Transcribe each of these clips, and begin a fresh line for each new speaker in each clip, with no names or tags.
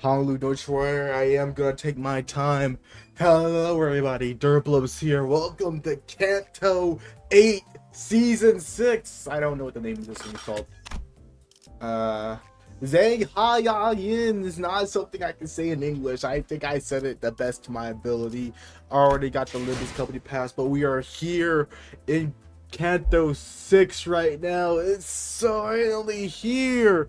Honolulu, don't you worry, I am gonna take my time. Hello, everybody. Derpalypse here. Welcome to Canto 8, Season 6. I don't know what the name of this one is called. Zhang Ha Yin is not something I can say in English. I think I said it the best to my ability. Already got the Limbus company pass, but we are here in Canto 6 right now. It's finally here.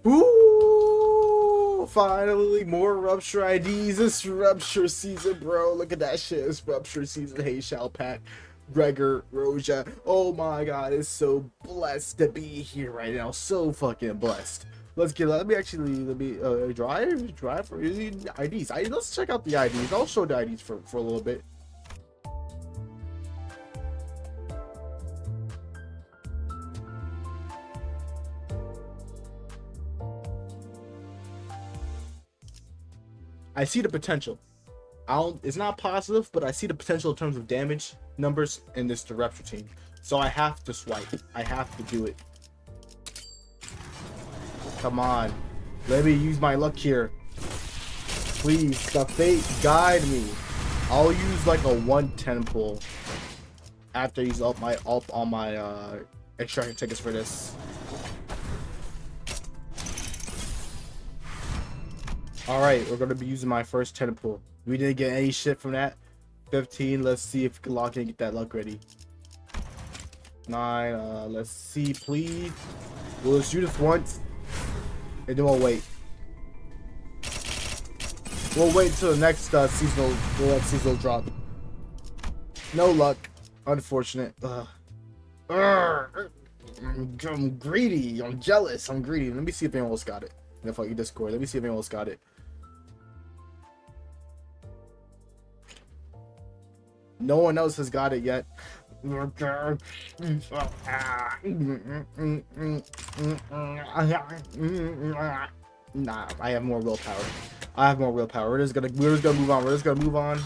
Ooh, finally more Rupture IDs. It's Rupture season, bro. Look at that shit. It's Rupture season. Hey, Shalpat, Gregor, Roja. Oh my god, it's so blessed to be here right now. So fucking blessed. Let's get. Let me drive for IDs. Let's check out the IDs. I'll show the IDs for a little bit. I see the potential. It's not positive, but I see the potential in terms of damage numbers in this Rupture team. So I have to swipe. I have to do it. Come on. Let me use my luck here. Please, the fate guide me. I'll use like a 110 pull after I use up on my extraction tickets for this. Alright, we're gonna be using my first 10 pull. We didn't get any shit from that. 15, let's see if we can lock in and get that luck ready. 9, let's see, please. We'll just do this once. And then we'll wait. We'll wait until the next seasonal drop. No luck. Unfortunate. I'm greedy. I'm jealous. I'm greedy. Let me see if anyone else got it. If I Discord, let me see if anyone else got it. No one else has got it yet. Nah, I have more willpower. We're just gonna move on.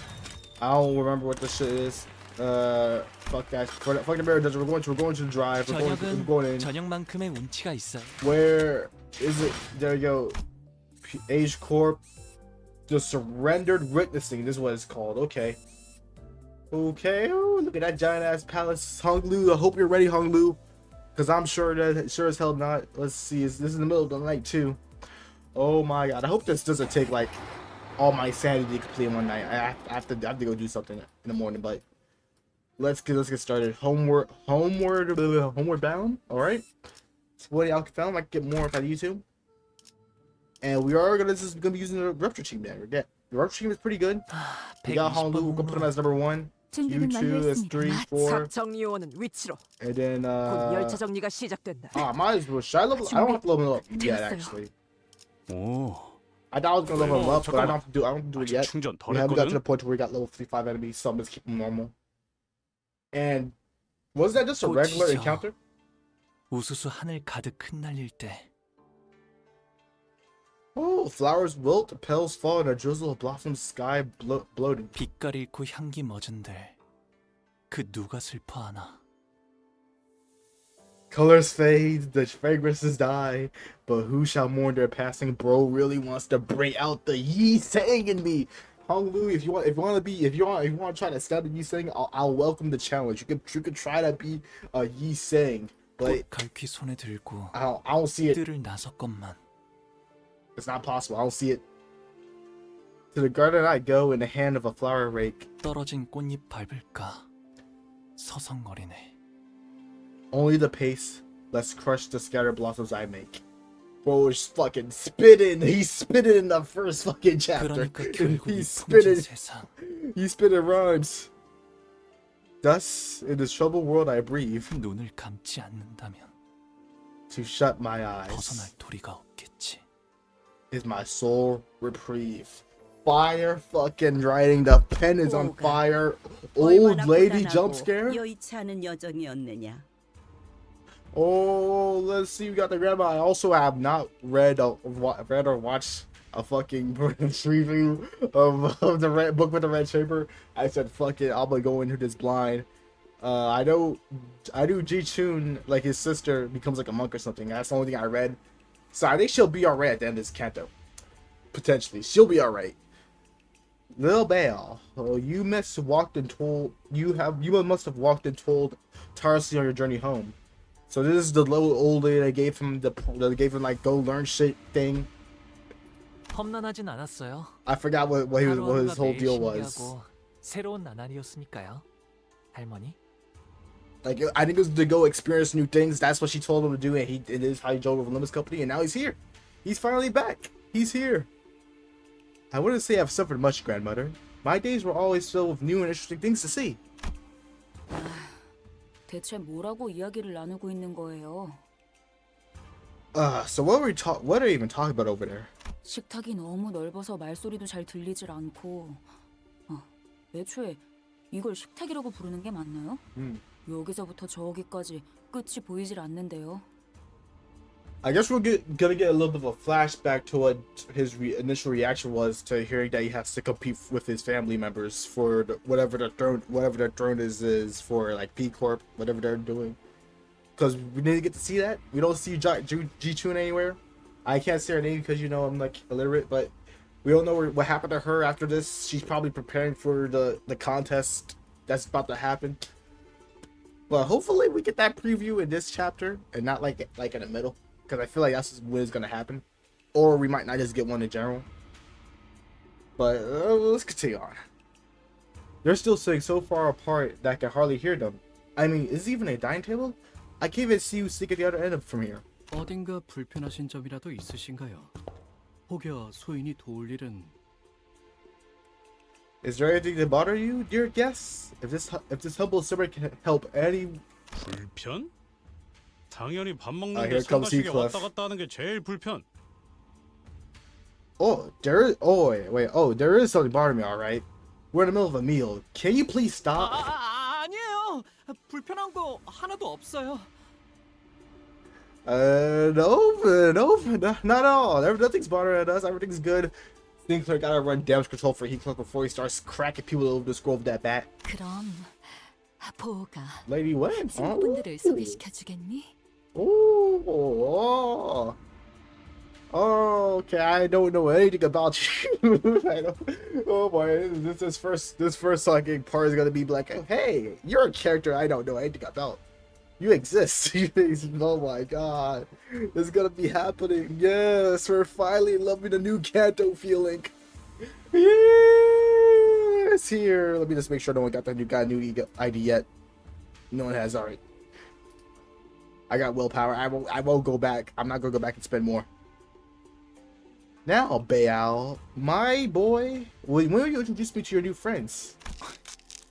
I don't remember what this shit is. Fuck that. Fuck the mirror desert. We're going to the drive. We're going in.
저녁만큼의 운치가 있어요.
Where is it? There you go. H Corp. The surrendered witnessing. This is what it's called. Okay. Okay. Oh, look at that giant ass palace. Honglu. I hope you're ready, Honglu. Because I'm sure as hell not. Let's see. This is in the middle of the night too. Oh my god. I hope this doesn't take like all my sanity to complete in one night. I have to go do something in the morning, but let's get started. Homeward Bound. All right. It's what y'all can tell. I might get more if I need to. And we are gonna be using the Rupture team there. The Rupture team is pretty good. We got Honglu. We're gonna put him as number 1. You 2 as 3, 4. And then might as well. Should I level? I don't have to level him up yet, actually. I thought I was gonna level him up, but I don't have to do it yet. We haven't got to the point where we got level 55 enemies, so let's keep them normal. And was that just a regular encounter?
우수수 하늘 가득 흩날릴 때
Oh, flowers wilt, petals fall, and a drizzle of blossoms, sky bloated.
빛깔 잃고 향기 멎은들 그 누가 슬퍼하나.
Colors fade, the fragrances die, but who shall mourn their passing? Bro really wants to bring out the Yi Sang in me. Honglu, if you want to try to stab the Yi Sang, I'll welcome the challenge. You could try to be a Yi Sang, but
갈퀴 손에 들고
I don't see it.
뜰을 나섰건만.
It's not possible. I don't see it. To the garden I go in the hand of a flower rake.
떨어진 꽃잎 밟을까 서성거리네.
Only the pace. Let's crush the scattered blossoms I make. Bro is fucking spitting. He's spitting in the first fucking chapter. He's spitting. He's spitting rhymes. Thus, in this troubled world I breathe.
눈을 감지 않는다면
To shut my eyes
벗어날 도리가 없겠지.
is my sole reprieve. Fire fucking writing. The pen is on fire. Old lady jump scare. Oh, let's see. We got the grandma. I also have not read or watched a fucking review of the red book with the red chamber. I said, fuck it. I'm gonna go into this blind. I know Ji Chun, like his sister, becomes like a monk or something. That's the only thing I read. So I think she'll be alright at the end of this Canto. potentially. She'll be all right. Lil Bale, you must have walked and told tirelessly on your journey home. So this is the little old lady that gave him like go learn shit thing.
험난하진 않았어요.
I forgot what his whole
매일
deal was.
신기하고 새로운 나날이었으니까요. 할머니?
Like I think it was to go experience new things. That's what she told him to do, and it is how he joined with Limbus company, and now he's here. He's finally back. He's here. I wouldn't say I've suffered much, grandmother. My days were always filled with new and interesting things to see.
대체 뭐라고 이야기를 나누고 있는 거예요?
So what are we even talking about over there?
식탁이 너무 넓어서 말소리도 잘 들리질 않고. 애초에 이걸 식탁이라고 부르는 게 맞나요? 여기서부터 저기까지 끝이 보이질 않는데요.
I guess we're gonna get a little bit of a flashback to what his initial reaction was to hearing that he has to compete with his family members for whatever their throne is for, like P Corp, whatever they're doing. Because we need to get to see that. We don't see Ji-chun anywhere. I can't say her name because I'm like illiterate, but we don't know what happened to her after this. She's probably preparing for the contest that's about to happen. But hopefully we get that preview in this chapter and not like in the middle. Because I feel like that's what is going to happen. Or we might not just get one in general. But let's continue on. They're still sitting so far apart that I can hardly hear them. I mean, is it even a dining table? I can't even see who's sitting at the other end from here.
어딘가 불편하신 점이라도 있으신가요? 혹여 소인이 도울 일은...
Is there anything to bother you, dear guests? If this humble servant can help any...
불편? 당연히 밥
here
먹는데
comes
성가시게
Heathcliff.
왔다 갔다 하는 게 제일 불편.
Oh, there is... Oh, wait. Oh, there is something bothering me, alright. We're in the middle of a meal. Can you please stop?
아니에요. 불편한 거 하나도 없어요.
No, not at all. Nothing's bothering us. Everything's good. Sinclair gotta run damage control for Heathcliff before he starts cracking people over the scroll with that bat.
그럼 보호가
Lady Wen.
친구분들을 소개시켜주겠니?
Oh, okay. I don't know anything about you. Oh boy, this first like part is gonna be like, hey, you're a character I don't know anything about. You exist. Oh my god, it's gonna be happening. Yes, we're finally loving the new Canto feeling. Yes, here. Let me just make sure no one got the new ID yet. No one has. All right. I got willpower. I won't go back. I'm not gonna go back and spend more. Now, Baal, my boy, when will you introduce me to your new friends?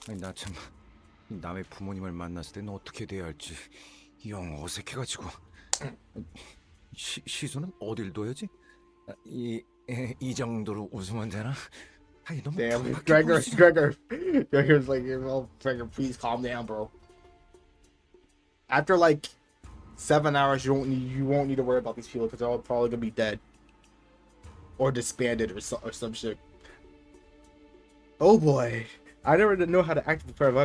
아니 나 참 남의 부모님을 만났을 때는 어떻게 돼야 할지 영 어색해가지고 시소는 어딜 둬야지? 이 정도로 웃으면 되나? 아니 너무
Damn,
격하게
Gregor's like, oh, Gregor, please calm down, bro. After like 7 hours, you won't need to worry about these people because they're all probably gonna be dead or disbanded or some shit. Oh boy, I never know how to act in front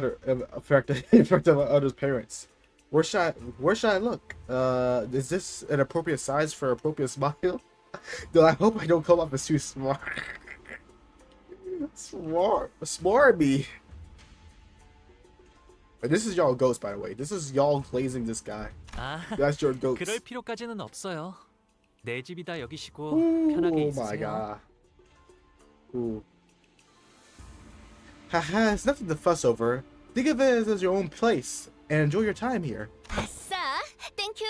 of others' parents. Where should I look? Is this an appropriate size for appropriate smile? Though I hope I don't come off as too smart. Smart me. This is y'all ghost, by the way. This is y'all glazing this guy. That's your ghost.
그럴 필요까지는 없어요. 내 집이다 여기시고
Ooh,
편하게
oh my
있으세요.
god. Ooh. Haha, it's nothing to fuss over. Think of it as your own place and enjoy your time here.
아싸, 땡큐.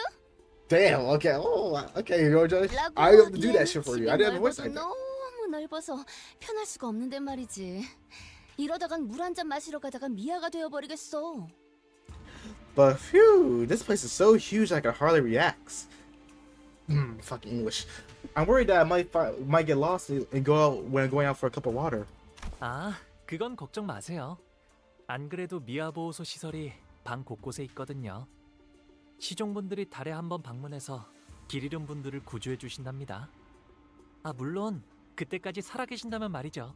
Damn, okay. Oh, okay, you know, Judge. I have to do that shit for you. I didn't have a voice like that.
너무 넓어서 편할 수가 없는데 말이지. 이러다간 물 한 잔 마시러 가다가 미아가 되어버리겠어.
But phew, this place is so huge I can hardly react. Fucking English. I'm worried that I might get lost and go out when going out for a cup of water.
그건 걱정 마세요. 안 그래도 미아보호소 시설이 방 곳곳에 있거든요. 시종분들이 달에 한번 방문해서 길 잃은 분들을 구조해 주신답니다. 물론 그때까지 살아계신다면 말이죠.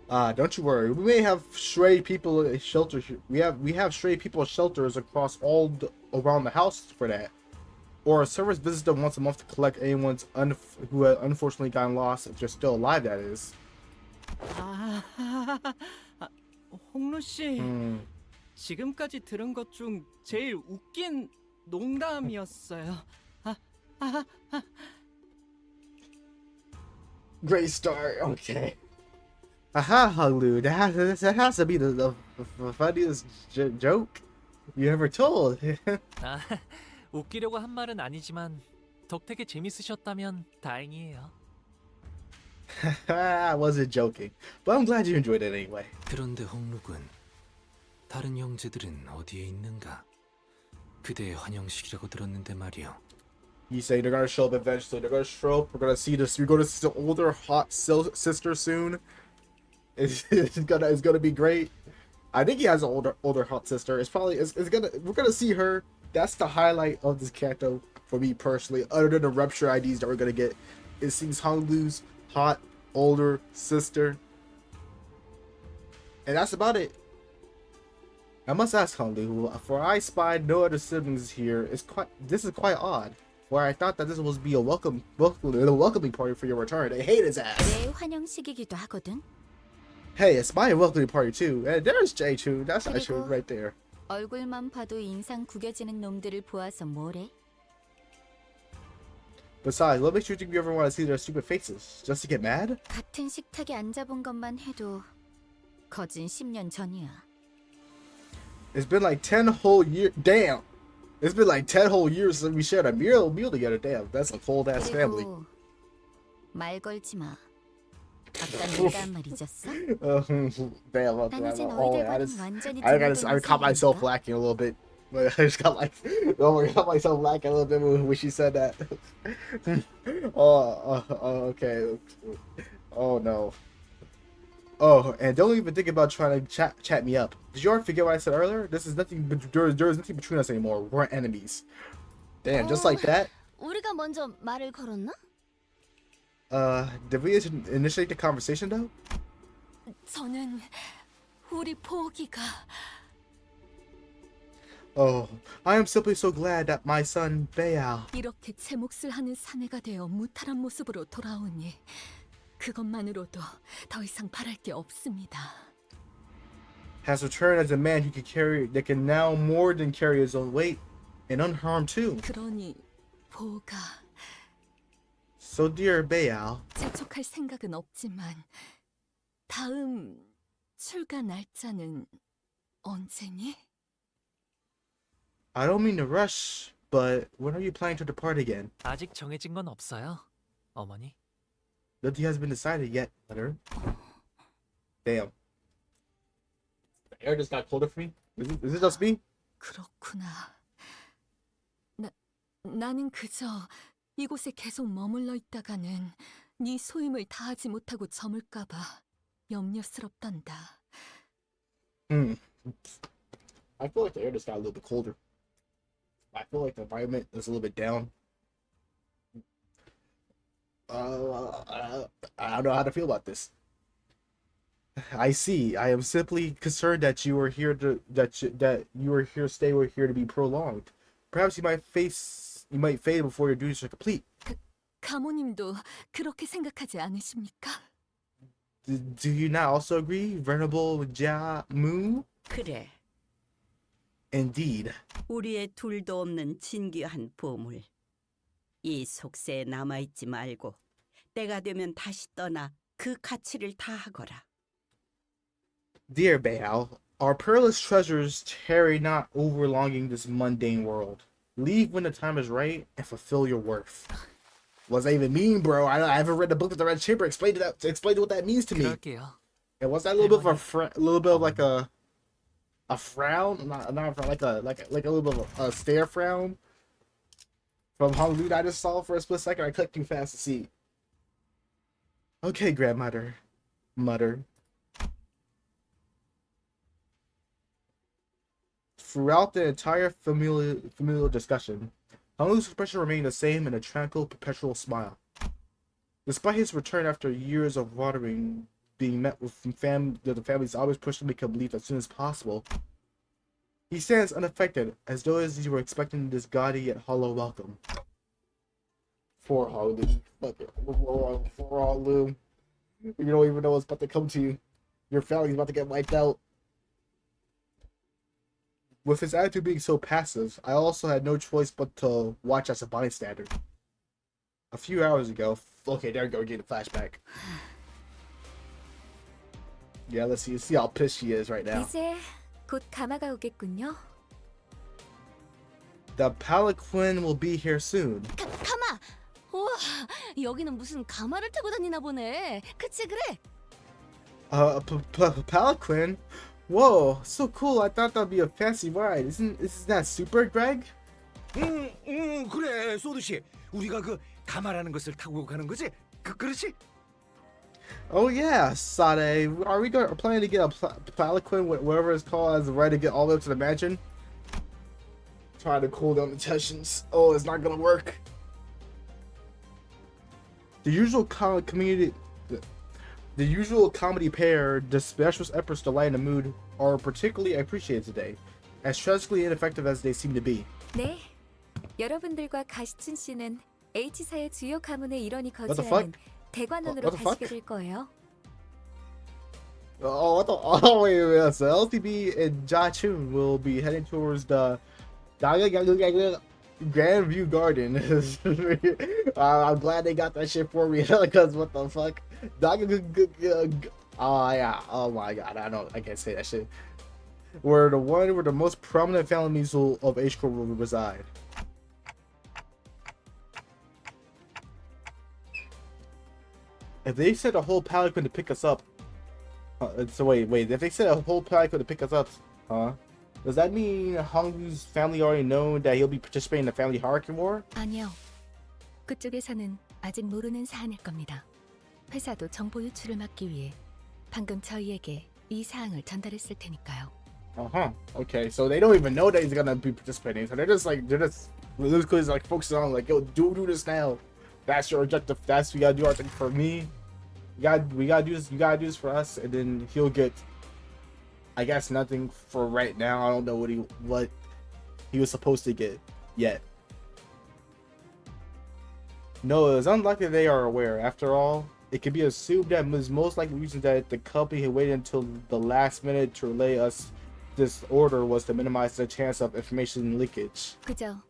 Don't you worry. We may have stray people shelters. We have stray people shelters across around the house for that. or a service visitor once a month to collect anyone's who had unfortunately gotten lost, if they're still alive, that is.
아, 홍루 씨.
Hmm.
지금까지 들은 것 중 제일 웃긴 농담이었어요.
Great start. Okay. Aha, Hulu. That has to be the funniest joke you ever told.
아, 웃기려고 한 말은 아니지만 덕택에 재밌으셨다면 다행이에요.
I wasn't joking, but I'm glad you enjoyed it anyway.
그런데 홍루군, 다른 형제들은 어디에 있는가? 그대의 환영식이라고 들었는데 말이오.
You say they're gonna show up eventually. They're gonna show up. We're gonna see this. We're gonna see the older hot sister soon. It's gonna be great. I think he has an older hot sister. We're gonna see her. That's the highlight of this Canto for me personally. Other than the rupture IDs that we're gonna get, it seems Honglu's hot older sister, and that's about it. I must ask Honglu, for I spied no other siblings here. This is quite odd. Where I thought that this was be a welcoming party for your return. They hate his ass.
내 환영식이기도 하거든.
Hey, it's my welcoming party too. And there's J2. That's actually
그리고-
right there.
얼굴만 봐도 인상 구겨지는 놈들을 보아서 뭐래?
Besides, what makes you think you ever want to see their stupid faces? Just to get mad?
같은 식탁에 앉아본 것만 해도 거진 10년 전이야.
It's been like 10 whole years. Damn. It's been like 10 whole years since we shared a meal together. Damn, that's a cold ass family.
그리고 말 걸지 마. 아까 내가 한 말 잊었어?
Damn,
난 이제
oh,
너희들과는 완전히
I caught myself
사이니까.
lacking a little bit. I just got like, I got myself lacking a little bit when she said that. Okay. Oh no. Oh, and don't even think about trying to chat me up. Did you already forget what I said earlier? This is nothing. There is nothing between us anymore. We're enemies. Damn, just like that.
우리가 먼저 말을 걸었나?
Did we initiate the conversation though?
저는 우리 포기가
Oh, I am simply so glad that my son Baal
이렇게 제 몫을 하는 사내가 되어 무탈한 모습으로 돌아오니 그것만으로도 더 이상 바랄 게 없습니다.
has returned as a man who that can now more than carry his own weight and unharmed too.
그러니 보가
So dear Baal,
재촉할 생각은 없지만 다음 출가 날짜는 언제니?
I don't mean to rush, but when are you planning to depart again?
아직 정해진 건 없어요, 어머니.
Nothing has been decided yet, mother. Damn. The air just got colder for me? Is it just me?
그렇구나. 나는 그저 이곳에 계속 머물러 있다가는 네 소임을 다하지 못하고 저물까봐 염려스럽단다.
I feel like the air just got a little bit colder. I feel like the environment is a little bit down. I don't know how to feel about this. I see. I am simply concerned that you are here to stay here to be prolonged. Perhaps you might fade before your duties are complete.
가모님도 그렇게 생각하지 않으십니까?
Do you not also agree, Venerable Jia Mu?
그래,
Indeed.
우리의 둘도 없는 진귀한 보물. 이 속세에 남아있지 말고 때가 되면 다시 떠나 그 가치를 다하거라.
Dear Baal, our perilous treasures tarry not overlonging this mundane world. Leave when the time is right and fulfill your worth. What does that even mean, bro? I haven't read the book of the Red Chamber. Explain what that means to me.
그럴게요.
And was that a little bit of a little bit of like a frown? Not a frown, like a little bit of a stare frown from Honglu that I just saw for a split second. I clicked too fast to see. Okay, grandmother, mother. Throughout the entire familial discussion, Honglu's expression remained the same in a tranquil, perpetual smile. Despite his return after years of wandering, being met with the family's always pushed to make him leave as soon as possible, he stands unaffected, as though he were expecting this gaudy yet hollow welcome. For Honglu. For Honglu. You don't even know what's about to come to you. Your family's about to get wiped out. With his attitude being so passive, I also had no choice but to watch as a bystander. A few hours ago, okay, there we go, we're getting a flashback. Yeah, let's see how pissed she is right now.
이제 곧 가마가 오겠군요.
The Palanquin will be here soon.
가마! 우와, 여기는 무슨 가마를 타고 다니나 보네. 그치 그래?
Palanquin? Whoa, so cool. I thought that'd be a fancy ride. Isn't that super, Greg?
그래, 소드 씨. 우리가 그 가마라는 것을 타고 가는 거지? 그렇지?
Oh yeah, Sade. Are we planning to get a Palanquin, whatever it's called, as a ride to get all the way up to the mansion? Trying to cool down the tensions. Oh, it's not gonna work. The usual comedy pair, the special efforts to lighten the mood, are particularly appreciated today, as tragically ineffective as they seem to be.
네, 여러분들과 가시춘 씨는 H사의 주요 가문의 일원이
What the
거주하는
fuck?
대관원으로
What the fuck?
가시게 될 거예요.
Oh, wait a minute. So LTB and Ja Chun will be heading towards the Grandview Garden. I'm glad they got that shit for me because what the fuck? Oh yeah. Oh my god. I can't say that shit. Where the most prominent families of H Corp will reside. If they sent a whole palanquin to pick us up, so wait. If they sent a whole palanquin to pick us up, does that mean Honglu's family already know that he'll be participating in the family hierarchy war?
아니요. 그쪽에서는 아직 모르는 사안일 겁니다. 회사도 정보 유출을 막기 위해 방금 저희에게 이 사항을 전달했을 테니까요.
Okay, so they don't even know that he's gonna be participating. So they're just like focusing on like, yo, do this now. That's your objective. We gotta do our thing for me. We gotta do this. You gotta do this for us, and then he'll get, I guess, nothing for right now. I don't know what he was supposed to get yet. No, it's unlikely they are aware. After all, it can be assumed that the most likely reason that the company had waited until the last minute to relay us this order was to minimize the chance of information leakage.
그저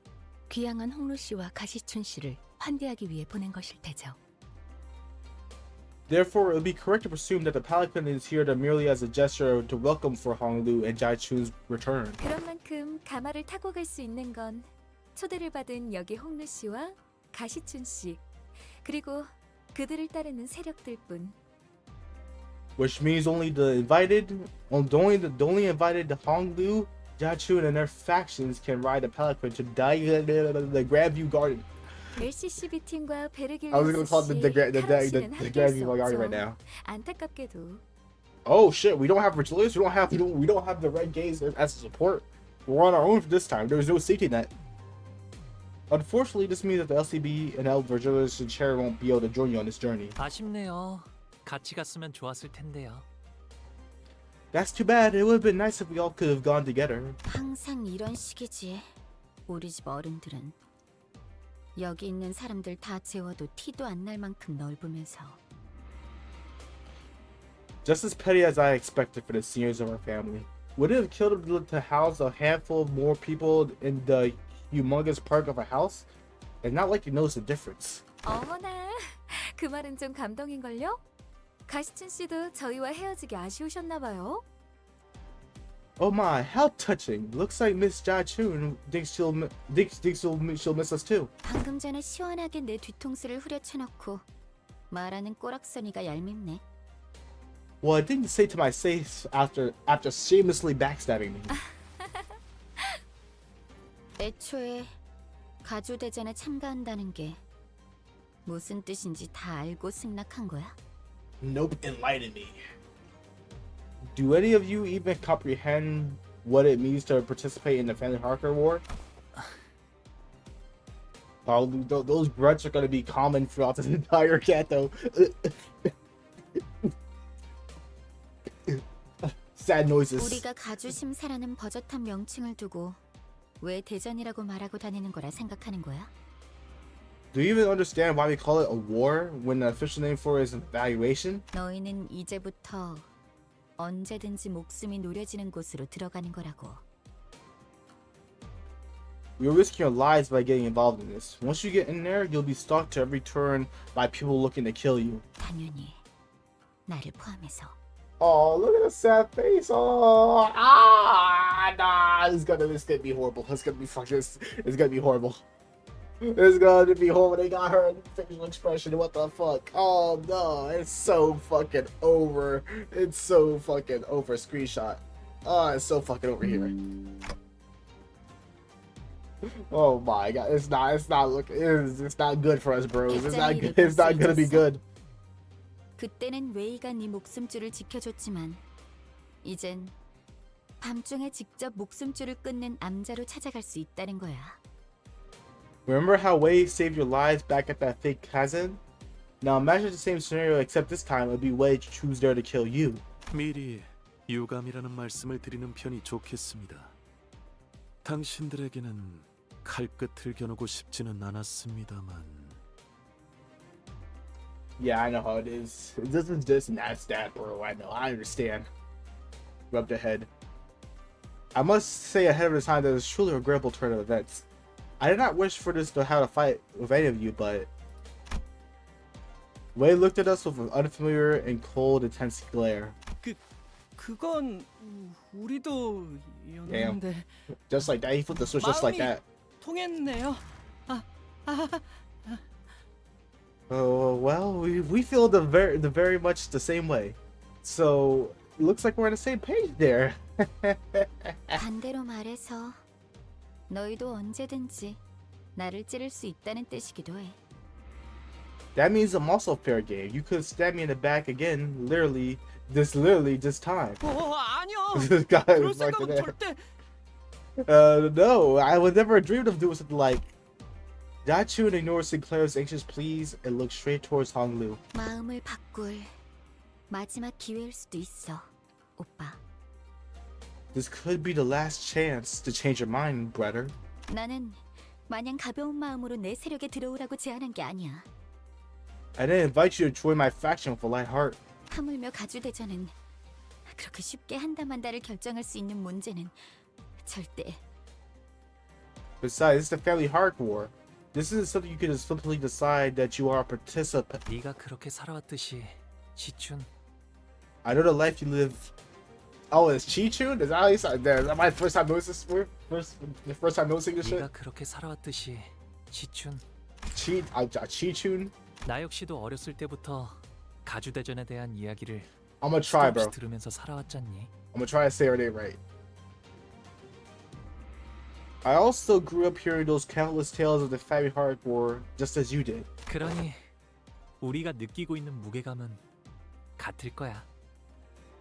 귀향한 홍루 씨와 가시춘 씨를 환대하기 위해 보낸 것일 테죠.
Therefore, it would be correct to presume that the palanquin is here merely as a gesture to welcome for Honglu and Jai Chun's return.
그런 만큼 가마를 타고 갈 수 있는 건 초대를 받은 여기 홍루 씨와 가시춘 씨 그리고 그들을 따르는 세력들뿐.
Which means only the invited Honglu, Jia Chun, and their factions can ride the palanquin to the Grandview Garden.
LCCB 팀과 베르길리우스
I was gonna call it the Grandview Garden right now.
안타깝게도.
Oh shit, we don't have Virgilius, we don't have the Red Gaze as support. We're on our own for this time. There was no safety net. Unfortunately, this means that the LCB and L Virgilius and Cherry won't be able to join you on this journey.
아쉽네요. 같이 갔으면 좋았을 텐데요.
That's too bad. It would have been nice if we all could have gone together.
항상 이런 식이지. 우리 집 어른들은 여기 있는 사람들 다 재워도 티도 안 날 만큼 넓으면서.
Just as petty as I expected for the seniors of our family. Would it have killed them to house a handful of more people in the humongous park of a house? It's not like you notice the difference.
어머나, 그 말은 좀 감동인걸요? 가시춘 씨도 저희와 헤어지기 아쉬우셨나 봐요.
Oh my, how touching. Looks like Miss Jia Chun thinks she'll miss us too.
방금 전에 시원하게 내 뒤통수를 후려쳐놓고 말하는 꼬락서니가 얄밉네.
Well, I didn't say to my face after shamelessly backstabbing me.
애초에 가주대전에 참가한다는 게 무슨 뜻인지 다 알고 승낙한 거야?
Nope, enlighten me. Do any of you even comprehend what it means to participate in the family hierarchy war? Oh, those grunts are going to be common throughout this entire Canto. Sad noises.
우리가 가주 심사라는 버젓한 명칭을 두고 왜 대전이라고 말하고 다니는 거라 생각하는 거야?
Do you even understand why we call it a war when the official name for it is an evaluation?
너희는 이제부터 언제든지 목숨이 노려지는 곳으로 들어가는 거라고.
You're risking your lives by getting involved in this. Once you get in there, you'll be stalked to every turn by people looking to kill you.
당연히 나를 포함해서.
Oh, look at the sad face. Oh, nah, it's gonna be horrible. It's gonna be horrible. It's gonna be horrible. They got her facial expression. What the fuck? Oh no, it's so fucking over. It's so fucking over. Screenshot. Oh, it's so fucking over here. Oh my god, it's not good for us, bros. It's not gonna be good.
그때는 웨이가 네 목숨줄을 지켜줬지만 이젠 밤중에 직접 목숨줄을 끊는 암자로 찾아갈 수 있다는 거야.
Remember how Wei saved your lives back at that fake chasm? Now imagine the same scenario, except this time it'll be Wei to choose there to kill you.
미리 유감이라는 말씀을 드리는 편이 좋겠습니다. 당신들에게는 칼끝을 겨누고 싶지는 않았습니다만.
Yeah, I know how it is. This is this and that's that, bro. I know. I understand. Rubbed the head. I must say ahead of the time that it was truly a regrettable turn of events. I did not wish for this to have a fight with any of you, but Wei looked at us with an unfamiliar and cold, intense glare.
그건 우리도 였는데.
Just like that, he flipped the switch just like that.
통했네요.
Oh well, we feel the very much the same way. So it looks like we're on the same page there.
반대로 말해서 너희도 언제든지 나를 찌를 수 있다는 뜻이기도 해.
That means I'm also fair game. You could stab me in the back again, literally this time.
아니요.
This guy
그럴
is like
생각은
that.
절대.
No, I would never dreamed of doing something like. Dachun ignored Sinclair's anxious pleas and looked straight towards Honglu.
마음을 바꿀 마지막 기회일 수도 있어, 오빠.
This could be the last chance to change your mind, brother.
나는 마냥 가벼운 마음으로 내 세력에 들어오라고 제안한 게 아니야.
I didn't invite you to join my faction with a light heart.
하물며 가주대전은 그렇게 쉽게 한다만다를 결정할 수 있는 문제는 절대.
Besides, it's the family heart war. This isn't something you can just simply decide that you are a participant.
네가 그렇게 살아왔듯이 지춘.
I know the life you live. Oh, it's Chi-Chun? Is that how you said? Is that my first time noticing this? The first time noticing this shit?
네가 그렇게 살아왔듯이 지춘.
Chi-Chun?
나 역시도 어렸을 때부터 가주대전에 대한 이야기를
I'm gonna try, bro.
들으면서 살아왔잖니.
I'm gonna try to say her name right. I also grew up hearing those countless tales of the family heart war, just as you did.
그러니 우리가 느끼고 있는 무게감은 같을 거야.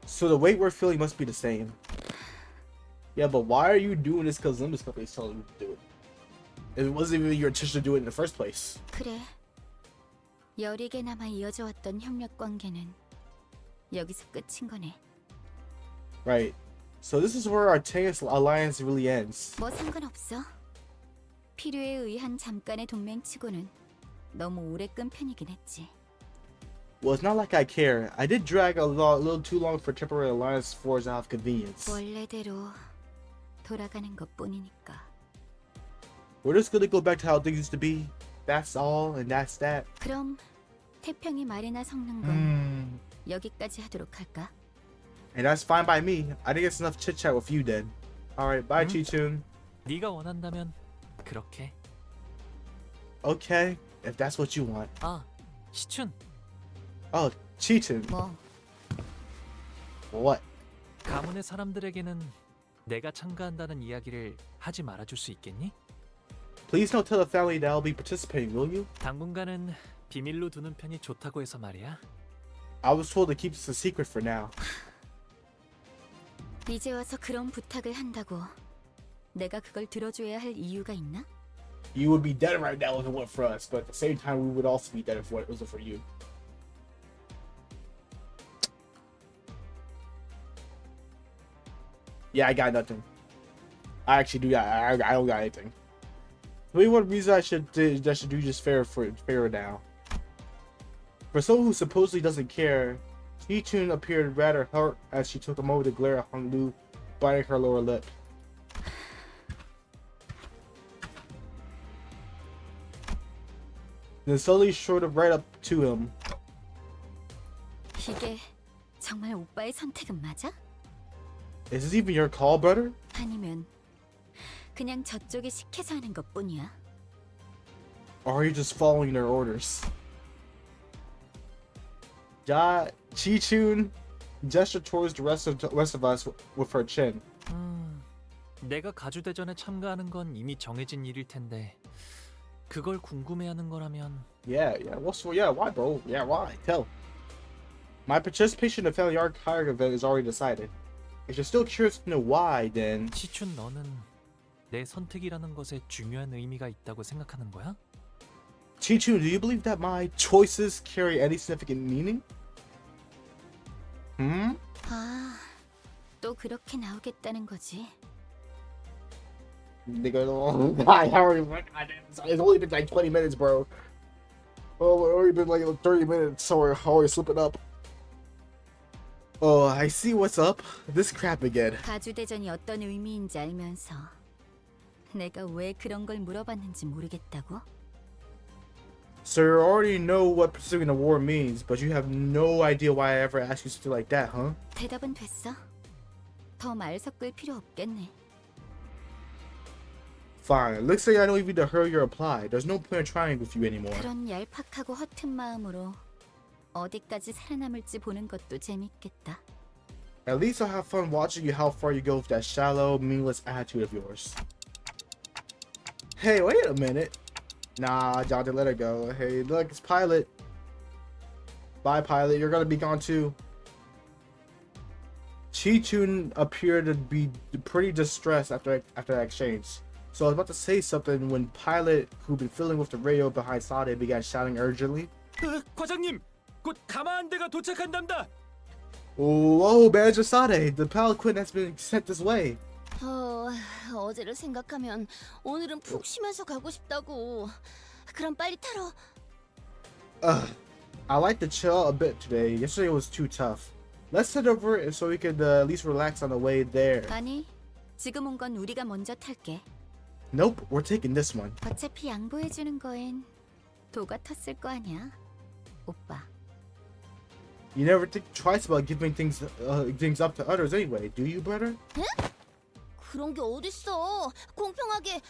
So the weight we're feeling must be the same. Yeah, but why are you doing this because Limbus Company is telling you to do it? It wasn't even your intention to do it in the first place.
그래. 여리게나마 이어져 왔던 협력 관계는 여기서 끝인 거네.
Right. So this is where our tenuous alliance really ends.
뭐 상관없어. 필요에 의한 잠깐의 동맹치고는 너무 오래 끈 편이긴 했지.
Well, it's not like I care. I did drag a little too long for temporary alliance forged out of convenience.
원래대로 돌아가는 것뿐이니까.
We're just gonna go back to how things used to be. That's all, and that's that.
그럼 태평이 말이나 섞는 건 여기까지 하도록 할까?
And that's fine by me. I think it's enough chit chat with you then. Alright, bye Chi-Chun.
네가 원한다면 그렇게.
Okay, if that's what you want.
아, 시춘.
Oh, Chi-Chun.
뭐?
What?
가문의 사람들에게는 내가 참가한다는 이야기를 하지 말아줄 수 있겠니?
Please don't tell the family that I'll be participating, will you?
당분간은 비밀로 두는 편이 좋다고 해서 말이야.
I was told to keep this a secret for now.
이제 와서 그런 부탁을 한다고 내가 그걸 들어줘야 할 이유가 있나?
You would be dead right now if it weren't for us, but at the same time, we would also be dead if it wasn't for you. Yeah, I got nothing. I actually do got. I don't got anything. Maybe one reason I should do just fair now. For someone who supposedly doesn't care, Chi-Chun appeared rather hurt as she took a moment to glare at Hong Lu, biting her lower lip. Then slowly strode right up to him.
이게 정말 오빠의 선택은 맞아?
Is this even your call, brother?
아니면 그냥 저쪽이 시켜서 하는 것뿐이야?
Or are you just following their orders? Chi-Chun gestured towards the rest of us with her chin.
내가 가주대전에 참가하는 건 이미 정해진 일일 텐데 그걸 궁금해하는 거라면.
Yeah. Why, bro? Yeah, why? Tell. My participation in the Family Archive event is already decided. If you're still curious to know why, then.
치춘, 너는 내 선택이라는 것에 중요한 의미가 있다고 생각하는 거야?
Chi-Chun, do you believe that my choices carry any significant meaning?
아, 또 그렇게 나오겠다는 거지.
Nigga, it's only been like 20 minutes, bro. Oh, it's already been like 30 minutes, so we're always slipping up. Oh, I see what's up. This crap again.
가주대전이 어떤 의미인지 알면서 내가 왜 그런 걸 물어봤는지 모르겠다고?
So you already know what pursuing the war means, but you have no idea why I ever asked you something like that, huh?
대답은 됐어. 더 말 섞을 필요 없겠네.
Fine. Looks like I don't even need to hurry your reply. There's no point in trying with you anymore.
그런 얄팍하고 허튼 마음으로 어디까지 살아남을지 보는 것도 재밌겠다.
At least I'll have fun watching you how far you go with that shallow, meaningless attitude of yours. Hey, wait a minute. Nah, Jonathan, let her go. Hey, look, it's Pilot. Bye, Pilot. You're gonna be gone too. Chi-Chun appeared to be pretty distressed after that exchange. So I was about to say something when Pilot, who'd been fiddling with the radio behind Sade, began shouting urgently.
과장님, 곧 가마한 대가 도착한답니다.
Whoa, Manager Sade, the Palanquin has been sent this way.
어제를 생각하면 오늘은 푹 쉬면서 가고 싶다고. 그럼 빨리 타러.
I like to chill a bit today. Yesterday was too tough. Let's head over so we could at least relax on the way there.
아니, 지금 온 건 우리가 먼저 탈게.
Nope, we're taking this one.
어차피 양보해주는 거엔 도가 텄을 거 아니야, 오빠.
You never think twice about giving things up to others anyway, do you, brother?
응? 그런 게 어딨어? 공평하게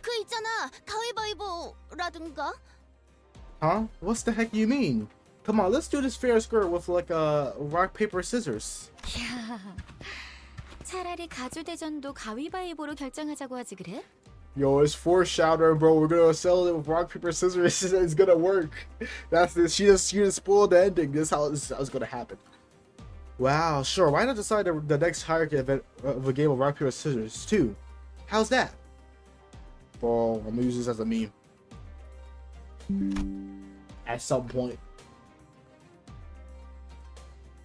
그 있잖아, 가위바위보라든가.
Huh? What's the heck you mean? Come on, let's do this fair square with like a rock paper scissors.
야, 차라리 가주대전도 가위바위보로 결정하자고 하지 그래?
Yo, it's foreshadowing, bro. We're gonna sell it with rock paper scissors. It's gonna work. That's this. She just spoiled the ending. This is how it's gonna happen. Wow, sure. Why not decide the next hierarchy event of a game of rock paper scissors too? How's that? Bro, I'm gonna use this as a meme. At some point.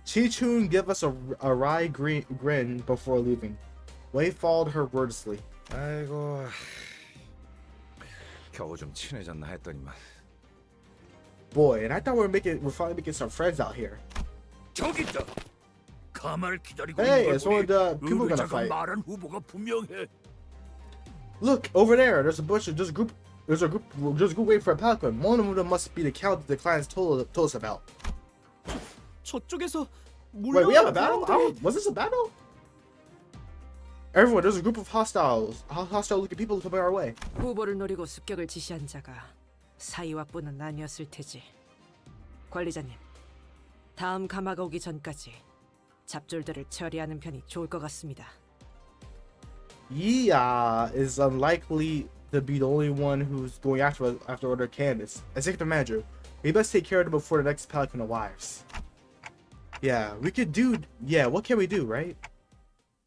Chi-Chun gave us a wry grin before leaving. Wei followed her wordlessly.
아이고, 겨우 좀 친해졌나 했더니만.
Boy, and I thought we're finally making some friends out here.
저기 있다. 가마를 기다리고
Hey,
있는
it's one of the people gonna fight.
말한 후보가 분명해.
Look over there. There's a group waiting for a Palanquin. One of them must be the count that the clients told us about.
저쪽에서
Wait, we have a battle? Was this a battle? Everyone, there's a group of hostile-looking people coming our way.
후보를 노리고 습격을 지시한 자가 사이와뿐은 아니었을 테지. 관리자님, 다음 가마가 오기 전까지 잡졸들을 처리하는 편이 좋을 것 같습니다.
Yia is unlikely to be the only one who's going after other candidates. Executive manager, we best take care of them before the next Palanquin arrives. Yeah, we could do. Yeah, what can we do, right?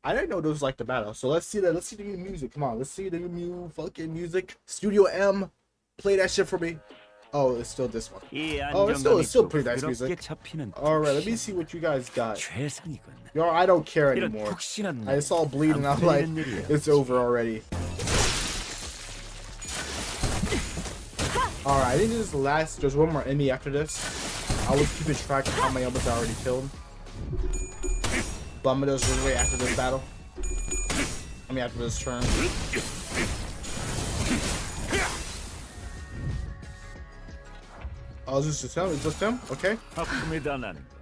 I didn't know those like the battle. So let's see the new music. Come on, let's see the new fucking music. Studio M, play that shit for me. Oh, it's still this one. Oh, it's still pretty nice music. All right, let me see what you guys got. Yo, I don't care anymore. I saw bleeding. I'm like, it's over already. Alright, I think this is the last. There's one more enemy after this. I was keeping track of how many others I already killed. But I'm gonna just wait after this battle. I mean, after this turn. Oh, is this just him? Is this him? Okay.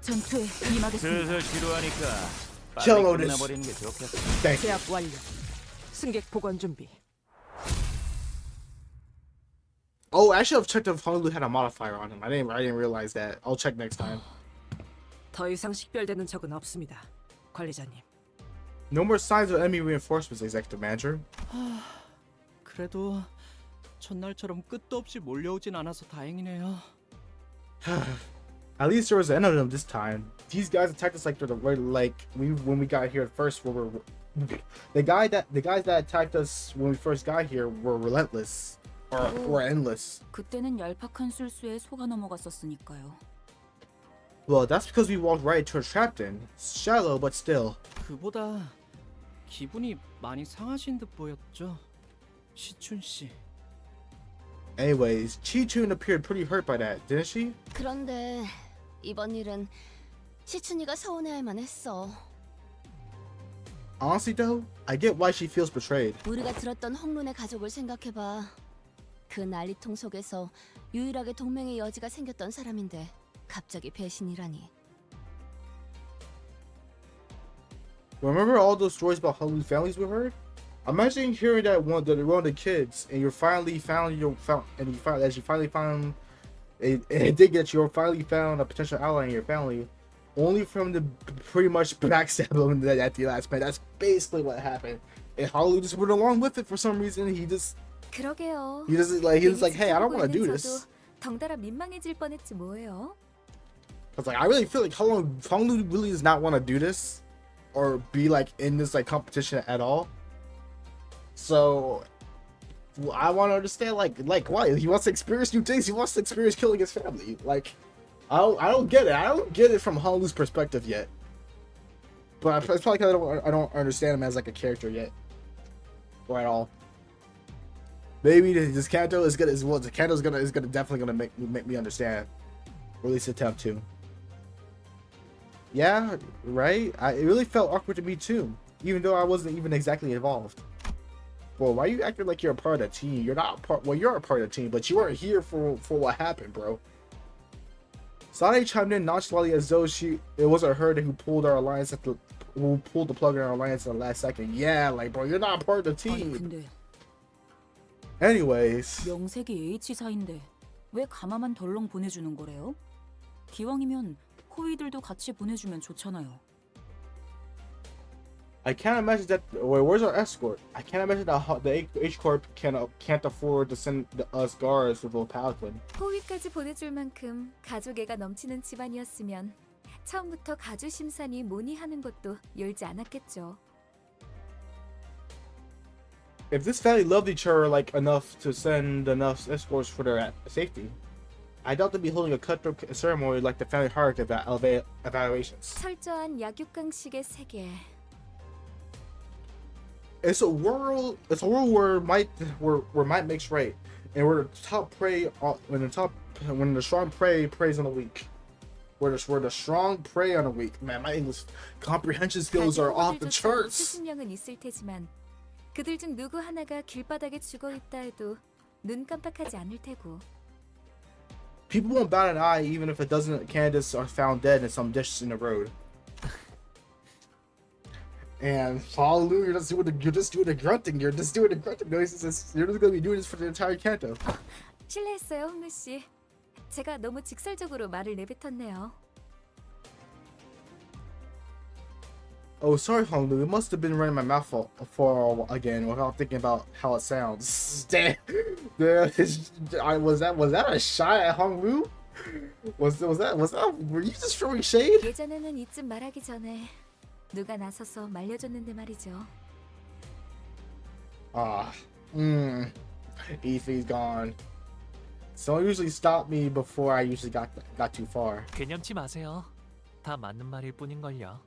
전투에 임하겠습니다.
Kill Otis. Thank you.
제압 완료. 승객 복원 준비.
Oh, I should have checked if Honolulu had a modifier on him. I didn't realize that. I'll check next time.
더 이상 식별되는 적은 없습니다. 관리자님.
No more signs of enemy reinforcements, Executive Manager.
그래도 전날처럼 끝도 없이 몰려오진 않아서 다행이네요.
At least there was an end of them this time. These guys attacked us like they're the when we got here at first. The guys that attacked us when we first got here were relentless or endless.
그때는 얄팍한 술수에 속아 넘어갔었으니까요.
Well, that's because we walked right into a trap then. Shallow, but still.
그보다 기분이 많이 상하신 듯 보였죠, 시춘 씨.
Anyways, Chi-Chun appeared pretty hurt by that, didn't she?
그런데 이번 일은 시춘이가 서운해할만 했어.
Honestly though, I get why she feels betrayed.
우리가 들었던 홍룬의 가족을 생각해봐. 그 난리통 속에서 유일하게 동맹의 여지가 생겼던 사람인데 갑자기 배신이라니.
Remember all those stories about Honolulu families we heard? Imagine hearing that one of the kids, and you finally found a potential ally in your family, only from the pretty much backstab him at the last minute. That's basically what happened. And Honolulu just went along with it for some reason. He was like, hey, I don't want to do this.
덩달아 민망해질 뻔했지 뭐예요.
I was like, I really feel like Honolulu really does not want to do this, or be like in this like competition at all. So I want to understand like why he wants to experience new things. He wants to experience killing his family. Like I don't get it. I don't get it from Honolulu's perspective yet. But it's probably because I don't understand him as like a character yet, or at all. Maybe this Canto is gonna definitely make me understand. Or at least attempt to. Yeah, right. It really felt awkward to me too, even though I wasn't even exactly involved. Well, why are you acting like you're a part of the team? You're not part. Well, you're a part of the team, but you weren't here for what happened, bro. Sade chimed in nonchalantly as though it wasn't her who pulled our alliance who pulled the plug in our alliance in the last second. Yeah, like bro, you're not part of the team.
근데
Anyways.
명색이 H사인데 왜 가마만 덜렁 보내주는 거래요? 기왕이면 호위들도 같이 보내주면 좋잖아요.
I can't imagine that. Where's our escort? I can't imagine that the H Corp can't afford to send us guards with a paladin.
호위까지 보내줄 만큼 가족애가 넘치는 집안이었으면 처음부터 가주 심산이 모니하는 것도 열지 않았겠죠.
If this family loved each other like enough to send enough escorts for their safety, I doubt they'd be holding a cutthroat ceremony like the family hierarchy evaluations.
철저한 약육강식의 세계.
It's a world where might makes right, and where the top prey when the strong preys on the weak. Where the strong prey on the weak. Man, my English comprehension skills are off the charts.
수십 명은 있을 테지만 그들 중 누구 하나가 길바닥에 죽어 있다 해도 눈 깜빡하지 않을 테고.
People won't bat an eye even if candidates are found dead in some ditch in the road. And hallelujah, you're just doing the grunting. You're just doing the grunting noises. You're just gonna be doing this for the entire canto.
실례했어요, 홍루 씨. 제가 너무 직설적으로 말을 내뱉었네요.
Oh, sorry, Honolulu. It must have been running my mouth for again without thinking about how it sounds. Damn. Was that a shot at Honolulu? Was that? Were you just throwing shade?
예전에는 이쯤 말하기 전에 누가 나서서 말려줬는데 말이죠.
Ethy's gone. Someone usually stopped me before I usually got too far.
개념치 마세요. 다 맞는 말일 뿐인걸요.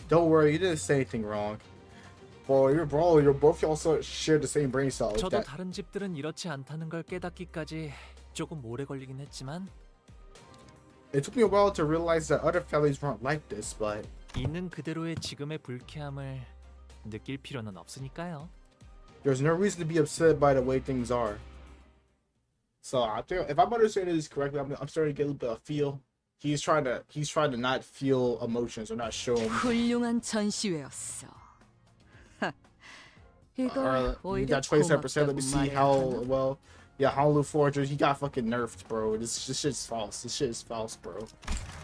Don't worry, you didn't say anything wrong. You're both also share the same brain cells.
저도
That,
다른 집들은 이렇지 않다는 걸 깨닫기까지 조금 오래 걸리긴 했지만
it took me a while to realize that other families weren't like this, but
있는 그대로의 지금의 불쾌함을 느낄 필요는 없으니까요.
there's no reason to be upset by the way things are. So I think if I'm understanding this correctly, I'm starting to get a little bit of feel. He's trying to not feel emotions or not show them.
훌륭한 전시회였어. 이걸
You
오히려
got 27%. Let me see
고맙다고
how
말해야 하나?
well. Yeah, Honolulu Forger, he got fucking nerfed, bro. This shit's false. This shit is false, bro.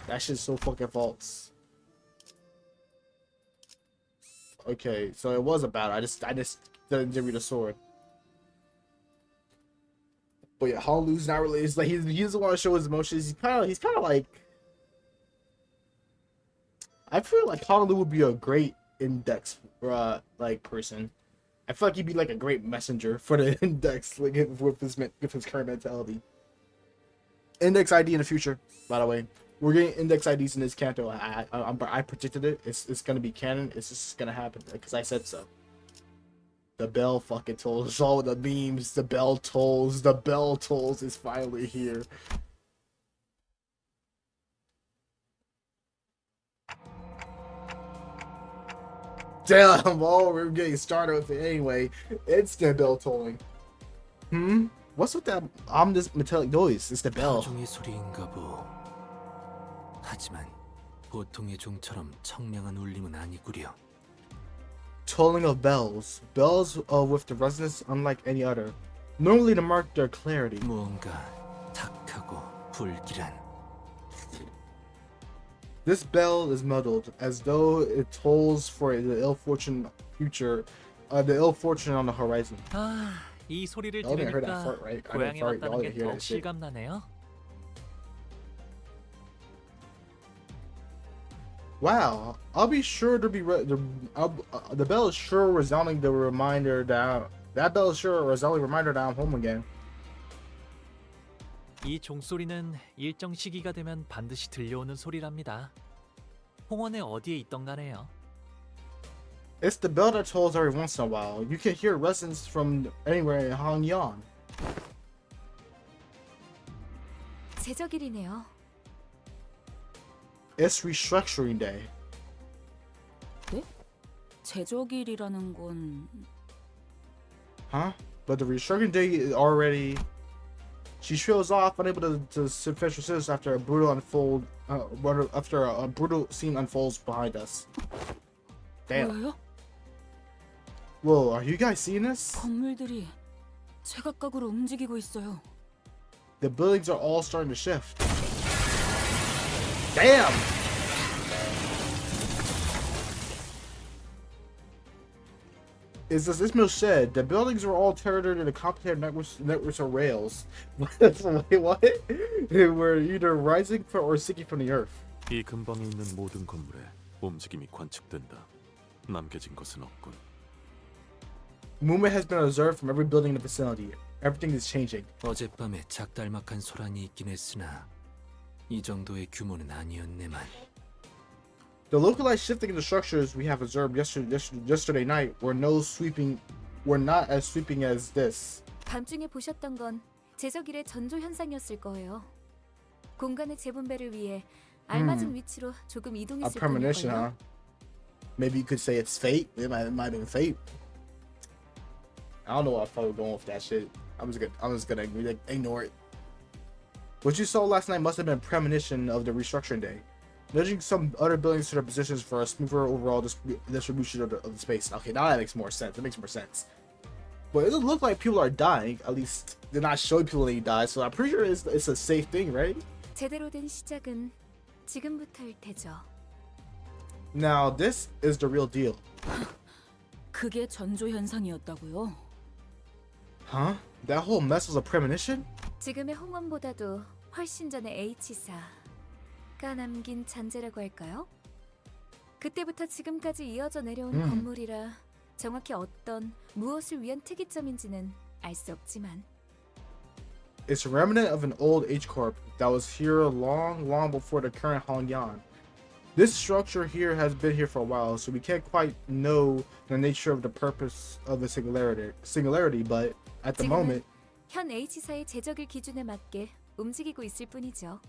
That shit's so fucking false. Okay, so it was a battle. I just didn't give you the sword. But yeah, Honolulu's not really. It's like he doesn't want to show his emotions. He's kind of like. I feel like Honolulu would be a great index, like person. I feel like he'd be like a great messenger for the index, like with his current mentality. Index ID in the future, by the way. We're getting index IDs in this Canto. I predicted it. It's gonna be canon. It's just gonna happen because I said so. The bell fucking tolls. All the memes. The bell tolls. The bell tolls is finally here. Damn, we're getting started with it anyway. Instant bell tolling. What's with that ominous metallic noise? It's the bell.
종의 소리인가 보. 하지만 보통의 종처럼 청량한 울림은 아니구려.
Tolling of bells. Bells with the resonance unlike any other. Normally to mark their clarity.
무언가 탁하고 불길한.
This bell is muddled, as though it tolls for the ill fortune future, the ill fortune on the horizon.
아, 이 소리를
Y'all didn't hear that
들으니까
fart, right? I
고향에
didn't fart. Y'all
왔다는
didn't
게
hear
더욱
that shit.
실감나네요.
Wow, I'll be sure to be the bell is sure resounding the reminder that bell is sure a resounding reminder that I'm home again.
이 종소리는 일정 시기가 되면 반드시 들려오는 소리랍니다. 홍원의 어디에 있던 가네요.
It's the bell that tolls every once in a while. You can hear resonance from anywhere in Hongyan.
제적일이네요.
It's restructuring day.
네? 제적일이라는 건
Huh? But the restructuring day is already. She trails off, unable to finish her sentence after a brutal scene unfolds behind us. Damn.
뭐예요?
Whoa, are you guys seeing this?
건물들이 제각각으로 움직이고 있어요.
The buildings are all starting to shift. Damn! As Ismail said, the buildings were all tethered in a complicated networks of rails. Wait, what? They were either rising or sinking from the earth.
이 근방에 있는 모든 건물에 움직임이 관측된다. 남겨진 것은 없군.
Movement has been observed from every building in the vicinity. Everything is changing.
어젯밤에 작달막한 소란이 있긴 했으나 이 정도의 규모는 아니었네만.
The localized shifting in the structures we have observed yesterday night were not as sweeping as this.
밤중에 보셨던 건 제적일의 전조 현상이었을 거예요. 공간의 재분배를 위해 알맞은 위치로 조금
A
이동했을
premonition,
뿐일걸요.
huh? Maybe you could say it's fate. It might have been fate. I don't know why I'm probably going with that shit. I'm just gonna ignore it. What you saw last night must have been a premonition of the restructuring day. Nudging some other buildings to their positions for a smoother overall distribution of the space. Okay, now that makes more sense. It makes more sense. But it doesn't look like people are dying. At least they're not showing people they die. So I'm pretty sure it's a safe thing, right?
제대로 된 시작은 지금부터일 테죠.
Now this is the real deal.
그게 전조 현상이었다고요?
Huh? That whole mess was a premonition?
지금의 홍원보다도 훨씬 전에 H사가 남긴 잔재라고 할까요? 그때부터 지금까지 이어져 내려온 건물이라 정확히 어떤 무엇을 위한 특이점인지는 알 수 없지만
It's a remnant of an old H Corp that was here long before the current Hongyan. This structure here has been here for a while, so we can't quite know the nature of the purpose of the singularity, but at the moment,
현 H사의 제적일 기준에 맞게 움직이고 있을 뿐이죠.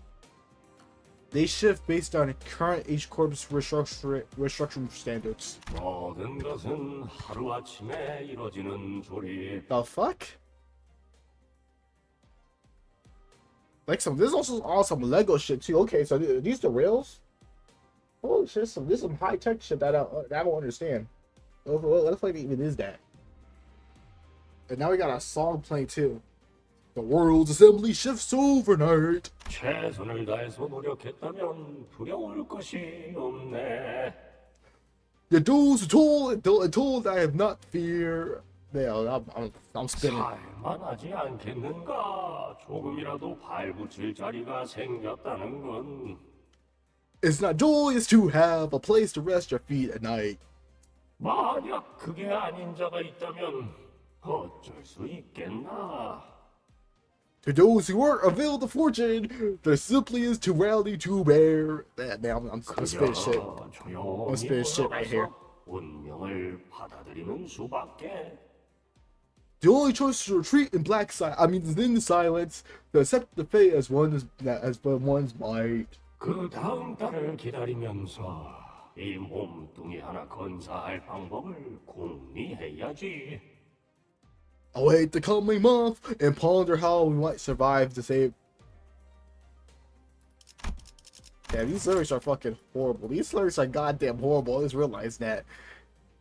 they shift based on current H Corp's restructuring standards.
모든 것은 하루아침에 이루어지는 조립.
The fuck? Like this is also all some Lego shit too. Okay, so these the rails? Oh shit, this is some high tech shit that I don't understand. What the fuck even is that? And now we got a song playing too. The world's assembly shifts overnight.
최선을 다해서 노력했다면 두려울 것이 없네.
The those told I have not fear. Yeah, I'm spinning.
살만하지 않겠는가? 조금이라도 발붙일 자리가 생겼다는 건.
It's not joyous to have a place to rest your feet at night.
만약 그게 아닌 자가 있다면 어쩔 수 있겠나?
To those who weren't availed the fortune, the simply is to rally to bear. Man, I'm spinning shit. I'm spinning shit right here.
운명을 받아들이는 수밖에.
The only choice is to retreat in in the silence, to accept the fate as one's might.
그 다음 달을 기다리면서 이 몸뚱이 하나 건사할 방법을 궁리해야지.
Await the coming month and ponder how we might survive to save. Yeah, these lyrics are fucking horrible. These lyrics are goddamn horrible. I just realized that.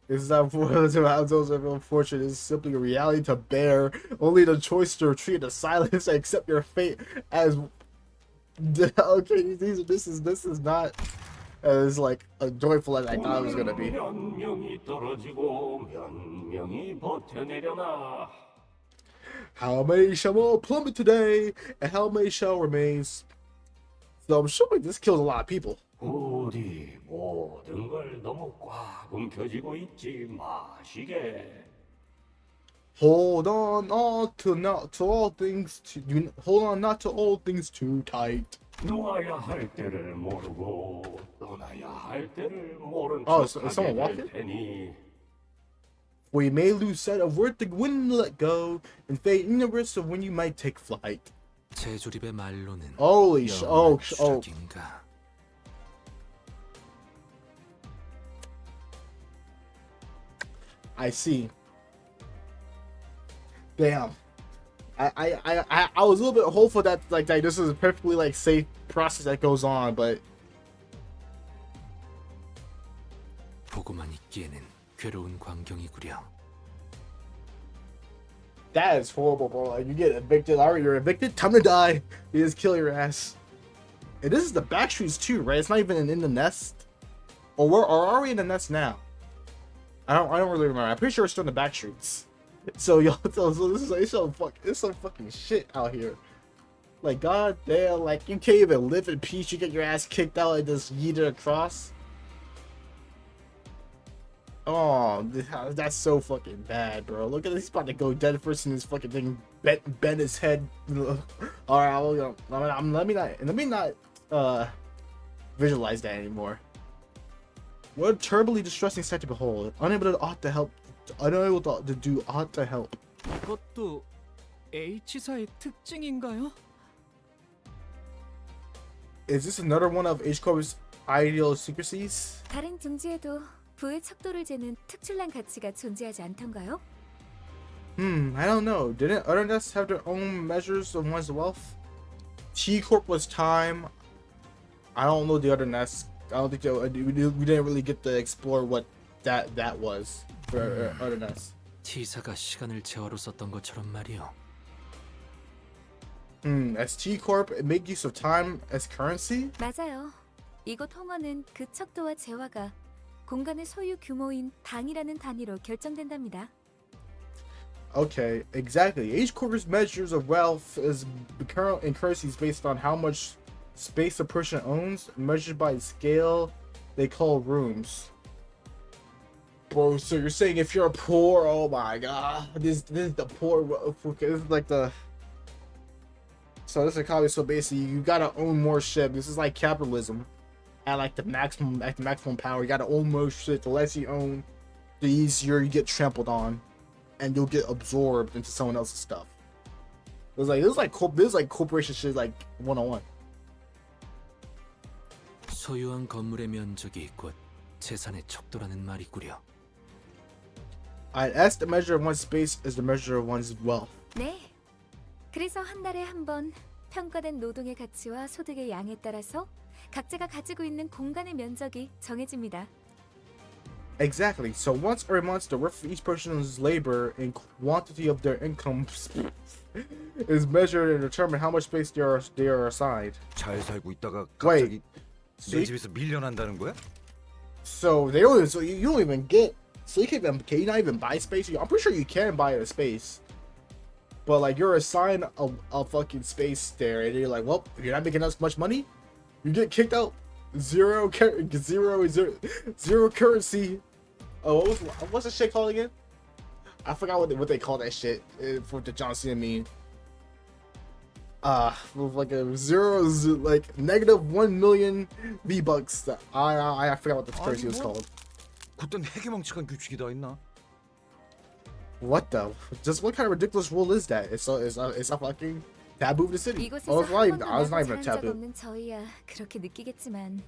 This is not those of unfortunate. It's simply a reality to bear. Only the choice to retreat into silence and accept your fate as. Okay, this is not as like joyful as I thought it was gonna be.
몇 명이 떨어지고 몇 명이 버텨내려나.
How many shall plummet today, and how many shall remain? So I'm sure this kills a lot of people.
우리 모든 걸 너무 꽉 움켜쥐고 있지 마시게.
Hold on, not to all things too tight.
놓아야 할 때를 모르고 떠나야 할 때를 모른
someone
척하게
walking?
될 테니.
We may lose sight of where to when to let go, and fade in the risk of when you might take flight.
재조립의 말로는
Holy sh! Oh.
추락인가.
I see. Damn. I was a little bit hopeful that this is a perfectly like safe process that goes on, but
보고만 있기에는 괴로운 광경이구려.
that is horrible, bro. Like you get evicted. Alright, you're evicted. Time to die. You just kill your ass. And this is the back streets too, right? It's not even in the nest. Or are we in the nest now? I don't really remember. I'm pretty sure we're still in the back streets. So yo, so this is it's some fucking shit out here. Like goddamn, like you can't even live in peace. You get your ass kicked out and just yeeted across. Oh, that's so fucking bad, bro. Look at this, he's about to go dead first in this fucking thing. Bend his head. All right, let me not visualize that anymore. What a terribly distressing sight to behold. Unable to do aught to help.
이것도 H사의 특징인가요?
Is this another one of H Corp's idiosyncrasies?
다른 둥지에도 부의 척도를 재는 특출난 가치가 존재하지 않던가요?
I don't know. Didn't other nests have their own measures of one's wealth? T Corp was time. I don't know the other nests. I don't think we didn't really get to explore what that was for other nests.
T사가 시간을 재화로 썼던 것처럼 말이요.
As T Corp make use of time as currency?
맞아요. 이곳 홍어는 그 척도와 재화가 공간의 소유 규모인 방이라는 단위로 결정된답니다.
Okay, exactly. H Corp's measures of wealth is in currencies based on how much space a person owns, measured by the scale they call rooms. Bro, so you're saying if you're poor, oh my god, this is the poor. This is like the. So this economy. So basically, you gotta own more shit. This is like capitalism, at like the maximum power. You gotta own more shit. The less you own, the easier you get trampled on, and you'll get absorbed into someone else's stuff. It was like corporation shit like 101.
소유한 건물의 면적이 곧 재산의 척도라는 말이구려.
I asked the measure of one's space is the measure of one's wealth.
네. 그래서 한 달에 한 번 평가된 노동의 가치와 소득의 양에 따라서 각자가 가지고 있는 공간의 면적이 정해집니다.
Exactly. So once every month, the worth of each person's labor and quantity of their income is measured and determine how much space they are assigned.
잘 살고 있다가
Wait.
갑자기 내 집에서 밀려난다는 거야?
So they don't. So you don't even get. So you can you not even buy space? I'm pretty sure you can buy a space, but like you're assigned a fucking space there, and you're like, well, if you're not making us much money, you get kicked out. Zero currency. Oh, what's the shit called again? I forgot what they call that shit for the John Cena meme. With like a like negative 1 million V-bucks. I forgot what the currency was called.
그땐 해괴망측한 규칙이 다 있나?
What the? Just what kind of ridiculous rule is that? It's a fucking taboo of the city.
이곳에서
It's not even a
잘한 적
taboo.
없는 저희야 그렇게 느끼겠지만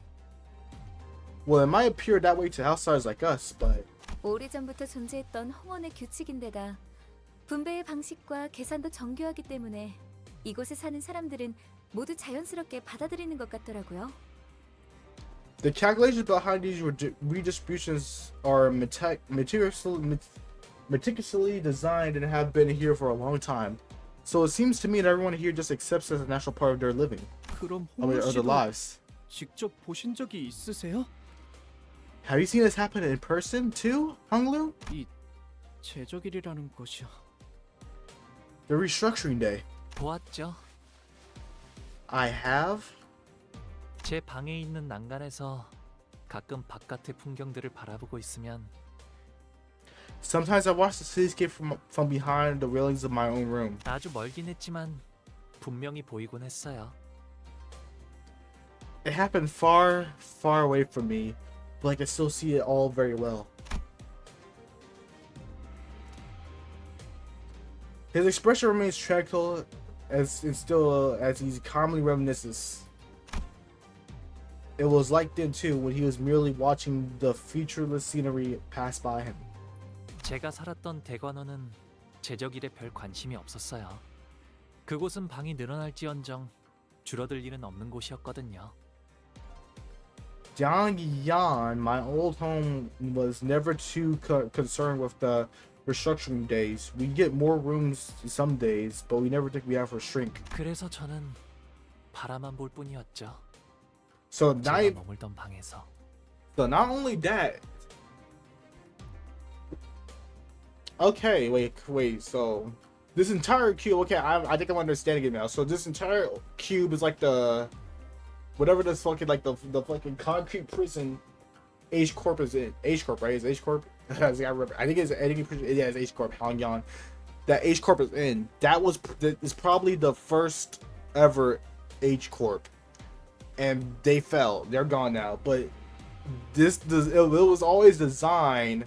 Well, it might appear that way to outsiders like us, but
오래전부터 존재했던 홍원의 규칙인데다 분배의 방식과 계산도 정교하기 때문에 이곳에 사는 사람들은 모두 자연스럽게 받아들이는 것 같더라고요.
the calculations behind these redistributions are meticulously designed and have been here for a long time. So it seems to me that everyone here just accepts it as a natural part of their living.
그럼
I mean,
홍원
of their
씨도
lives.
직접 보신 적이 있으세요?
Have you seen this happen in person too, Honglu?
이 제적일이라는 것이요.
The restructuring day.
보았죠.
I have.
제 방에 있는 난간에서 가끔 바깥의 풍경들을 바라보고 있으면
Sometimes I watch the cityscape from behind the railings of my own room.
아주 멀긴 했지만 분명히 보이곤 했어요.
It happened far, far away from me, but I can still see it all very well. His expression remains tranquil as he calmly reminisces. It was like then too when he was merely watching the featureless scenery pass by him.
제가 살았던 대관원은 제적일에 별 관심이 없었어요. 그곳은 방이 늘어날지언정 줄어들 일은 없는 곳이었거든요.
Jiangyan, my old home, was never too concerned with the restructuring days. We get more rooms some days, but we never think we have to shrink.
그래서 저는 바라만 볼 뿐이었죠.
So
제가 머물던 방에서.
So not only that. Okay, wait. So this entire cube. Okay, I think I'm understanding it now. So this entire cube is like the whatever this fucking like the fucking concrete prison H Corp is in. H Corp, right? Is H Corp? I remember. I think it's H Corp. Hongyan. That H Corp is in. That is probably the first ever H Corp, and they fell. They're gone now. But it was always designed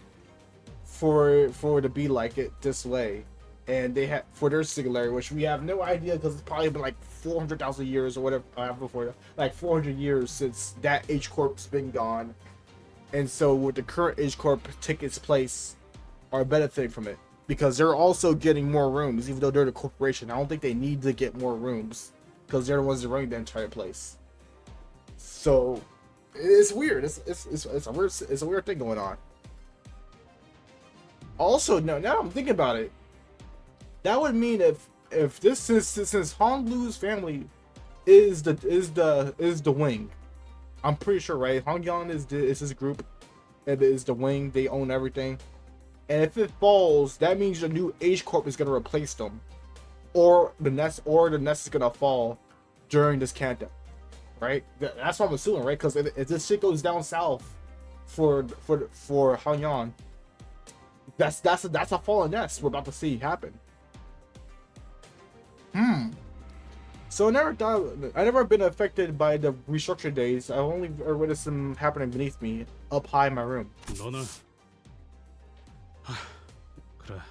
for to be like it this way, and they had for their singularity, which we have no idea because it's probably been like 400,000 years or whatever before, like 400 years since that H Corp's been gone, and so with the current H Corp take its place, are benefiting from it because they're also getting more rooms, even though they're the corporation. I don't think they need to get more rooms because they're the ones that running the entire place. So it's weird. It's a weird thing going on. Also, now I'm thinking about it, that would mean if this since Honglu's family is the wing, I'm pretty sure, right? Hongyan is his group, and is the wing. They own everything, and if it falls, that means the new H Corp is gonna replace them, or the nest is gonna fall during this Canto, right? That's what I'm assuming, right? Because if this shit goes down south for Hongyan, that's a fallen nest we're about to see happen. So I never been affected by the restructure days. I only witnessed them happening beneath me, up high in my room.
너는 그래.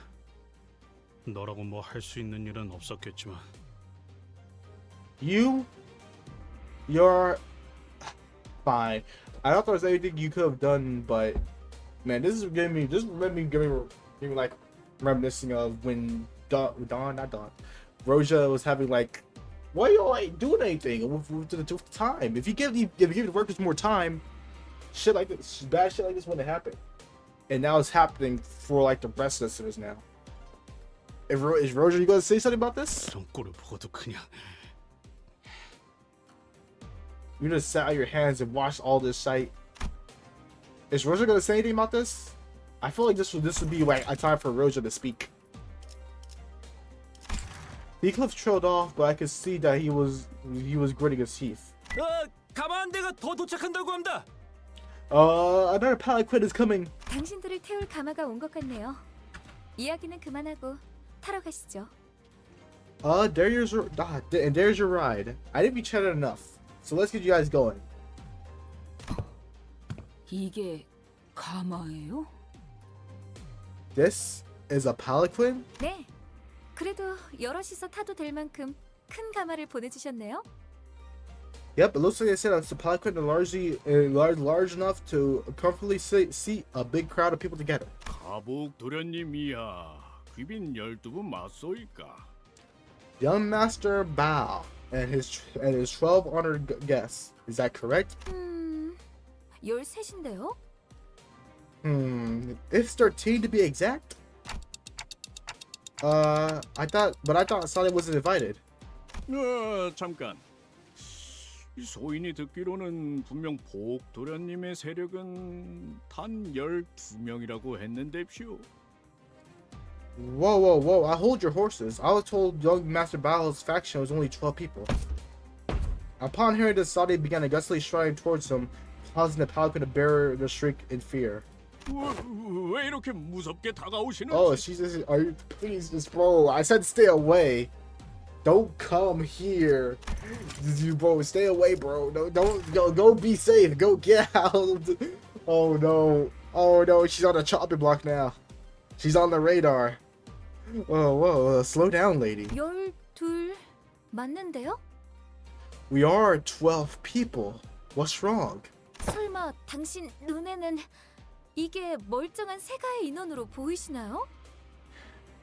너라고 뭐 할 수 있는 일은 없었겠지만.
You're fine. I don't think there's anything you could have done, but man, this made me like reminiscing of when Roja was having like, why are you ain't doing anything with the time? If you give the workers more time, shit like this, bad shit like this wouldn't happen. And now it's happening for like the rest of the listeners now. Is Roja, you gonna say something about this?
그런 꼴을 보고도 그냥.
You just sat on your hands and watched all this sight. Is Roja gonna say anything about this? I feel like this would be like a time for Roja to speak. The Eclipse trailed off, but I could see that he was gritting his teeth.
가마한대가 더 도착한다고 합니다.
Another palanquin is coming.
당신들을 태울 가마가 온 것 같네요. 이야기는 그만하고 타러 가시죠.
There's your ride. I think we chatted enough, so let's get you guys going.
이게 가마예요?
This is a palanquin?
네. 그래도 여럿이서 타도 될 만큼 큰 가마를 보내주셨네요.
Yep, it looks like they said it's a palanquin large enough to comfortably seat a big crowd of people together.
가복 도련님이야. 귀빈 12분 맞소이까.
Young Master Bao and his 12 honored guests. Is that correct?
13인데요?
It's 13 to be exact. I thought Sally wasn't invited.
잠깐. 소인이 듣기로는 분명 복 도련님의 세력은 단 12명이라고 했는데쇼.
Whoa! I hold your horses. I was told young Master Bao's faction was only 12 people. Upon hearing this, Sadi began aggressively striding towards him, causing the palanquin to bear the shriek in fear.
왜 이렇게 무섭게 다가오시는지?
Oh, are you please just bro? I said stay away. Don't come here. You bro, stay away, bro. No, don't go be safe. Go get out. Oh no, she's on the chopping block now. She's on the radar. Whoa, slow down, lady.
12 맞는데요?
We are 12 people. What's wrong?
설마 당신 눈에는 이게 멀쩡한 세가의 인원으로 보이시나요?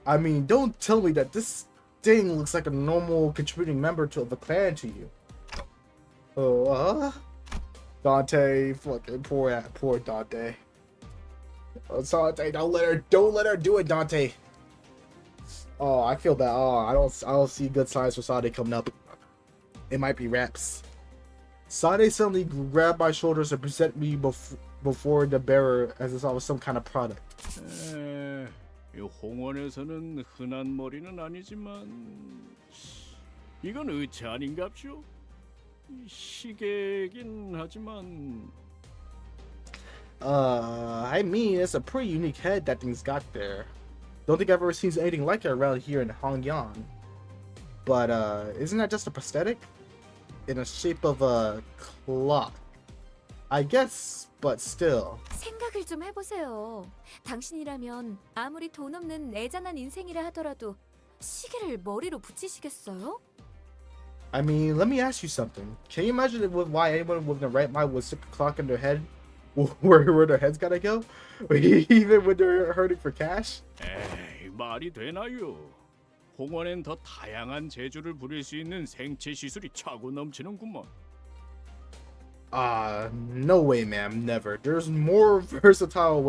I mean, don't tell me that this thing looks like a normal contributing member of a clan to you. Dante, fucking poor Dante. Dante, don't let her do it, Dante. Oh, I feel bad. Oh, I don't see good signs for Sade coming up. It might be raps. Sade suddenly grabbed my shoulders and presented me before the bearer as if I was some kind of product.
이 홍원에서는 흔한 머리는 아니지만 이건 의체 아닌갑쇼? 시계긴 하지만.
I mean, it's a pretty unique head that thing's got there. Don't think I've ever seen anything like it around here in Hongyan. But, isn't that just a prosthetic? In the shape of a clock. I guess, but still.
생각을 좀 해보세요. 당신이라면 아무리 돈 없는 애잔한 인생이라 하더라도 시계를 머리로 붙이시겠어요?
I mean, let me ask you something. Can you imagine why anyone with the right mind would stick a clock in their head? Where their head's gotta go? Even when they're hurting for cash?
에이, 말이 되나요? 홍원엔 더 다양한 재주를 부릴 수 있는 생체 시술이 차고 넘치는구먼.
No way, ma'am. Never. There's more versatile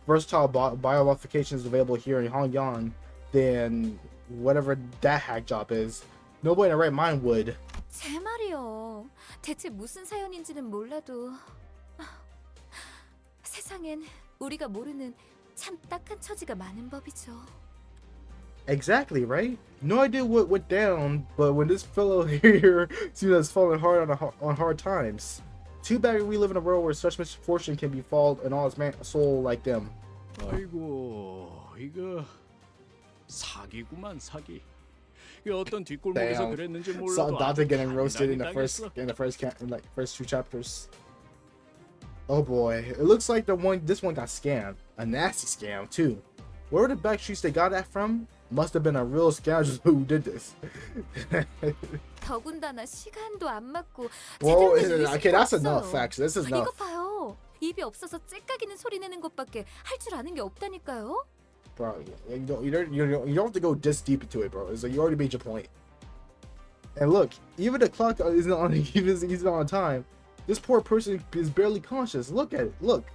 biomodifications available here in Hongyan than whatever that hack job is. Nobody in their right mind would.
제 말이요. 대체 무슨 사연인지는 몰라도 세상엔 우리가 모르는 참 딱한 처지가 많은 법이죠.
Exactly, right? No idea what went down, but when this fellow here seems to have fallen hard on hard times. Too bad we live in a world where such misfortune can befall an honest soul like them.
아이고, 이거 사기구만 사기. 그 어떤 뒷골목에서
Damn.
그랬는지
Saw
몰라도
Dante
아주
getting roasted in the
잔인하게
first two chapters. Oh boy, it looks like this one got scammed. A nasty scam too. Where were the back streets they got that from? Must have been a real scoundrel who did this.
더군다나 시간도 안 맞고
Well,
제대로 된
okay,
의식도
that's
없어요.
enough. Facts. This is
이거
enough.
봐요. 입이 없어서 째까기는 소리 내는 것밖에 할 줄 아는 게 없다니까요.
Bro, you don't have to go this deep into it, bro. It's like you already made your point. And look, even the clock isn't on even on time. This poor person is barely conscious. Look at it. Look.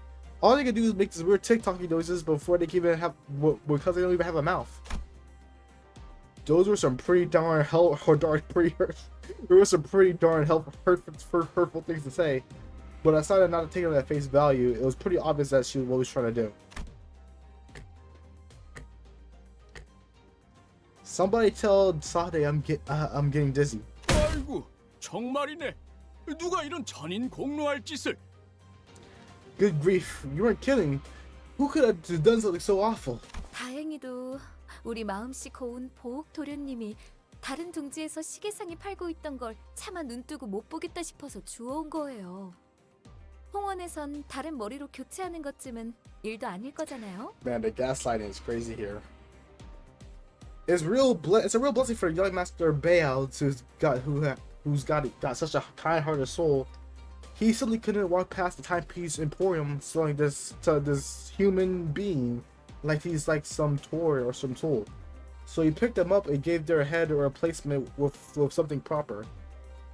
All they can do is make these weird TikTok noises before they can even have, because they don't even have a mouth. Those were some pretty darn there were some pretty darn hurtful things to say. But I decided not to take it at face value. It was pretty obvious that she was what she was trying to do. Somebody tell Sade I'm getting dizzy.
아이고, 정말이네. 누가 이런 전인 공로할 짓을?
Good grief, you weren't kidding. Who could have done something so awful?
다행히도 우리 마음씨 고운 보옥 도련님이 다른 둥지에서 시계상이 팔고 있던 걸 차마 눈뜨고 못 보겠다 싶어서 주워온 거예요. 홍원에선 다른 머리로 교체하는 것쯤은 일도 아닐 거잖아요.
Man, the gaslighting is crazy here. It's a real blessing for young Master Baal who's got such a kind-hearted soul. He simply couldn't walk past the timepiece emporium selling this to this human being like he's like some toy or some tool. So he picked them up and gave their head a replacement with something proper.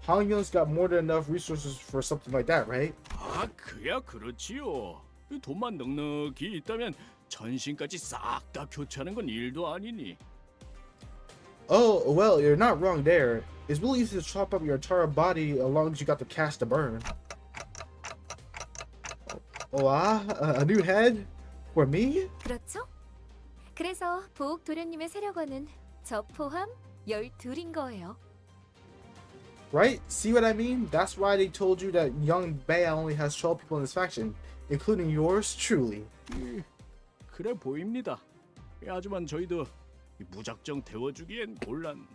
Hong Young's got more than enough resources for something like that, right?
아, 그야 그렇지요. 돈만 넉넉히 있다면 전신까지 싹 다 교체하는 건 일도 아니니.
Oh, well, you're not wrong there. It's really easy to chop up your entire body as long as you got the cash to burn. A new head? For me?
그렇죠? 그래서 보옥 도련님의 세력원은 저 포함 12인 거예요.
Right? See what I mean? That's why they told you that young Baal only has 12 people in his faction, including yours truly.
그래 보입니다. 하지만 저희도 무작정 태워주기엔 곤란.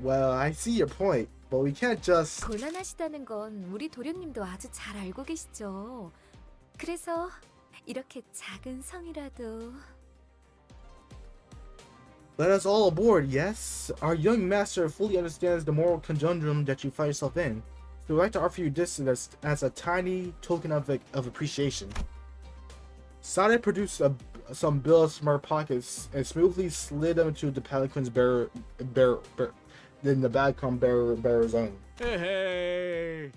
Well, I see your point, but we can't just...
곤란하시다는 건 우리 도련님도 아주 잘 알고 계시죠. 그래서 이렇게 작은 성이라도...
Let us all aboard, yes? Our young master fully understands the moral conundrum that you find yourself in. So we'd like to offer you this as a tiny token of appreciation. Sade produced some bills from her pockets and smoothly slid them into the palanquin's then the bag come bearer's own.
에헤이,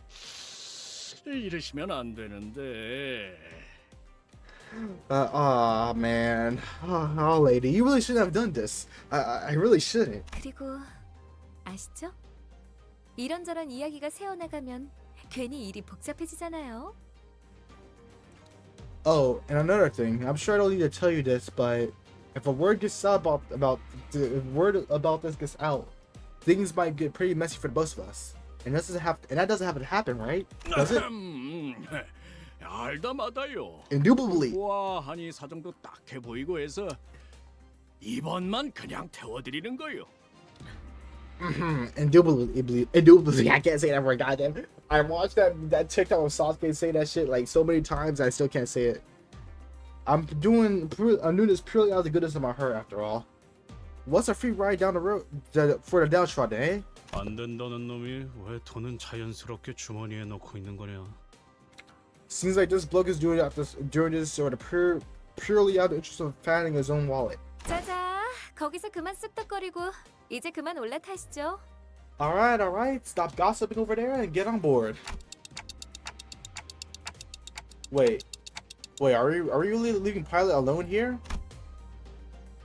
이러시면 안 되는데.
Man. Oh, lady, you really shouldn't have done this. I really shouldn't.
그리고 아시죠? 이런저런 이야기가 새어나가면 괜히 일이 복잡해지잖아요.
Oh, and another thing, I'm sure I don't need to tell you this, but if a word gets out about this gets out, things might get pretty messy for both of us. And that doesn't have to happen, right? Does it?
알다마다요.
Indubitably.
우아하니 사정도 딱해 보이고 해서 이번만 그냥 태워드리는 거요.
Indubitably. I can't say that word, goddamn. I watched that TikTok of Sasuke say that shit like so many times, I still can't say it. I'm doing this purely out of the goodness of my heart, after all. What's a free ride down the road for the downtrodden, eh?
안 된다는 놈이 왜 돈은 자연스럽게 주머니에 넣고 있는 거냐?
Seems like this bloke is doing this sort of purely out of the interest of fanning his own wallet.
자자, 거기서 그만 쑥덕거리고 이제 그만 올라타시죠.
Alright. Stop gossiping over there and get on board. Wait, are we really leaving Pilot alone here?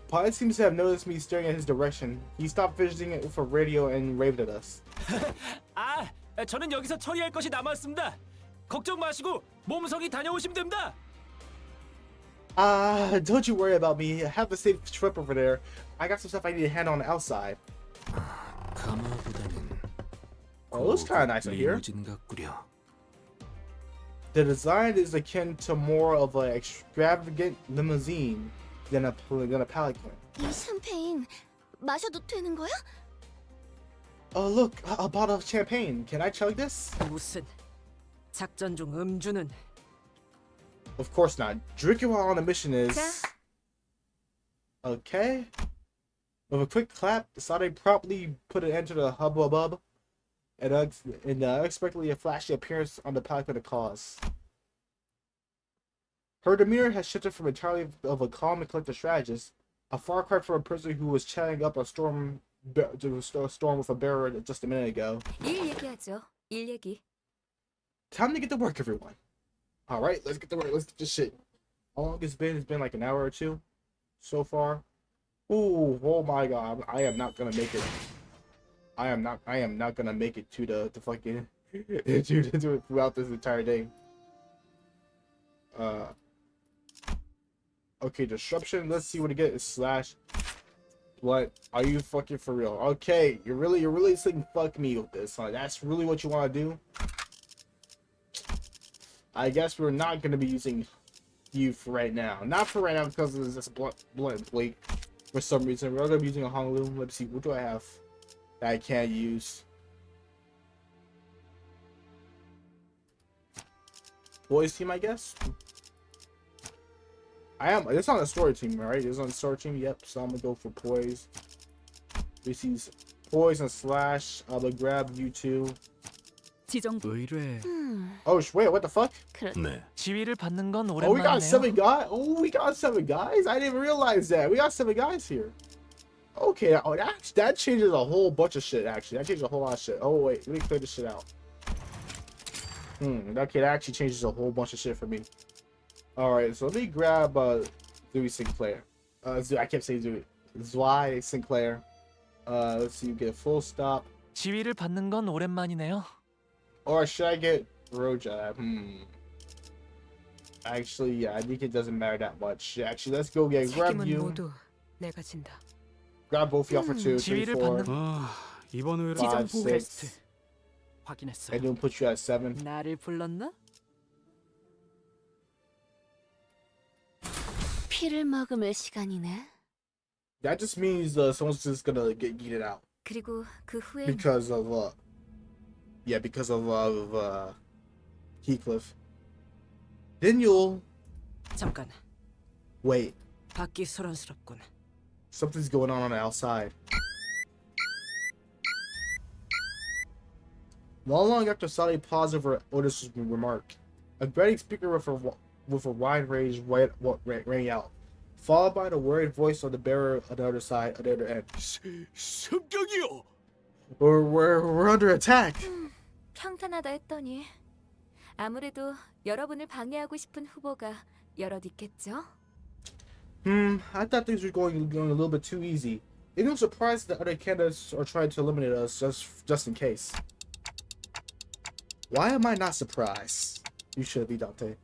Pilot seems to have noticed me staring at his direction. He stopped fidgeting with a radio and waved at us.
아, 저는 여기서 처리할 것이 남았습니다. 걱정 마시고 몸성이 다녀오시면 됩니다.
Don't you worry about me. Have a safe trip over there. I got some stuff I need to handle on the outside.
가마보다는
Oh, it looks kind of nice in here.
리무진 같구려.
The design is akin to more of an extravagant limousine than a palanquin.
이 샴페인 마셔도 되는 거야?
Oh look, a bottle of champagne. Can I chug this?
무슨 작전 중 음주는
Of course not. Drinking while on a mission is okay. With a quick clap, Sade promptly put an end to the hubbub and unexpectedly a flashy appearance on the path of the cause. Her demeanor has shifted from entirely of a calm and collected strategist, a far cry from a person who was chatting up a storm with a bearer just a minute ago.
일 얘기하죠. 일 얘기.
Time to get to work, everyone. All right, let's get to work. Let's get this shit. How long it's been? It's been like an hour or two so far. Ooh, oh my god, I am not gonna make it. I am not gonna make it to the fucking to throughout this entire day. Okay, disruption. Let's see what it gets. Slash. What? Are you fucking for real? Okay, you're really saying fuck me with this, huh? That's really what you want to do? I guess we're not gonna be using you for right now. Not for right now because it's just blunt Blake. For some reason, we're gonna be using a Honolulu. Let's see, what do I have that I can't use? Boys team, I guess. It's on the story team, right? It's on the story team. Yep. So I'm gonna go for poise. This is poise and slash. I'm gonna grab you two.
의뢰.
Oh wait, what the fuck?
네.
지위를 받는 건
Oh, we got
오랜만이네요.
7 guys. Oh, we got 7 guys. I didn't realize that. We got 7 guys here. Okay. Oh, that changes a whole bunch of shit. Actually, that changes a whole lot of shit. Oh wait, let me clear this shit out. Okay, that actually changes a whole bunch of shit for me. All right, so let me grab Zooey Sinclair. I kept saying Zooey. Zwei Sinclair. Let's see. You get a full stop.
지위를 받는 건 오랜만이네요.
Or should I get Roja? Actually, yeah, I think it doesn't matter that much. Actually, let's go get grab
책임은
you.
모두 내가 진다.
Grab both y'all for 2, 3,
지위를
4,
받는
이번 의뢰
5, 6.
확인했어요.
And then put you at 7.
나를 불렀나?
피를 머금을 시간이네.
That just means someone's just gonna get yeeted out
그리고 그 후에
because of Heathcliff. Then you'll
잠깐.
wait.
밖이 소란스럽군.
Something's going on the outside. Not long after Sally paused over Otis' remark, a grating speaker with a wide range rang out, followed by the worried voice of the bearer on the other side, at the other end.
성격이요.
We're under attack.
평탄하다 했더니 아무래도 여러분을 방해하고 싶은 후보가 여럿 있겠죠?
I thought things were going a little bit too easy. It no surprise that other candidates are trying to eliminate us just in case. Why am I not surprised? You should be, Dante.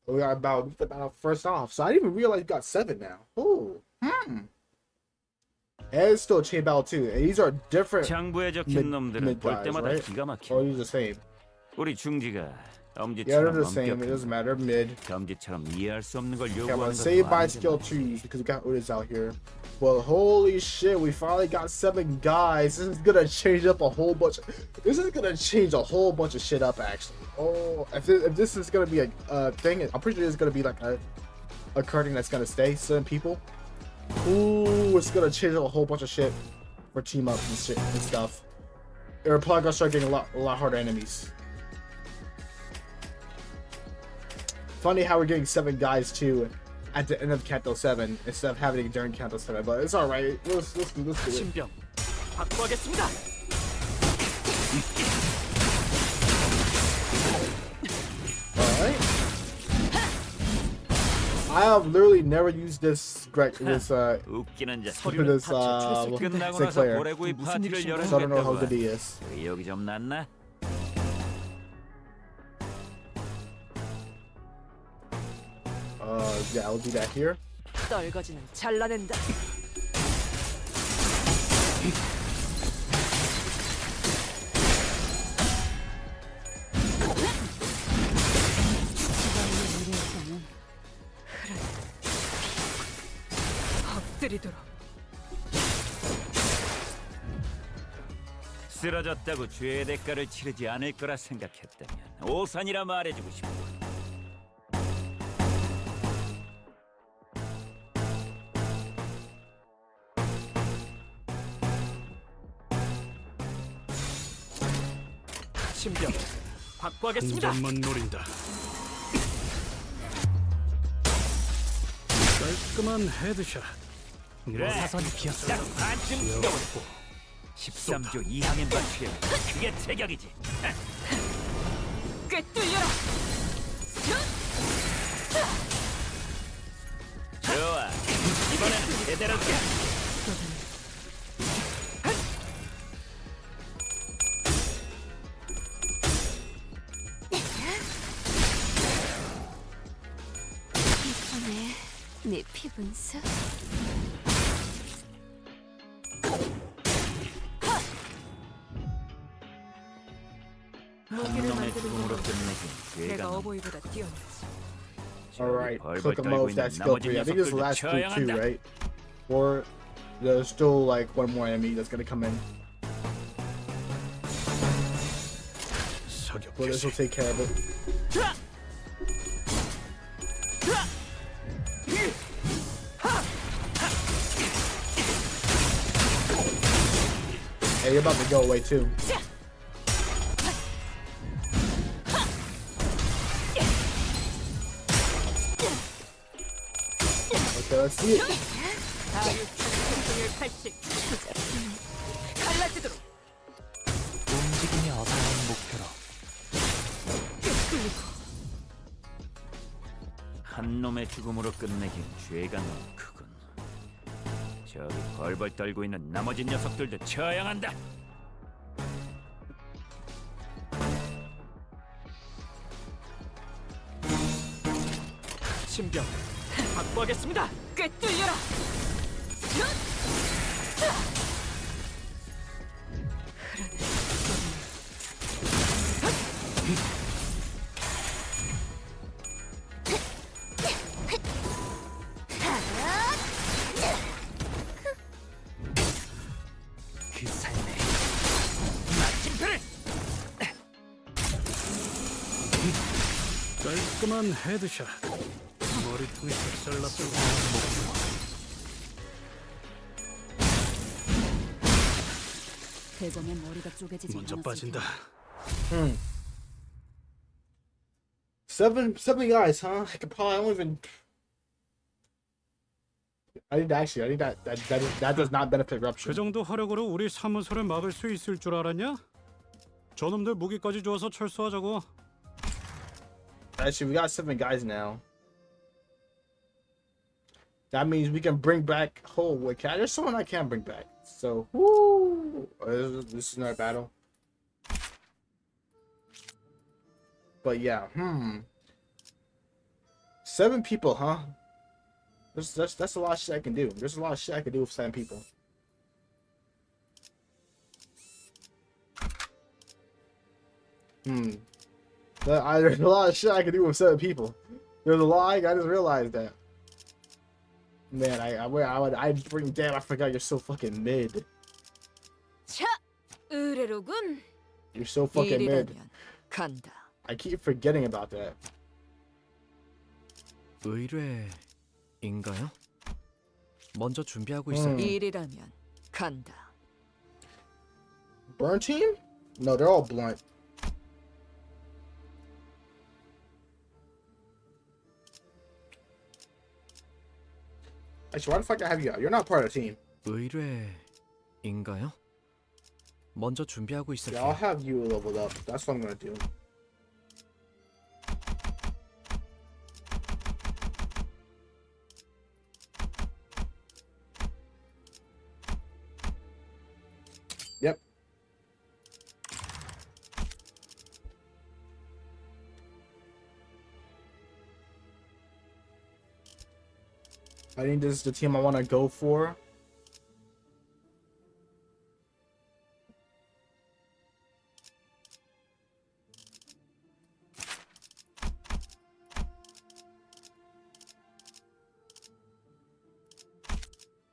We got about first off, so I didn't even realize you got 7 now. Oh, And it's still a chain battle too. And these are different
장부에 적힌 놈들은 볼
guys,
때마다
right?
기가 막혀.
Or are these the same?
우리 중지가
Yeah, they're
엄지처럼
the same. It doesn't
엄격한
matter. Mid.
엄지처럼 이해할 수 없는 걸
Okay, I'm
요구하는
gonna
건
save by
완전
skill trees because we got Otis out here. Well, holy shit, we finally got 7 guys. This is gonna change up a whole bunch. This is gonna change a whole bunch of shit up, actually. Oh, if this is gonna be a thing, I'm pretty sure it's gonna be like a carding that's gonna stay 7 people. Ooh, it's gonna change up a whole bunch of shit for team ups and shit and stuff. They're probably gonna start getting a lot harder enemies. Funny how we're getting 7 guys too at the end of Canto 7 instead of having it during Canto 7, but it's alright. Let's do it.
신병 확보하겠습니다.
Alright. I have literally never used this
웃기는 자. 끝나고 나서
Sinclair.
고래구이 파티를
So I don't know how
열어주겠다고.
good he is.
여기 좀 낫나?
Yeah, I'll do that here.
떨거지는 잘라낸다. 엎드리도록.
쓰러졌다고 죄의 대가를 치르지 않을 거라 생각했다면 오산이라 말해주고 싶어.
신병 확보하겠습니다.
공전만 노린다. 깔끔한 헤드샷.
그래,
사선이 비었어.
딱 반쯤 뛰어버렸고 13조 이항엔 맞추려 그게 체격이지.
꿰뚫려라.
좋아, 이번에는 제대로 돼.
이번에 내 피분수.
한 놈의 죽음으로 끝내긴 죄가
내가
너무
어버이보다 뛰어났지.
Alright,
벌벌
click them
떨고
off
있는
that skill
나머지
3. I think this is the
녀석들도
last group 2,
처형한다.
right? Or there's still like one more enemy that's gonna come in.
사격
But this will take care of it. Hey, you're about to go away too. Okay, let's see it.
갈라지도록.
움직임이 어사한 목표로
한 놈의 죽음으로 끝내긴 죄가 너무 크군. 저기 벌벌 떨고 있는 나머지 녀석들도 처형한다.
신병 확보하겠습니다.
꿰뚫려라.
그 삶에
마침표를.
깔끔한 헤드샷. 머리통이 쌀쌀났다고.
대전에 머리가 쪼개지지
먼저
않았을
빠진다.
Seven guys, huh? I could probably don't even. I think that does not benefit
그
rupture.
정도 화력으로 우리 사무소를 막을 수 있을 줄 알았냐? 저놈들 무기까지 주어서 철수하자고.
Actually, we got 7 guys now. That means we can bring back. Oh, wait, there's someone I can bring back. So, woo! This is not a battle. But yeah, 7 people, huh? That's a lot of shit I can do. There's a lot of shit I can do with 7 people. There's a lot of shit I can do with 7 people. There's a lot. I just realized that. Man, I'd bring. Damn, I forgot you're so fucking mid.
자, 의뢰로군.
You're so fucking mid.
일이라면 간다.
I keep forgetting about that.
의뢰인가요? 먼저 준비하고 있어요.
일이라면 간다.
Burn team? No, they're all blunt. Actually, why the fuck I have you out? You're not part of the team.
의뢰인가요? 먼저 준비하고
Yeah,
있을게요.
I'll have you leveled up. That's what I'm gonna do. Yep. I think this is the team I want to go for.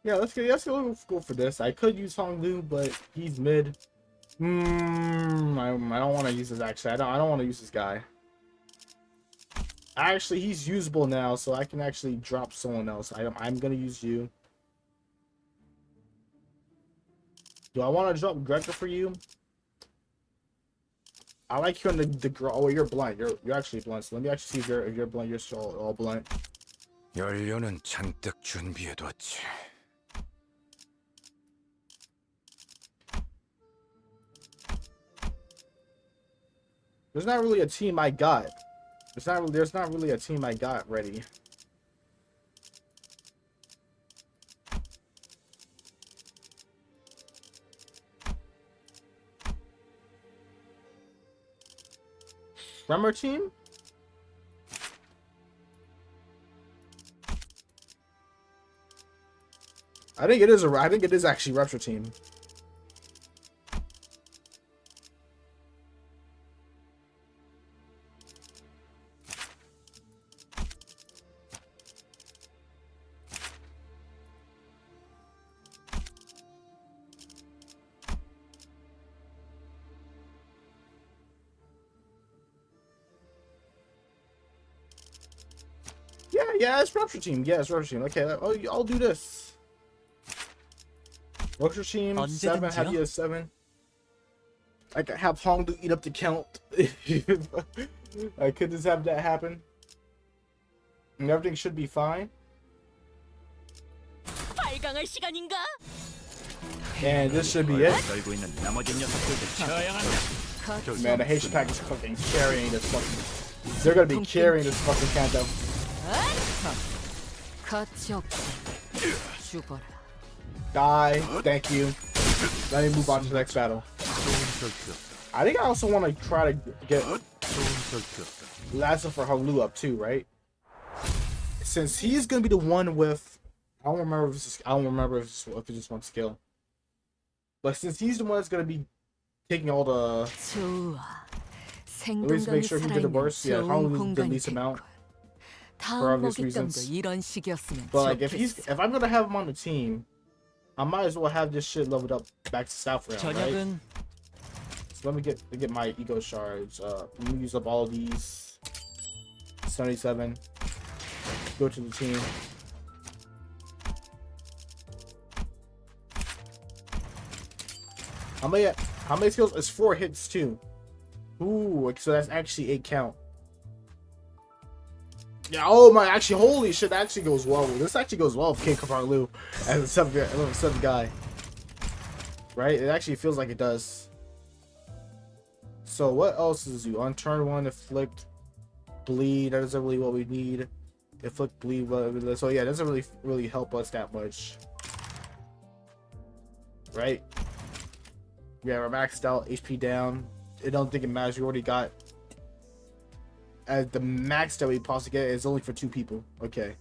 Yeah, let's go for this. I could use Honglu, but he's mid. I don't want to use this actually. I don't want to use this guy. Actually, he's usable now, so I can actually drop someone else. I'm gonna use you. Do I want to drop Gregor for you? I like you on the oh, you're blunt. You're actually blunt. So let me actually see if you're blunt. You're still all blunt.
연료는 잔뜩 준비해뒀지.
There's not really a team I got. There's not really a team I got ready. Rummer team? I think it is actually Rupture team. Yeah, it's Rupture team. Yeah, it's Rupture team. Okay, I'll do this. Rupture team 7. Have you a 7? I could have Hongdu eat up the count. I could just have that happen, and everything should be fine. And this should be it. Man, the Haitian pack is fucking carrying this fucking. They're gonna be carrying this fucking Canto. Die. Thank you. Let me move on to the next battle. I think I also want to try to get Lasso for Honglu up too, right? Since he's gonna be the one with, I don't remember if it's just one skill. But since he's the one that's gonna be taking all the, at least make sure he did the worst. Yeah, Honglu the least amount. For obvious reasons. But like if I'm gonna have him on the team, I might as well have this shit leveled up back to South round, right? So let me get my ego shards. Let me use up all of these. 77. Go to the team. How many skills? It's 4 hits too. Ooh, so that's actually 8 count. Yeah, oh my, actually, holy shit, that actually goes well. This actually goes well with King Kaparlu as a 7 guy. Right? It actually feels like it does. So what else is you? On turn 1, Afflict, Bleed, that isn't really what we need. Afflict, Bleed, so yeah, it doesn't really help us that much. Right? Yeah, we're maxed out, HP down. I don't think it matters, we already got the max that we possibly get is only for 2 people. Okay.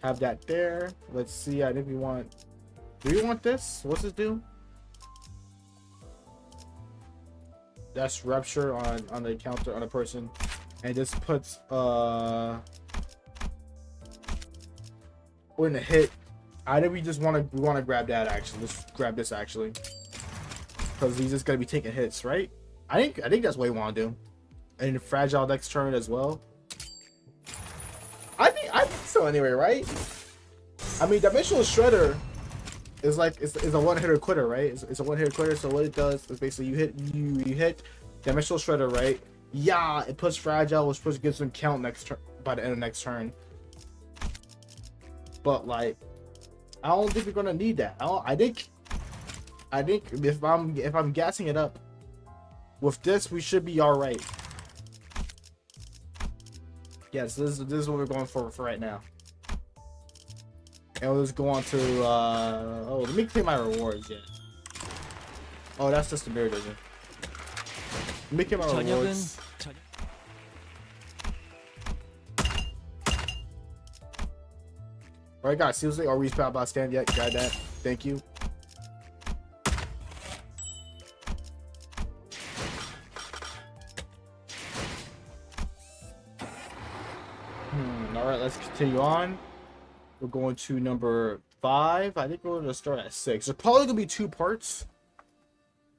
Have that there. Let's see. I think we want. Do we want this? What's this do? That's Rupture on the counter on a person, and this puts when a hit. I think we want to grab that actually. Let's grab this actually, because he's just gonna be taking hits, right? I think that's what we want to do. And fragile next turn as well. I think so anyway, right? I mean, Dimensional Shredder is like it's a one-hitter quitter, right? It's a one-hitter quitter. So what it does is basically you hit Dimensional Shredder, right? Yeah, it puts fragile, which gives them count next turn by the end of next turn. But like, I don't think we're gonna need that. I think if I'm gassing it up. With this, we should be all right. Yes, this is what we're going for right now. And we'll just go on to oh, let me clear my rewards. Yeah. Oh, that's just the mirror vision. Let me clear my rewards. Alright, guys. Seriously, are we spelled by stand yet? Got that? Thank you. Alright, let's continue on. We're going to number 5. I think we're gonna start at 6. There's probably gonna be 2 parts.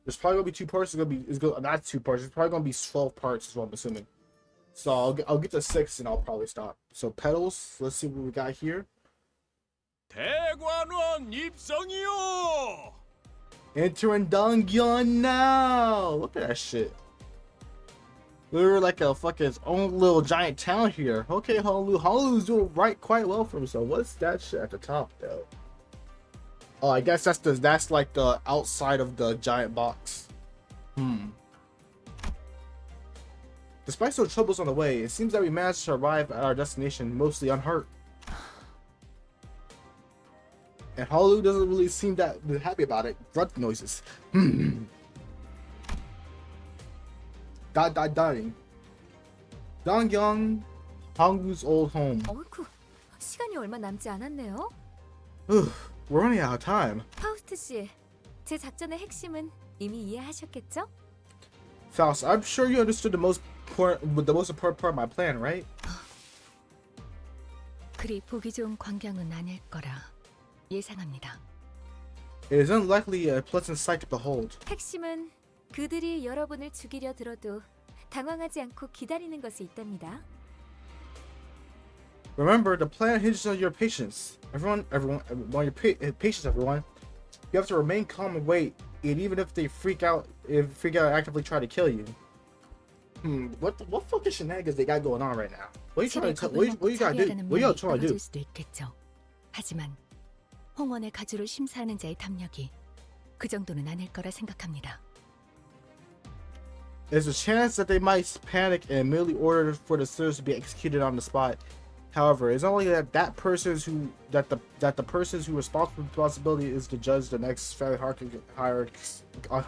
It's probably gonna be not 2 parts. It's probably gonna be 12 parts is what I'm assuming. So I'll get to 6 and I'll probably stop. So Petals, let's see what we got here.
대관원 입성이요.
Entering Donggyeon now. Look at that shit. We're like a fucking own little giant town here. Okay, Honolulu. Honolulu's doing quite well for himself. What's that shit at the top though? Oh, I guess that's like the outside of the giant box. Despite some troubles on the way, it seems that we managed to arrive at our destination mostly unhurt. And Honolulu doesn't really seem that happy about it. Grunt noises. Dying. Donggyeon, Honggu's old home.
어이쿠, 시간이 얼마 남지 않았네요.
We're running out of time.
파우스트 씨, 제 작전의 핵심은 이미 이해하셨겠죠?
Faust, I'm sure you understood the most important part of my plan, right?
그리 보기 좋은 광경은 아닐 거라 예상합니다.
It is unlikely a pleasant sight to behold.
핵심은 그들이 여러분을 죽이려 들어도 당황하지 않고 기다리는 것에 있답니다.
Remember, the plan hinges on your patience. Everyone, on your patience, everyone. You have to remain calm and wait, and even if they freak out, actively try to kill you. What fucking shenanigans they got going on right now? What are you trying to tell? What you gotta do? What you trying to do?
수도 있겠죠. 하지만 홍원의 가주를 심사하는 자의 탐력이 그 정도는 아닐 거라 생각합니다.
There's a chance that they might panic and merely order for the sirs to be executed on the spot. However, it's only that the persons who responsibility is to judge the next family hierarchs of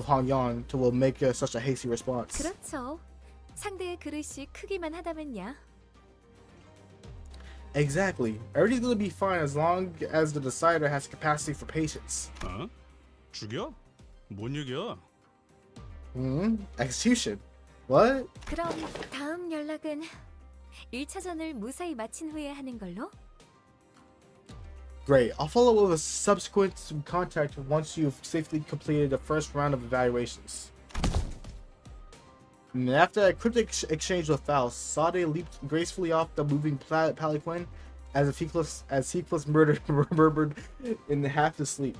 Hongyan will make such a hasty response.
그렇죠. 상대의 그릇이 크기만 하다면야.
Exactly. Everything's gonna be fine as long as the decider has capacity for patience.
어? 죽여? 뭔 얘기야?
Execution. What?
그럼 다음 연락은 1차전을 무사히 마친 후에 하는 걸로?
Great. I'll follow up with a subsequent contact once you've safely completed the first round of evaluations. And after a cryptic exchange with Faust, Sade leaped gracefully off the moving palanquin as Heathcliff's murdered in half his sleep.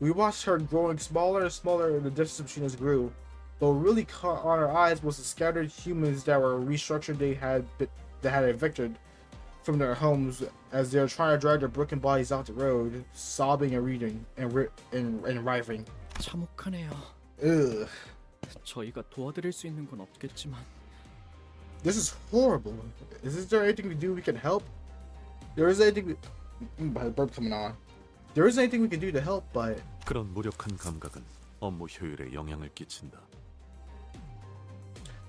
We watched her growing smaller and smaller, and the distance between us grew. But what really caught on our eyes was the scattered humans that were restructured that had evicted from their homes as they were trying to drag their broken bodies out the road, sobbing and reading and writhing.
참혹하네요.
Ugh.
저희가 도와드릴 수 있는 건 없겠지만.
This is horrible. Is there anything we do we can help? There is anything. Burp coming on. There isn't anything we can do to help, but
그런 무력한 감각은 업무 효율에 영향을 끼친다.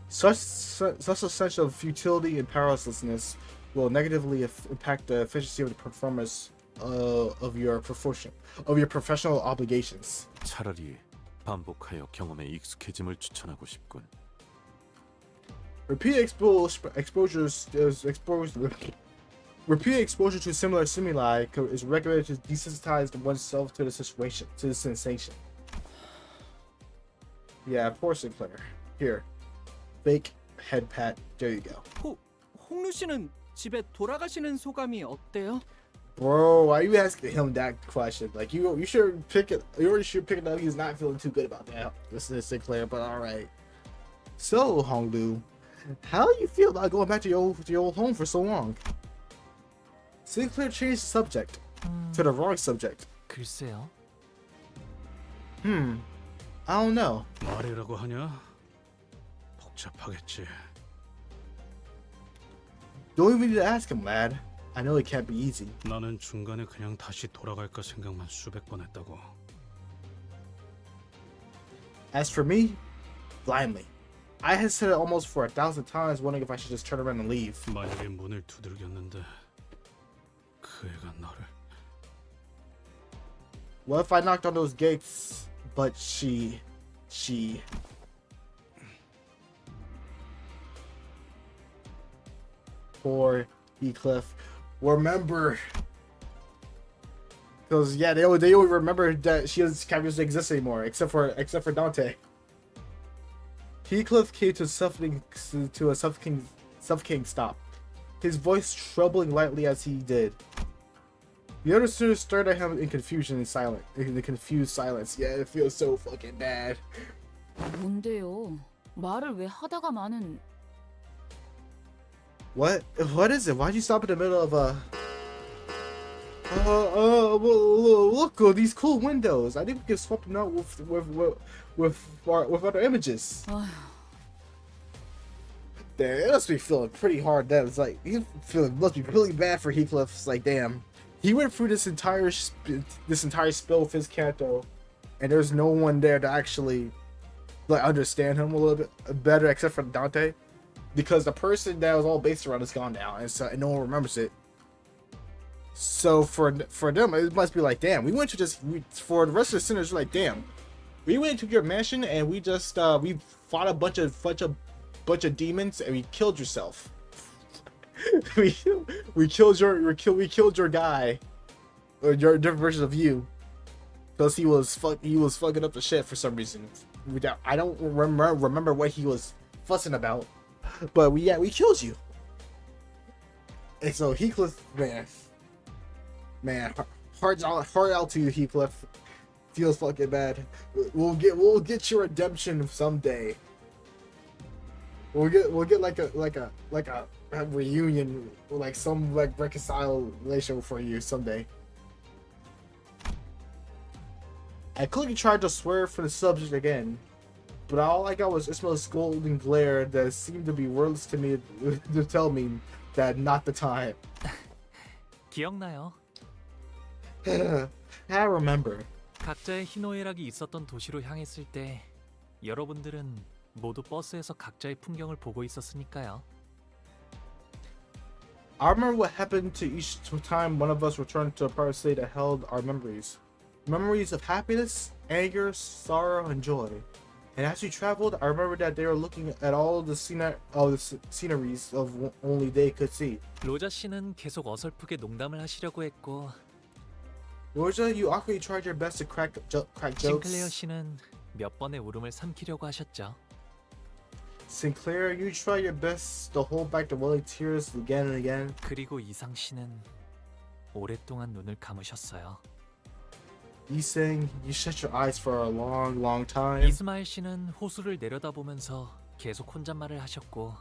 Such a sense of futility and powerlessness will negatively impact the efficiency of the performance of your professional obligations.
차라리 반복하여 경험에 익숙해짐을 추천하고 싶군.
Repeated exposure to similar stimuli is recommended to desensitize oneself to the situation, to the sensation. Yeah, poor Sinclair. Here, fake head pat. There you go.
홍루 씨는 집에 돌아가시는 소감이 어때요?
Bro, why are you asking him that question? Like you should pick it. You already should pick it up. He's not feeling too good about that. This is Sinclair, but all right. So Honglu, how do you feel about going back to your old home for so long? Sinclair changed the subject to the wrong subject.
글쎄요.
I don't know.
말이라고 하냐? 복잡하겠지.
Don't even need to ask him, lad. I know it can't be easy.
나는 중간에 그냥 다시 돌아갈까 생각만 수백 번 했다고.
As for me, blindly. I had said it almost for 1,000 times, wondering if I should just turn around and leave.
만약에 문을 두들겼는데 그 애가 나를.
What if I knocked on those gates, but she... Poor Heathcliff. remember. Because yeah, they only remember that she doesn't exist anymore, except for Dante. Heathcliff came to a suffocating stop, his voice trembling lightly as he did. The other students stared at him in confusion and in the confused silence. Yeah, it feels so fucking bad.
뭔데요? 말을 왜 하다가 마는?
What? What is it? Why'd you stop in the middle of a? Look, these cool windows. I think we can swap them out with other images. Damn, it must be feeling pretty hard. That it's like must be really bad for Heathcliff. It's like, damn, he went through this entire spill with his Canto, and there's no one there to actually like understand him a little bit better, except for Dante, because the person that was all based around is gone now, and no one remembers it. So for them, it must be like, damn, we went to just for the rest of the sinners, like, damn, we went to your mansion and we just we fought a bunch of demons and we killed yourself. we killed your guy, or your different versions of you, because he was fucking up the shit for some reason. I don't remember what he was fussing about, but we killed you. And so Heathcliff, man, heart out to you, Heathcliff. Feels fucking bad. We'll get your redemption someday. We'll get like a reunion, like some like reconciliation for you someday. I quickly tried to swear for the subject again, but all I got was Ismail's golden glare that seemed to be wordless to me to tell me that not the time.
기억나요?
I remember.
각자의 희노애락이 있었던 도시로 향했을 때 여러분들은 모두 버스에서 각자의 풍경을 보고 있었으니까요.
I remember what happened to each time one of us returned to a part of the state that held our memories. Memories of happiness, anger, sorrow, and joy. And as we traveled, I remember that they were looking at all the sceneries of only they could see.
로자 씨는 계속 어설프게 농담을 하시려고 했고,
Roja, you awkwardly tried your best to crack jokes.
싱클레어 씨는 몇 번의 울음을 삼키려고 하셨죠.
Sinclair, you tried your best to hold back the welling tears again and again.
그리고 이상 씨는 오랫동안 눈을 감으셨어요.
Yisang, you shut your eyes for a long, long time.
이스마일 씨는 호수를 내려다보면서 계속 혼잣말을 하셨고,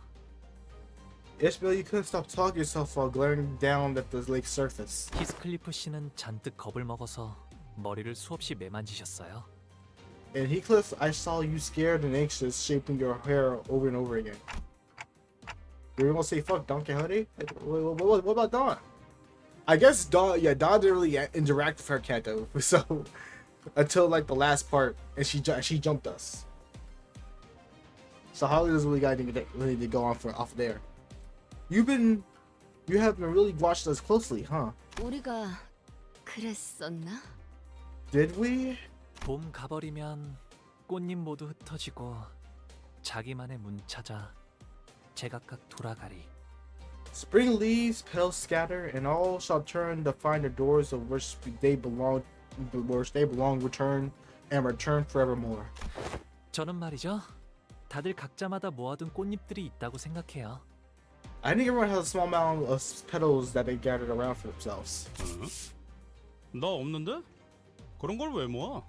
Ishmael, you couldn't stop talking yourself while glaring down at the lake's surface.
히스클리프 씨는 잔뜩 겁을 먹어서 머리를 수없이 매만지셨어요.
And Heathcliff, I saw you scared and anxious, shaping your hair over and over again. You were gonna say fuck Don Quixote? What about Don? I guess Don didn't really interact with her Canto, so until like the last part, and she jumped us. So how does we got to go on off there? You have been really watching us closely, huh?
우리가 그랬었나?
Did we?
봄 가버리면 꽃잎 모두 흩어지고 자기만의 문 찾아 제각각 돌아가리.
Spring leaves, petals scatter, and all shall turn to find the doors of which they belong, return forevermore.
저는 말이죠, 다들 각자마다 모아둔 꽃잎들이 있다고 생각해요.
I think everyone has a small amount of petals that they gathered around for themselves.
나 없는데? 그런 걸 왜 모아?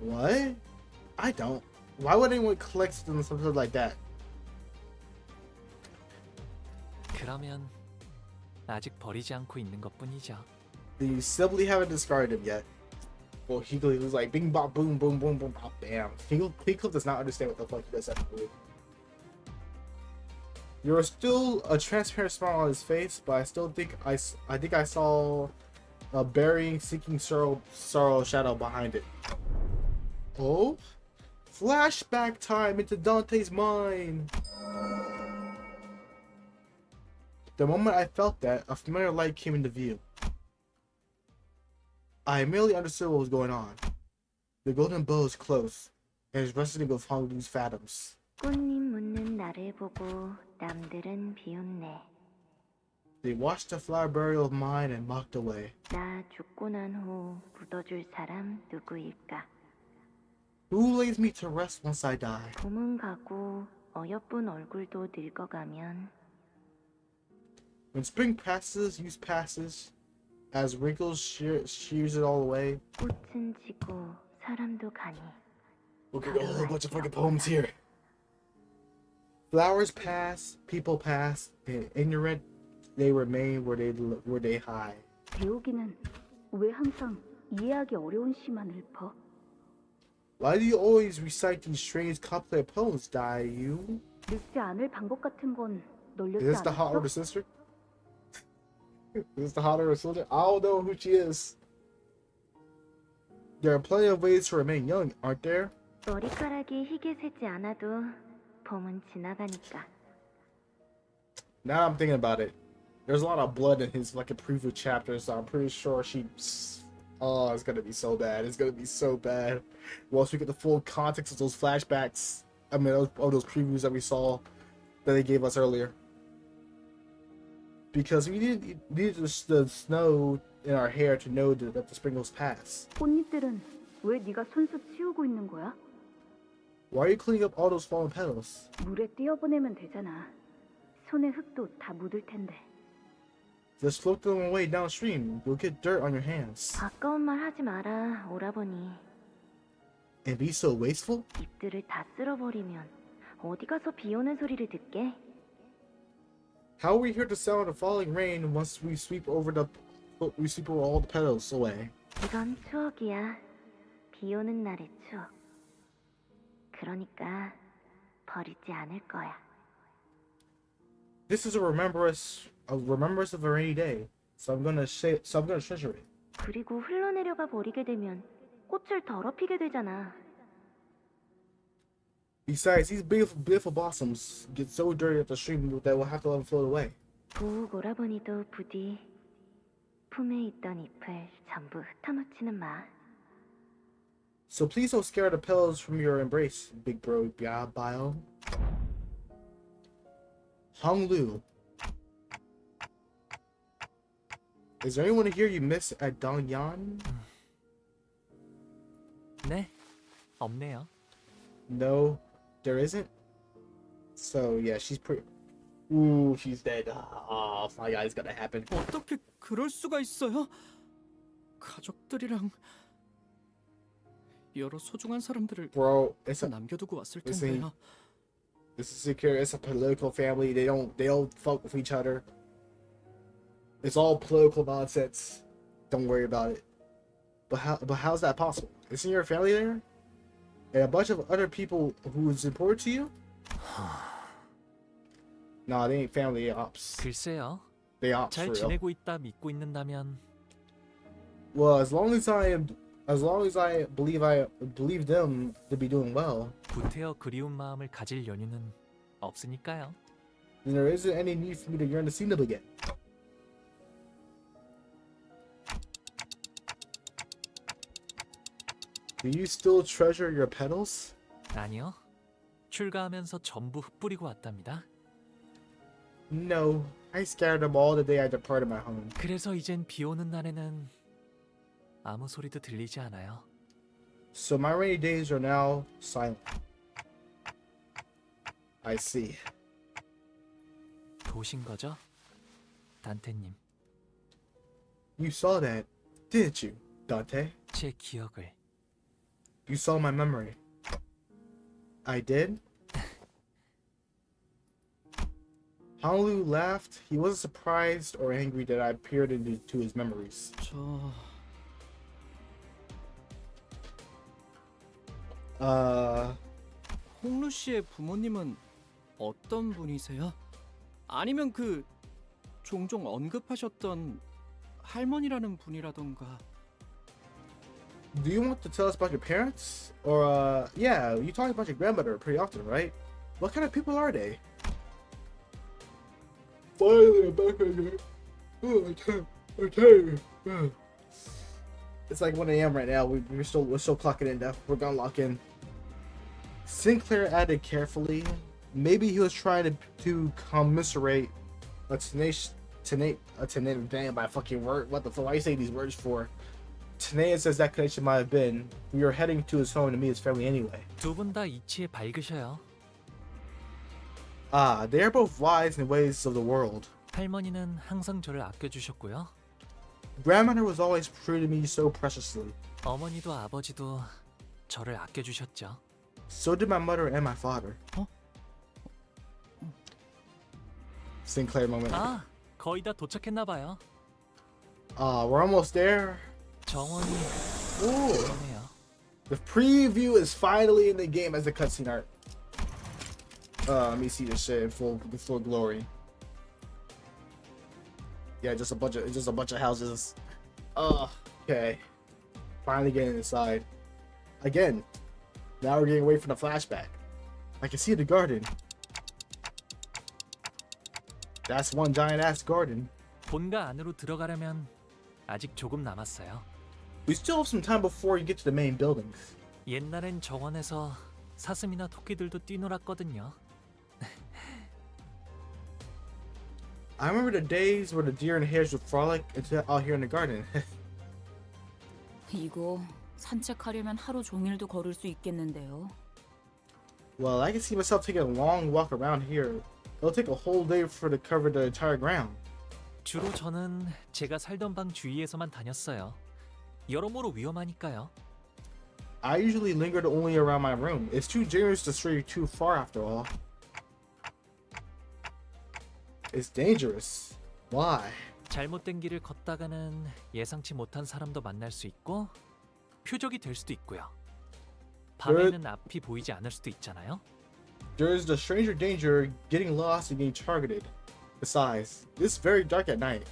What? I don't. Why would anyone collect something like that?
그러면 아직 버리지 않고 있는 것뿐이죠.
You simply haven't discarded him yet. Well, he was like bing bop boom boom boom boom bop bam. Heathcliff does not understand what the fuck he does have to do. There was still a transparent smile on his face, but I still think I saw a burying, seeking sorrow shadow behind it. Oh, flashback time into Dante's mind. The moment I felt that, a familiar light came into view. I immediately understood what was going on. The golden bow is close, and is resting with hung loose fathoms.
꽃잎 묻는 나를 보고 남들은 비웃네.
They watched the flower burial of mine and mocked away.
나 죽고 난 후 묻어줄 사람 누구일까?
Who lays me to rest once I die?
봄은 가고 어여쁜 얼굴도 늙어가면
When spring passes, youth passes. As wrinkles shears it all away.
꽃은 지고 사람도 가니.
Look at a whole bunch of fucking poems here. Flowers pass, people pass, and ignorant they remain where they hide.
배우기는 왜 항상 이해하기 어려운 시만 읊어?
Why do you always recite these strange complex poems, Dayu?
늙지 않을 방법 같은 건
Is
널렸지
this the hot older
않았어?
sister? Is this the hot older sister? I don't know who she is. There are plenty of ways to remain young, aren't there?
머리카락이 희게 새지 않아도 봄은 지나가니까.
Now I'm thinking about it. There's a lot of blood in his fucking preview chapters, so I'm pretty sure she... Oh, it's gonna be so bad. It's gonna be so bad. Once we get the full context of those flashbacks, I mean, those previews that we saw that they gave us earlier. Because we needed the snow in our hair to know that the spring was past.
꽃잎들은 왜 네가 손수 치우고 있는 거야?
Why are you cleaning up all those fallen petals?
물에 띄어보내면 되잖아. 손에 흙도 다 묻을 텐데.
Just float them away downstream. You'll get dirt on your hands.
아까운 말 하지 마라, 오라버니.
And be so wasteful?
잎들을 다 쓸어버리면 어디 가서 비 오는 소리를 듣게?
How are we here to sound the falling rain once we sweep over all the petals away?
이건 추억이야. 비 오는 날의 추억. 그러니까 버리지 않을 거야.
This is a remembrance of a rainy day. So I'm gonna treasure it.
그리고 흘러내려가 버리게 되면 꽃을 더럽히게 되잖아.
Besides, these beautiful blossoms get so dirty at the stream that we'll have to let them float away.
부엌 오라버니도 부디 품에 있던 잎을 전부 흩어놓지는 마.
So please don't scare the petals from your embrace, big bro Jia Baoyu. Honglu. Is there anyone here you miss at Dongyan?
네, 없네요.
No, there isn't. So yeah, she's pretty. Ooh, she's dead. Oh my god, it's gonna happen.
어떻게 그럴 수가 있어요? 가족들이랑 여러 소중한 사람들을
Bro, it's a
남겨두고 왔을
listen,
텐데요.
this is secure. It's a political family. They don't fuck with each other. It's all political nonsense. Don't worry about it. But how's that possible? Isn't your family there? And a bunch of other people who's important to you? Nah, they ain't family, they ops.
글쎄요.
They ops
잘
for real.
지내고 있다 믿고 있는다면
Well, as long as I believe them to be doing well,
구태여 그리운 마음을 가질 연유는 없으니까요.
then there isn't any need for me to yearn to see them again. Do you still treasure your petals?
아니요. 출가하면서 전부 흩뿌리고 왔답니다.
No, I scattered them all the day I departed my home.
그래서 이젠 비 오는 날에는 아무 소리도 들리지 않아요.
So my rainy days are now silent. I see.
보신 거죠? 단테님.
You saw that, didn't you, Dante?
제 기억을.
You saw my memory. I did? Honolulu laughed. He wasn't surprised or angry that I peered into his memories.
홍루 씨의 부모님은 어떤 분이세요? 아니면 그 종종 언급하셨던 할머니라는 분이라던가.
Do you want to tell us about your parents? Or, yeah, you talk about your grandmother pretty often, right? What kind of people are they? Finally, I'm back again. Okay. It's like 1 a.m. right now. We're still clocking in. We're gonna lock in. Sinclair added carefully. Maybe he was trying to commiserate a Tenay, damn, my fucking word. What the fuck? Why are you saying these words for? Tenay says that connection might have been. We were heading to his home to meet his family anyway.
두 분 다 이치에 밝으셔요.
Ah, they are both wise in ways of the world.
할머니는 항상 저를 아껴주셨고요.
Grandmother was always treating me so preciously.
어머니도 아버지도 저를 아껴주셨죠.
So did my mother and my father. Sinclair moment.
아, 거의 다 도착했나 봐요.
We're almost there.
정원이
Ooh.
그러네요.
The preview is finally in the game as a cutscene art. Let me see this shit in full glory. Yeah, just a bunch of houses. Okay. Finally getting inside. Again. Now we're getting away from the flashback. I can see the garden. That's one giant ass garden.
본가 안으로 들어가려면 아직 조금 남았어요.
We still have some time before you get to the main buildings.
옛날엔 정원에서 사슴이나 토끼들도 뛰놀았거든요.
I remember the days where the deer and hares would frolic out here in the garden.
이거 산책하려면 하루 종일도 걸을 수 있겠는데요.
Well, I can see myself taking a long walk around here. It'll take a whole day for to cover the entire ground.
주로 저는 제가 살던 방 주위에서만 다녔어요. 여러모로 위험하니까요.
I usually lingered only around my room. It's too dangerous to stray too far after all. It's dangerous. Why?
잘못된 길을 걷다가는 예상치 못한 사람도 만날 수 있고 표적이 될 수도 있고요. 밤에는 앞이 보이지 않을 수도 있잖아요.
There's the stranger danger getting lost and getting targeted. Besides, it's very dark at night.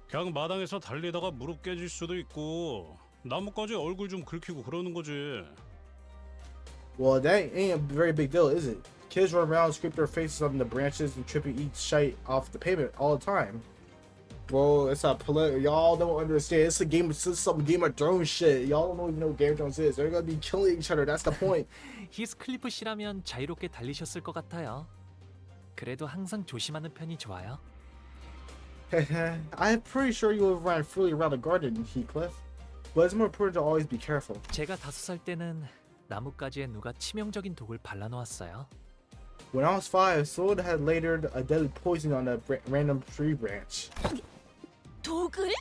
그냥 마당에서 달리다가 무릎 깨질 수도 있고 나뭇가지 얼굴 좀 긁히고 그러는 거지.
Well, that ain't a very big deal, is it? Kids run around, scrape their faces on the branches, and trip and eat shite off the pavement all the time. Bro, it's not political. Y'all don't understand. It's a game. It's some Game of Thrones shit. Y'all don't even know what Game of Thrones is. They're gonna be killing each other. That's the point.
히스클리프 씨라면 자유롭게 달리셨을 것 같아요. 그래도 항상 조심하는 편이 좋아요.
I'm pretty sure you will run freely around the garden, Heathcliff. But it's more important to always be careful.
제가 5살 때는 나뭇가지에 누가 치명적인 독을 발라놓았어요.
When I was 5, someone had layered a deadly poison on a random tree branch.
독을?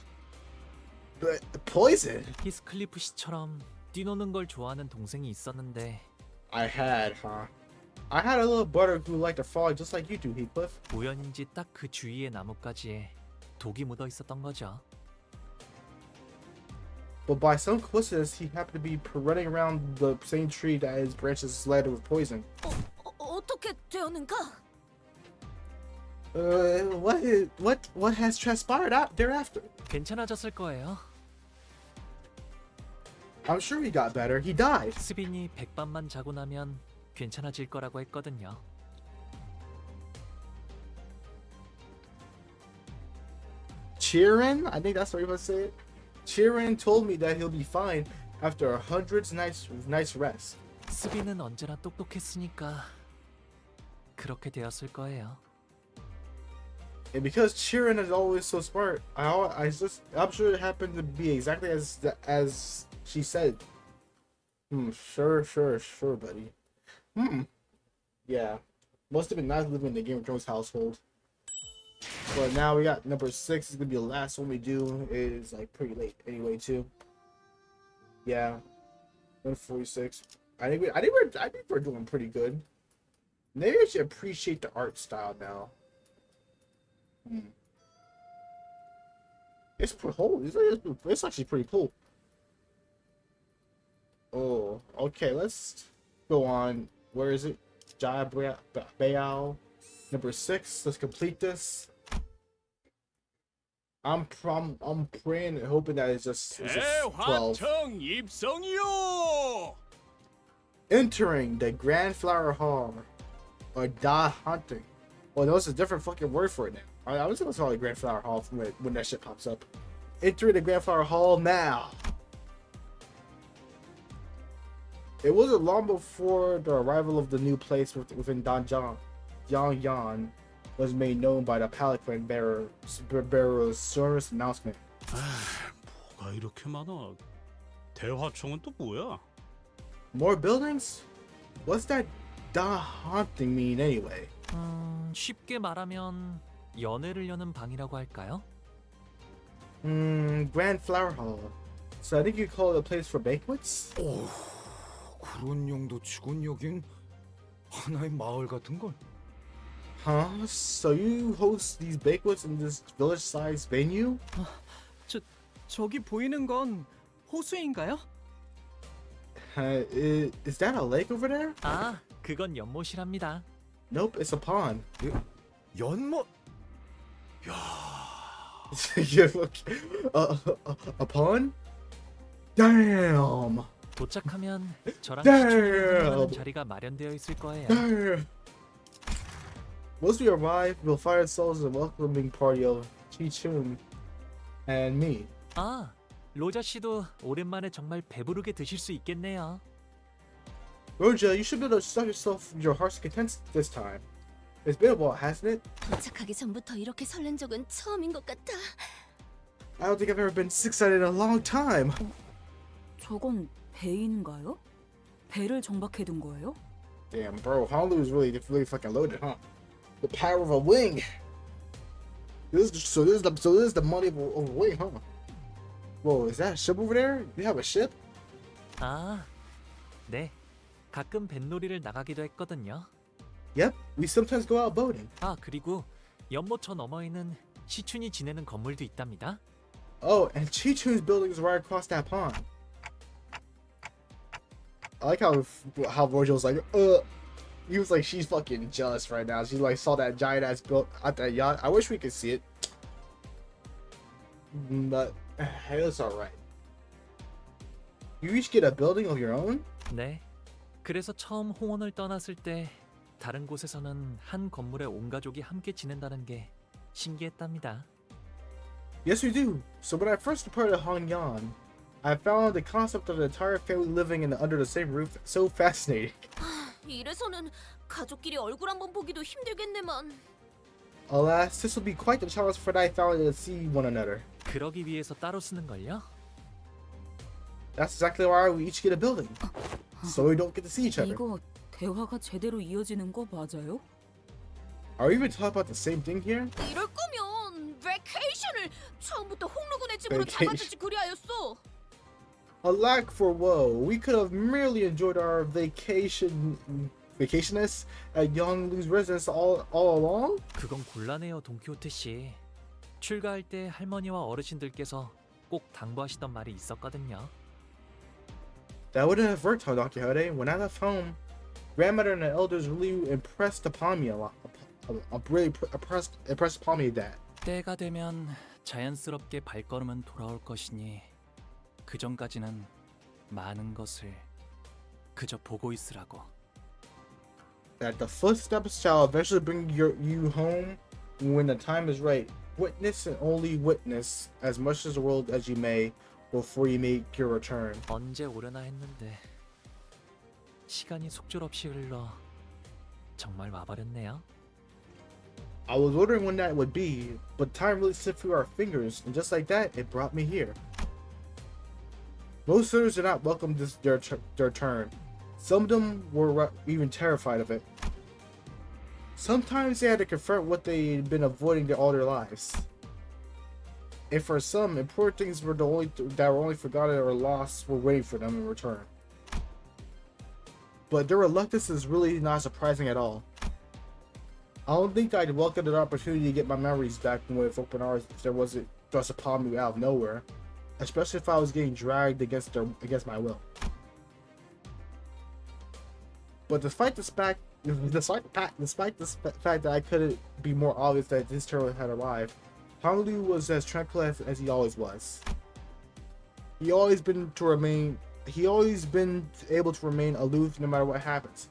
But poison?
히스클리프 씨처럼 뛰노는 걸 좋아하는 동생이 있었는데
I had a little brother who liked to frolic just like you do, Heathcliff.
우연인지 딱 그 주위의 나뭇가지에 독이 묻어 있었던 거죠.
But by some coincidence, he happened to be running around the same tree that his branches slattered with poison.
어떻게 되었는가?
What has transpired out thereafter?
괜찮아졌을 거예요.
I'm sure he got better. He died.
스빈이 백밤만 자고 나면 괜찮아질 거라고 했거든요.
Chirin? I think that's what he was saying. Chirin told me that he'll be fine after 100 nights rest.
스빈은 언제나 똑똑했으니까 그렇게 되었을 거예요.
And because Chirin is always so smart, I'm sure it happened to be exactly as she said. Sure, buddy. Yeah. Must have been nice living in the Game of Thrones household. But now we got number 6 is gonna be the last one we do. Is like pretty late anyway too. Yeah. 146. I think we're doing pretty good. Maybe I should appreciate the art style now. It's actually pretty cool. Oh, okay. Let's go on. Where is it? Jia Baoyu, number 6. Let's complete this. I'm praying and hoping that it's just 12.
입성이요.
Entering the Grand Flower Hall, or Da Hunting. Well, no, it's a different fucking word for it now. I was gonna call it Grand Flower Hall when that shit pops up. Entering the Grand Flower Hall now. It wasn't long before the arrival of the new place within Danjiang, Yangyang, was made known by the palanquin bearer's sonorous announcement.
뭐가 이렇게 많아? 대화청은 또 뭐야?
More buildings? What's that haunting mean anyway?
쉽게 말하면 연애를 여는 방이라고 할까요?
Grand Flower Hall. So I think you call it a place for banquets?
오, 그런 용도치곤 여긴 하나의 마을 같은 걸.
Huh? So you host these banquets in this village-sized venue?
저기 보이는 건 호수인가요?
Is that a lake over there?
아, 그건 연못이랍니다.
Nope, it's a pond.
연못?
A pond? Damn!
도착하면 저랑
Damn.
시청하는 자리가 마련되어 있을 거예요.
Damn! Once we arrive, we'll find ourselves a welcoming party of Chi-Chun and me.
아, 로자 씨도 오랜만에 정말 배부르게 드실 수 있겠네요.
Roja, you should be able to stuff yourself your heart's content this time. It's been a while, hasn't it?
도착하기 전부터 이렇게 설렌 적은 처음인 것 같아.
I don't think I've ever been this excited in a long time.
저건 배인가요? 배를 정박해둔 거예요?
Damn, bro, Honolulu is really fucking loaded, huh? The power of a wing. This is the money of a wing, huh? Whoa, is that a ship over there? You have a ship?
아, 네. 가끔 뱃놀이를 나가기도 했거든요.
Yep, we sometimes go out boating.
아, 그리고 연못 저 너머에는 시춘이 지내는 건물도 있답니다.
Oh, and Chi-Chun's building is right across that pond. I like how Rojo's like, he was like, she's fucking jealous right now. She like saw that giant ass built at that yacht. I wish we could see it, but hey, it's all right. You each get a building of your own?
네. 그래서 처음 홍원을 떠났을 때 다른 곳에서는 한 건물에 온 가족이 함께 지낸다는 게 신기했답니다.
Yes, we do. So when I first departed Hongyan, I found the concept of the entire family living under the same roof so fascinating.
이래서는 가족끼리 얼굴 한번 보기도 힘들겠네만.
Alas, this will be quite the challenge for that family to see one another.
그러기 위해서 따로 쓰는 걸요?
That's exactly why we each get a building, so we don't get to see each other.
이거 대화가 제대로 이어지는 거 맞아요?
Are we even talking about the same thing here?
이럴 거면 베케이션을 처음부터 홍루군의 집으로
Vacation.
잡아주지 그리하였어.
Alack for woe, we could have merely enjoyed our vacationist at Yonglu's residence all along?
그건 곤란해요, 동키호테 씨. 출가할 때 할머니와 어르신들께서 꼭 당부하시던 말이 있었거든요.
That wouldn't have worked, Don Quixote. When I left home, grandmother and the elders really impressed upon me a lot. Really impressed upon me that.
때가 되면 자연스럽게 발걸음은 돌아올 것이니 그 전까지는 많은 것을 그저 보고 있으라고.
That the footsteps shall eventually bring you home when the time is right. Witness and only witness as much of the world as you may before you make your return.
언제 오려나 했는데 시간이 속절없이 흘러 정말 와버렸네요.
I was wondering when that would be, but time really slipped through our fingers, and just like that, it brought me here. Most suitors did not welcome their turn. Some of them were even terrified of it. Sometimes they had to confront what they'd been avoiding all their lives. And for some, important things were that were only forgotten or lost were waiting for them in return. But their reluctance is really not surprising at all. I don't think I'd welcome the opportunity to get my memories back with open arms if there wasn't thrust upon me out of nowhere, especially if I was getting dragged against my will. But despite the fact that I couldn't be more obvious that this turtle had arrived, Honolulu was as tranquil as he always was. He always been able to remain aloof no matter what happens.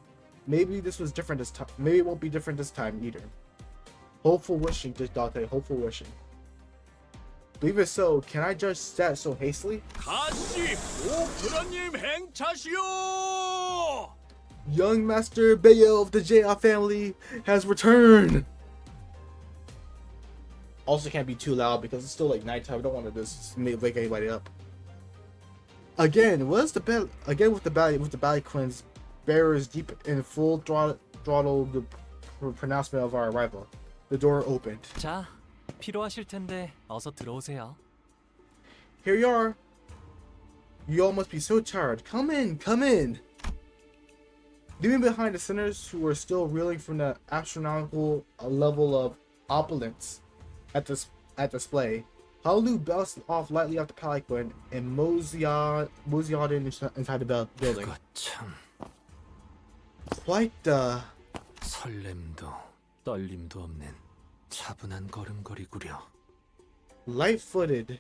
Maybe this was different this time. Maybe it won't be different this time either. Hopeful wishing, Dante. Hopeful wishing. But even so, can I judge that so hastily?
가시 오프라님 행차시오.
Young Master Bayo of the JR family has returned. Also can't be too loud because it's still like nighttime. I don't want to just wake anybody up. Again, what's the with the Ballyquins bearers deep in full throttle the pronouncement of our arrival. The door opened.
자, 필요하실 텐데 어서 들어오세요.
Here you are. You all must be so tired. Come in, come in. Leaving behind the sinners who were still reeling from the astronomical level of opulence at display, Honolulu bounced off lightly off the palanquin and moseyed inside the building.
그거 참.
Quite the
설렘도 떨림도 없는 차분한 걸음걸이구려.
light-footed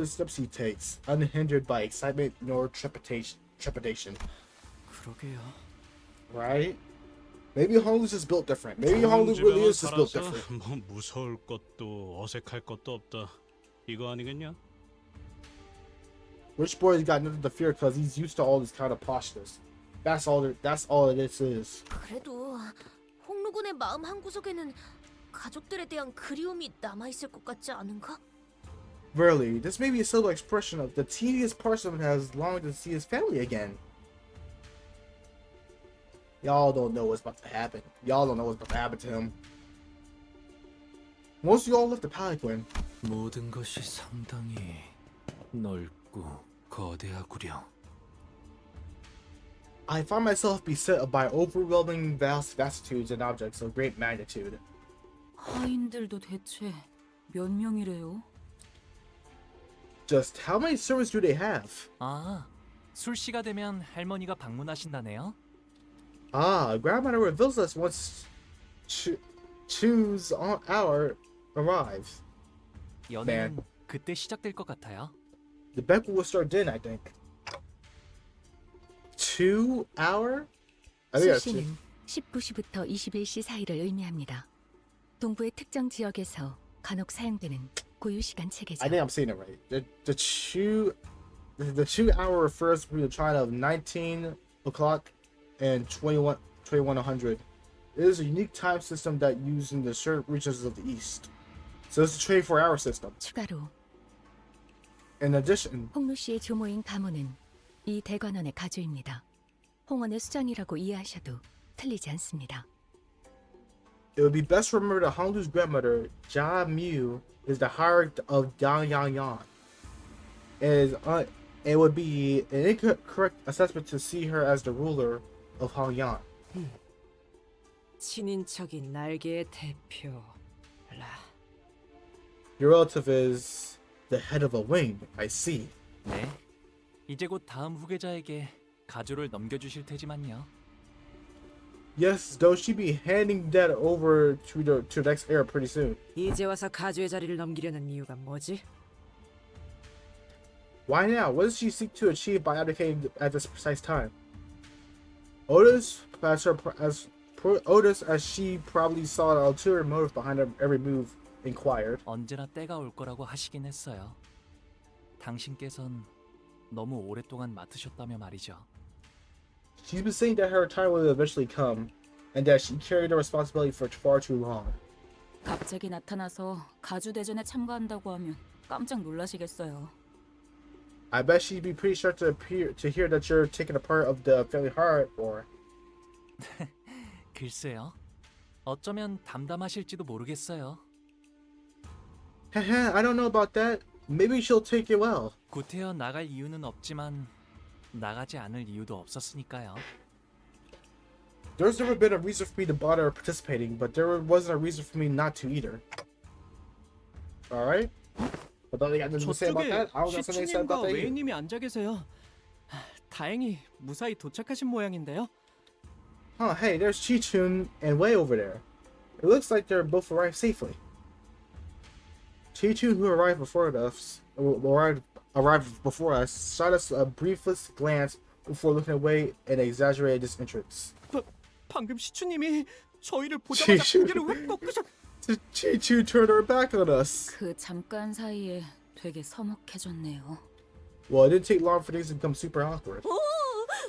steps he takes, unhindered by excitement nor trepidation.
그러게요.
Right? Maybe Honolulu's just built different. Maybe Honolulu really is just built different.
뭐 무서울 것도 어색할 것도 없다. 이거 아니겠냐?
Rich boy's got nothing to fear because he's used to all this kind of poshness. That's all this is.
그래도 홍루군의 마음 한구석에는 가족들에 대한 그리움이 남아 있을 것 같지 않은가?
Really, this may be a subtle expression of the tedious parson has longed to see his family again. Y'all don't know what's about to happen. Y'all don't know what's about to happen to him. Once you all left the palanquin,
모든 것이 상당히 넓고 거대하구려.
I find myself beset by overwhelming vastitudes and objects of great magnitude.
하인들도 대체 몇 명이래요?
Just how many servants do they have?
아, 술시가 되면 할머니가 방문하신다네요.
Ah, grandmother reveals us once choose on hour arrives.
연애는 그때 시작될 것 같아요.
The banquet will start then, I think. 2 hour? I think that's
술시는 19시부터 21시 사이를 의미합니다. 동부의 특정 지역에서 간혹 사용되는 고유시간 체계죠.
I think I'm saying it right. The 2 hour refers to the time of 19 o'clock and 2100. It is a unique time system that used in the certain regions of the East. So it's a 24-hour system.
추가로
In addition,
홍루 씨의 조모인 가문은 이 대관원의 가주입니다. 홍원의 수장이라고 이해하셔도 틀리지 않습니다.
it would be best to remember that Honolulu's grandmother, Jia Baoyu, is the hierarch of Danyang. It would be an incorrect assessment to see her as the ruler of Hongyan.
친인척인 날개의 대표라.
Your relative is the head of a wing, I see.
네. 이제 곧 다음 후계자에게 가주를 넘겨주실 테지만요.
Yes, though she be handing that over to the next heir pretty soon.
이제 와서 가주의 자리를 넘기려는 이유가 뭐지?
Why now? What does she seek to achieve by abdicating at this precise time? Otis, as she probably saw the ulterior motive behind her every move, inquired.
언제나 때가 올 거라고 하시긴 했어요. 당신께선 너무 오랫동안 맡으셨다며 말이죠.
She's been saying that her time will eventually come, and that she carried the responsibility for far too long.
갑자기 나타나서 가주 대전에 참가한다고 하면 깜짝 놀라시겠어요.
I bet she'd be pretty sure to hear that you're taking a part of the family heart, or.
글쎄요. 어쩌면 담담하실지도 모르겠어요.
I don't know about that. Maybe she'll take it well.
구태여 나갈 이유는 없지만 나가지 않을 이유도 없었으니까요.
There's never been a reason for me to bother participating, but there wasn't a reason for me not to either. Alright? I thought they got nothing to say about that. I don't got something to say
시추님과
about that either.
웨이님이 앉아 계세요. 다행히 무사히 도착하신 모양인데요.
Huh, hey, there's Chi-Chun and Wei over there. It looks like they're both arrived safely. Chi-Chun, who arrived before us, shot us a briefless glance before looking away and exaggerated disinterest.
방금 시추님이 저희를 보자마자 고개를 왜 꺾으셨...
Chi-Chun turned her back on us.
그 잠깐 사이에 되게 서먹해졌네요.
Well, it didn't take long for things to become super awkward.
오,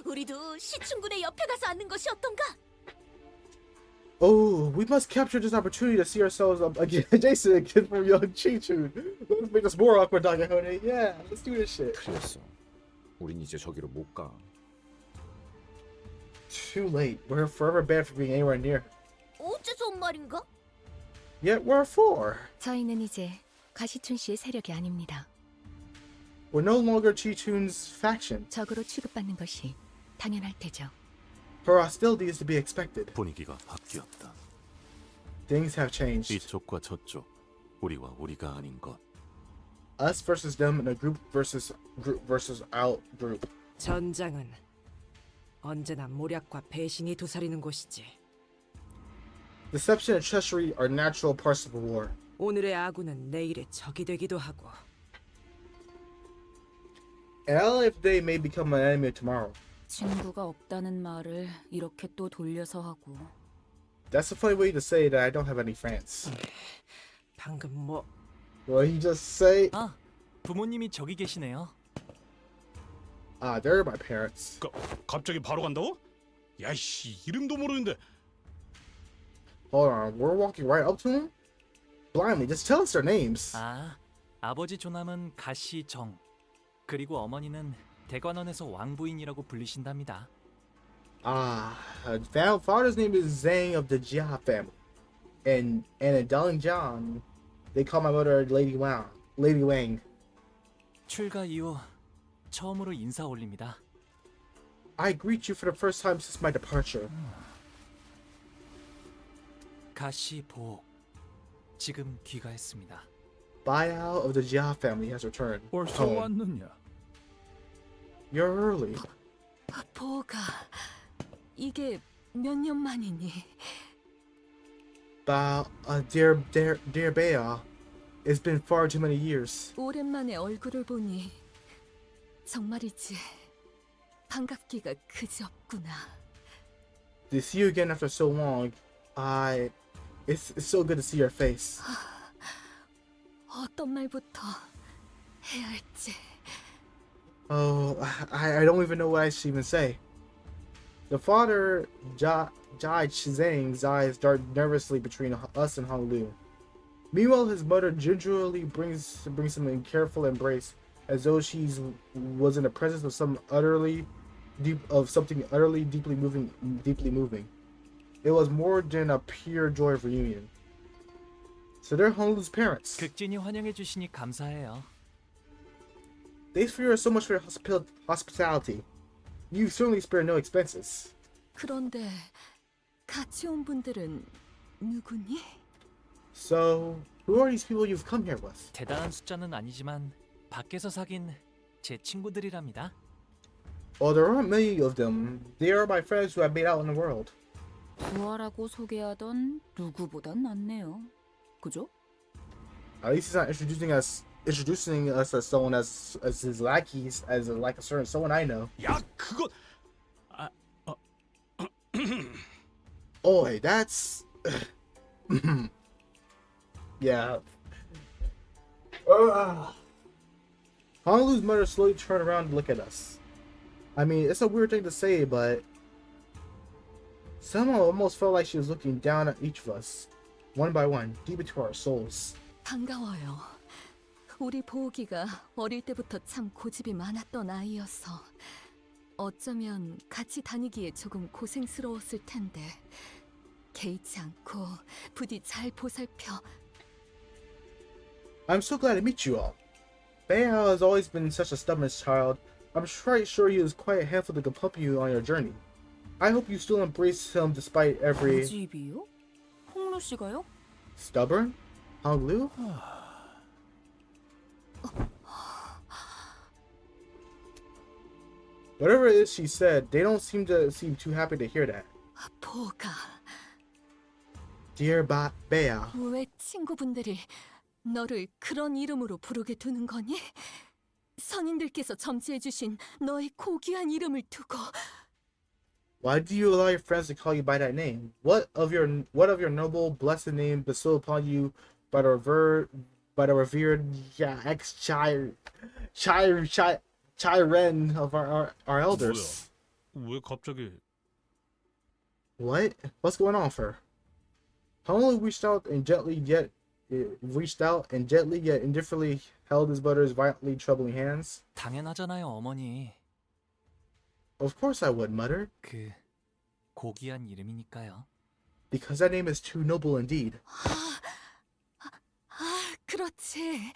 우리도 시춘군의 옆에 가서 앉는 것이 어떤가?
Oh, we must capture this opportunity to see ourselves up again. Jason, kid from young Chi-Chun. Let's make this more awkward, Dr. Hone. Yeah, let's do this shit.
틀렸어. 우린 이제 저기로 못 가.
Too late. We're forever banned from being anywhere near.
어째서 온 말인가?
Yet we're four.
저희는 이제 가시춘 씨의 세력이 아닙니다.
We're no longer Chi-Chun's faction.
적으로 취급받는 것이 당연할 테죠.
Her hostility is to be expected.
분위기가 바뀌었다.
Things have changed.
이쪽과 저쪽, 우리와 우리가 아닌 것.
Us versus them and a group versus out group.
전장은 언제나 모략과 배신이 도사리는 곳이지.
Deception and treachery are natural parts of a war.
오늘의 아군은 내일의 적이 되기도 하고.
And if they may become an enemy tomorrow.
친구가 없다는 말을 이렇게 또 돌려서 하고.
That's a funny way to say that I don't have any friends.
방금 뭐?
What he just say?
아, 부모님이 저기 계시네요.
Ah, they're my parents.
갑자기 바로 간다고? 야이씨, 이름도 모르는데.
Hold on, we're walking right up to them? Blindly, just tell us their names.
아, 아버지 조남은 가시정. 그리고 어머니는 대관원에서 왕부인이라고 불리신답니다.
Ah, father's name is Zhang of the Jia family. And in Dalian, they call my mother Lady Wang. Lady Wang.
출가 이후 처음으로 인사 올립니다.
I greet you for the first time since my departure.
가시보. 지금 귀가했습니다.
Baoyu of the Jia family has returned.
벌써
home.
왔느냐?
You're early.
보가 이게 몇 년 만이니?
Dear Baoyu, it's been far too many years.
오랜만에 얼굴을 보니 정말이지 반갑기가 그지없구나.
To see you again after so long, it's so good to see your face.
어떤 말부터 해야 할지.
Oh, I don't even know what I should even say. The father, Jia Zhang's eyes dart nervously between us and Honglu. Meanwhile, his mother gingerly brings him in careful embrace, as though she was in the presence of something utterly deeply moving. It was more than a pure joy of reunion. So they're Honglu's parents.
극진히 환영해 주시니 감사해요.
Thanks for so much for your hospitality. You certainly spared no expenses.
그런데 같이 온 분들은 누구니?
So, who are these people you've come here with?
대단한 숫자는 아니지만 밖에서 사귄 제 친구들이랍니다.
Oh, there aren't many of them. They are my friends who I've made out in the world.
부하라고 소개하던 누구보단 낫네요. 그죠?
At least he's not introducing us as someone as his lackeys, as like a certain someone I know.
야, 그거.
Oh, hey, that's. Yeah. Honolulu's mother slowly turned around to look at us. I mean, it's a weird thing to say, but somehow it almost felt like she was looking down at each of us, one by one, deep into our souls.
반가워요. 우리 보기가 어릴 때부터 참 고집이 많았던 아이여서 어쩌면 같이 다니기에 조금 고생스러웠을 텐데 개의치 않고 부디 잘 보살펴.
I'm so glad to meet you all. Baoyu has always been such a stubborn child. I'm quite sure he was quite a handful to accompany you on your journey. I hope you still embrace him despite every...
고집이요? 홍루 씨가요?
Stubborn? Honglu? Whatever it is she said, they don't seem too happy to hear that.
보가.
Dear Baoyu.
왜 친구분들이 너를 그런 이름으로 부르게 두는 거니? 선인들께서 점지해 주신 너의 고귀한 이름을 두고.
Why do you allow your friends to call you by that name? What of your noble, blessed name bestowed upon you by the revered ex-Chiren of our elders?
뭐야? 왜 갑자기?
What? What's going on, for? Honglu reached out and gently yet indifferently held his brother's violently troubling hands.
당연하잖아요, 어머니.
Of course I would, mother.
그 고귀한 이름이니까요.
Because that name is too noble indeed.
그렇지.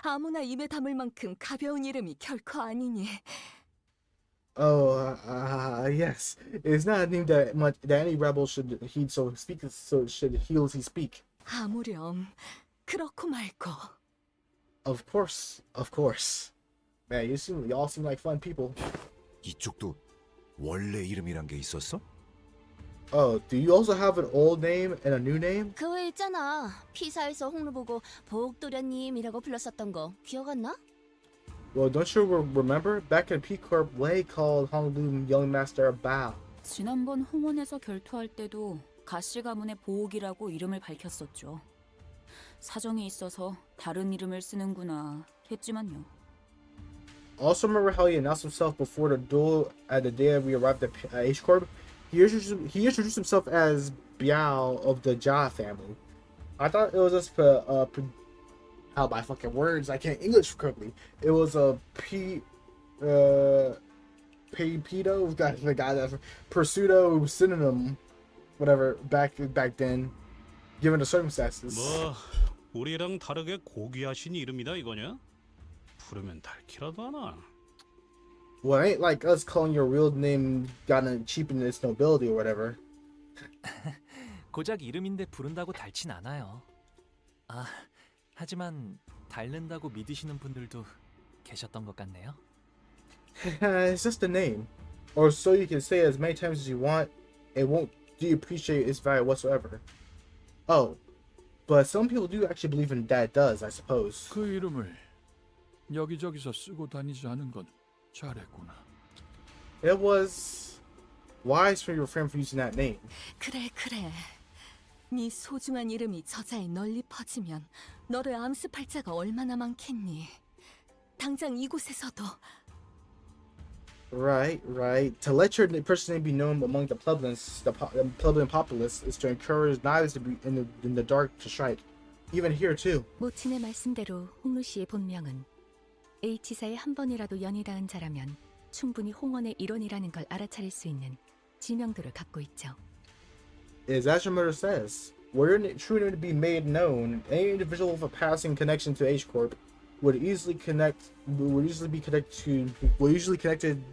아무나 입에 담을 만큼 가벼운 이름이 결코 아니니.
Oh, yes. It's not a name that any rebel should heed, so should heal as he speak.
아무렴. 그렇고 말고.
Of course. Man, y'all seem like fun people.
이쪽도 원래 이름이란 게 있었어?
Oh, do you also have an old name and a new name?
그거 있잖아. 피사에서 홍루 보고 보옥도련님이라고 불렀었던 거 기억 안 나?
Well, don't you remember? Back in P Corp, Wei called Honglu Young Master Bao.
지난번 홍원에서 결투할 때도 가시 가문의 보옥이라고 이름을 밝혔었죠. 사정이 있어서 다른 이름을 쓰는구나 했지만요.
Also remember how he announced himself before the duel at the day we arrived at H Corp? He introduced himself as Biao of the Jia family. I thought it was just how by fucking words I can't English correctly. It was a pedo, the guy that pseudo synonym, whatever back then, given the circumstances.
뭐 우리랑 다르게 고귀하신 이름이다 이거냐? 부르면 닳기라도 하나.
Well, it ain't like us calling your real name gotta cheapen its nobility or whatever.
고작 이름인데 부른다고 닳진 않아요. 아, 하지만 닳는다고 믿으시는 분들도 계셨던 것 같네요.
It's just a name. Or so you can say as many times as you want, it won't depreciate its value whatsoever. Oh, but some people do actually believe in that it does, I suppose.
그 이름을 여기저기서 쓰고 다니지 않은 건 잘했구나.
It was wise for your friend for using that name.
그래. 네 소중한 이름이 저자에 널리 퍼지면 너를 암습할 자가 얼마나 많겠니? 당장 이곳에서도.
Right. To let your personal name be known among the plebeians, the plebeian populace, is to encourage knives to be in the dark to strike. Even here too.
모친의 말씀대로 홍루 씨의 본명은 H사에 한 번이라도 연이 닿은 자라면 충분히 홍원의 일원이라는 걸 알아차릴 수 있는 지명도를 갖고 있죠.
Is as your mother says, were your true name to be made known, any individual with a passing connection to H Corp would usually connect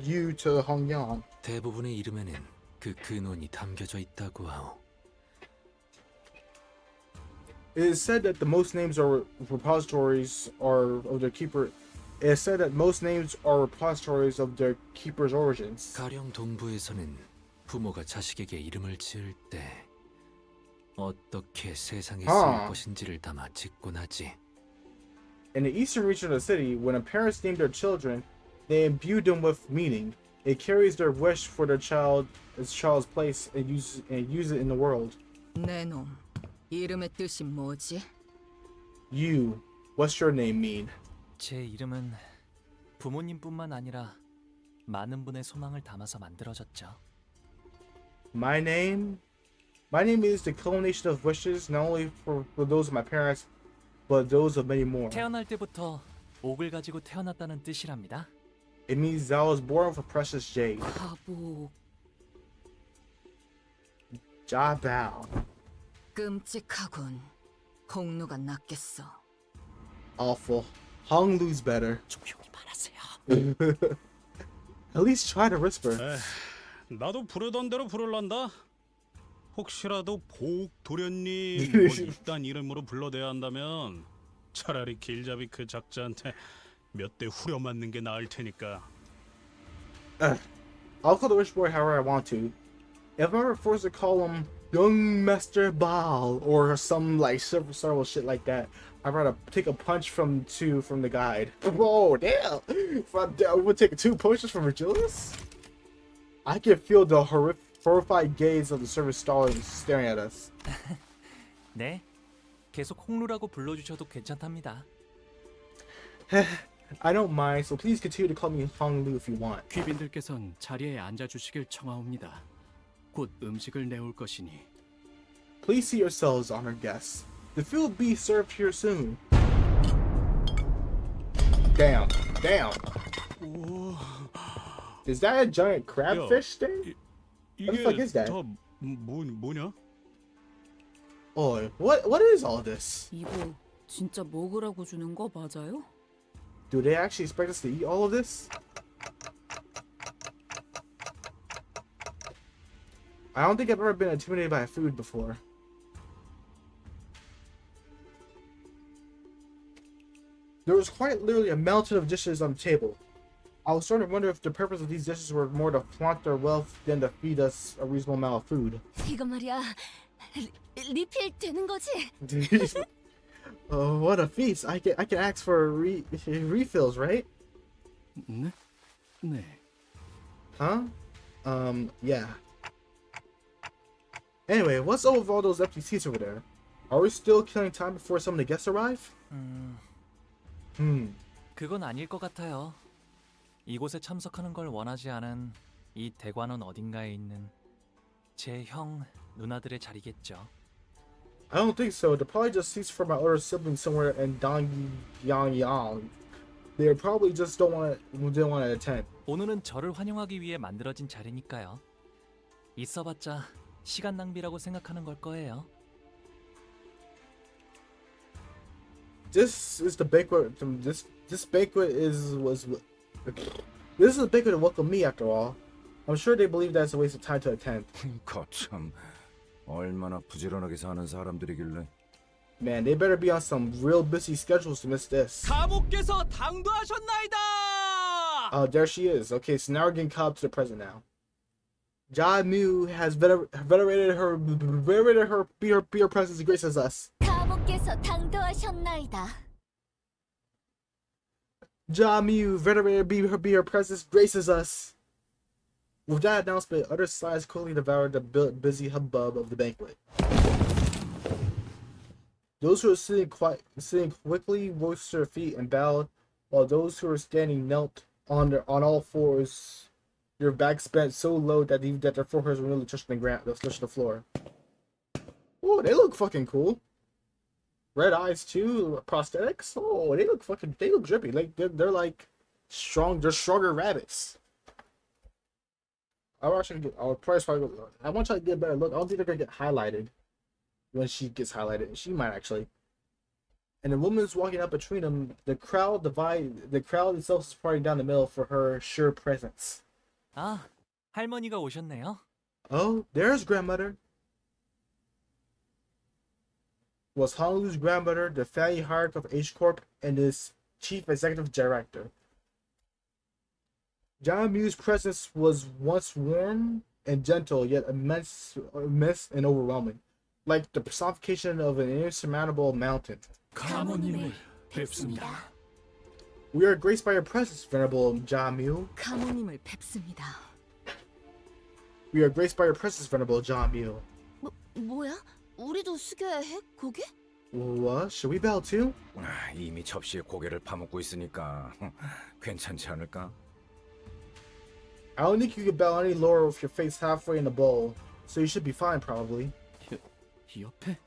you to Hongyan.
대부분의 이름에는 그 근원이 담겨져 있다고 하오.
It is said that most names are repositories of their keeper's origins.
가령 동부에서는 부모가 자식에게 이름을 지을 때 어떻게 세상에 쓰일 것인지를 담아 짓곤 하지.
In the eastern region of the city, when parents name their children, they imbue them with meaning. It carries their wish for their child's place and use it in the world.
내 놈, 이름의 뜻이 뭐지?
You, what's your name mean?
제 이름은 부모님뿐만 아니라 많은 분의 소망을 담아서 만들어졌죠.
My name is the culmination of wishes, not only for those of my parents, but those of many more.
태어날 때부터 옥을 가지고 태어났다는 뜻이랍니다.
It means I was born with a precious jade.
바보.
Jia Bao.
끔찍하군. 홍루가 낫겠어.
Awful. Honglu's better.
조용히 말하세요.
At least try to whisper.
나도 부르던 대로 부를란다. 혹시라도 보옥도련님 이딴 이름으로 불러대야 한다면 차라리 길잡이 그 작자한테 몇 대 후려 맞는 게 나을 테니까.
I'll call the rich boy however I want to. If I'm ever forced to call him Young Master Baal or some like several shit like that, I'd rather take a punch from the guide. Whoa, damn! If I would take 2 punches from Virgilius, I can feel the horrified gaze of the service stars staring at us.
네, 계속 홍루라고 불러주셔도 괜찮답니다.
I don't mind, so please continue to call me Honglu if you want.
귀빈들께선 자리에 앉아주시길 청하옵니다. 곧 음식을 내올 것이니.
Please see yourselves, honored guests. The food will be served here soon. Damn. Is that a giant crabfish thing? What the fuck is that?
뭐냐?
Oh, what is all this?
이거 진짜 먹으라고 주는 거 맞아요?
Do they actually expect us to eat all of this? I don't think I've ever been intimidated by food before. There was quite literally a mountain of dishes on the table. I was starting to wonder if the purpose of these dishes were more to flaunt their wealth than to feed us a reasonable amount of food.
이거 말이야. 리필 되는 거지?
Oh, what a feast! I can ask for refills, right?
네.
Huh? Yeah. Anyway, what's up with all those empty seats over there? Are we still killing time before some of the guests arrive?
그건 아닐 것 같아요. 이곳에 참석하는 걸 원하지 않은 이 대관원 어딘가에 있는 제 형, 누나들의 자리겠죠.
I don't think so. They're probably just seats for my older siblings somewhere in Dongyang. They probably just didn't want to attend.
오늘은 저를 환영하기 위해 만들어진 자리니까요. 있어봤자 시간 낭비라고 생각하는 걸 거예요.
This is the banquet. This banquet is a banquet to welcome me. After all, I'm sure they believe that's a waste of time to attend.
거참 얼마나 부지런하게 사는 사람들이길래.
Man, they better be on some real busy schedules to miss this.
가모께서 당도하셨나이다.
Oh, there she is. Okay, so now we're getting caught up to the present now. Jia Baoyu has venerated her be her presence and graces us.
가모께서 당도하셨나이다.
Jia Baoyu venerated be her presence graces us. With that announcement, other sides quickly devoured the busy hubbub of the banquet. Those who were sitting quickly rose to their feet and bowed, while those who were standing knelt on all fours, their backs bent so low that their foreheads were nearly touching the floor. Oh, they look fucking cool. Red eyes too, prosthetics. Oh, they look drippy. Like they're like strong. They're stronger rabbits. I want to try to get a better look. I don't think they're gonna get highlighted when she gets highlighted. She might actually. And the woman's walking up between them. The crowd itself is parting down the middle for her sure presence.
아, 할머니가 오셨네요.
Oh, there's grandmother. Was Honolulu's grandmother, the family hierarch of H Corp, and its chief executive director. Jia Baoyu's presence was once warm and gentle, yet immense and overwhelming, like the personification of an insurmountable mountain.
가모님을 뵙습니다.
We are graced by your presence, venerable Jia Baoyu.
가모님을 뵙습니다.
We are graced by your presence, venerable Jia Baoyu.
뭐야? 우리도 숙여야 해? 고개?
What? Should we bow too?
이미 접시에 고개를 파묻고 있으니까 괜찮지 않을까?
I don't think you could bow any lower with your face halfway in the bowl, so you should be fine, probably.
옆에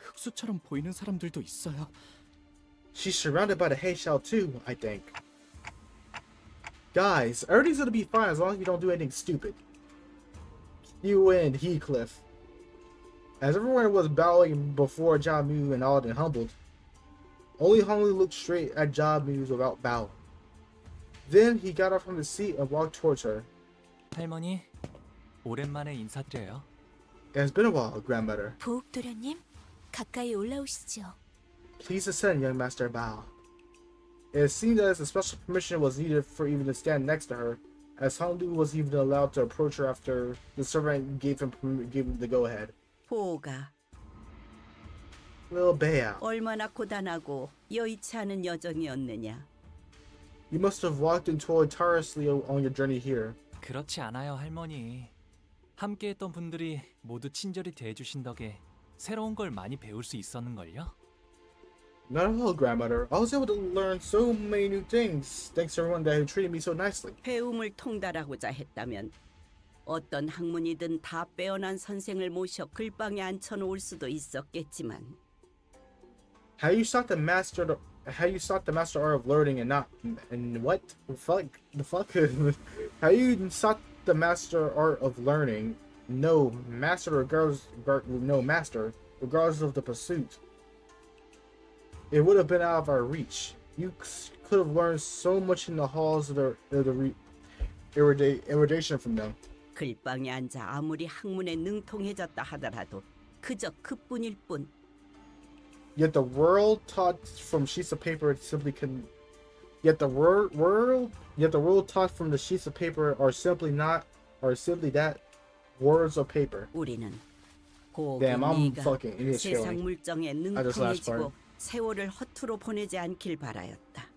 흑수처럼 보이는 사람들도 있어요.
She's surrounded by the Heishao too, I think. Guys, everything's gonna be fine as long as you don't do anything stupid. You and Heathcliff. As everyone was bowing before Jia Baoyu and awed and humbled, only Honolulu looked straight at Jia Baoyu without bowing. Then he got up from the seat and walked towards her.
할머니, 오랜만에 인사드려요.
It has been a while, grandmother.
보옥도련님, 가까이 올라오시죠.
Please ascend, young master Bao. It seemed as a special permission was needed for even to stand next to her, as Honolulu was even allowed to approach her after the servant gave him the go-ahead.
보가
Little Bea,
얼마나 고단하고 여의치 않은 여정이었느냐.
you must have walked and toiled tirelessly on your journey here.
그렇지 않아요, 할머니. 함께했던 분들이 모두 친절히 대해주신 덕에 새로운 걸 많이 배울 수 있었는걸요?
Not at all, grandmother. I was able to learn so many new things thanks to everyone that who treated me so nicely.
배움을 통달하고자 했다면 어떤 학문이든 다 빼어난 선생을 모셔 글방에 앉혀놓을 수도 있었겠지만
How you sought the master art of learning and what the fuck how you sought the master art of learning no master regardless of the pursuit. It would have been out of our reach. You could have learned so much in the halls of the erudition from them.
글방에 앉아 아무리 학문에 능통해졌다 하더라도 그저 그뿐일 뿐.
Yet the world taught from sheets of paper simply can. Yet the world taught from the sheets of paper are simply that words of paper.
우리는 고
Damn, I'm
네가
fucking English
세상
failing.
물정에
I just last part.
능통해지고 세월을 허투루 보내지 않길 바라였다.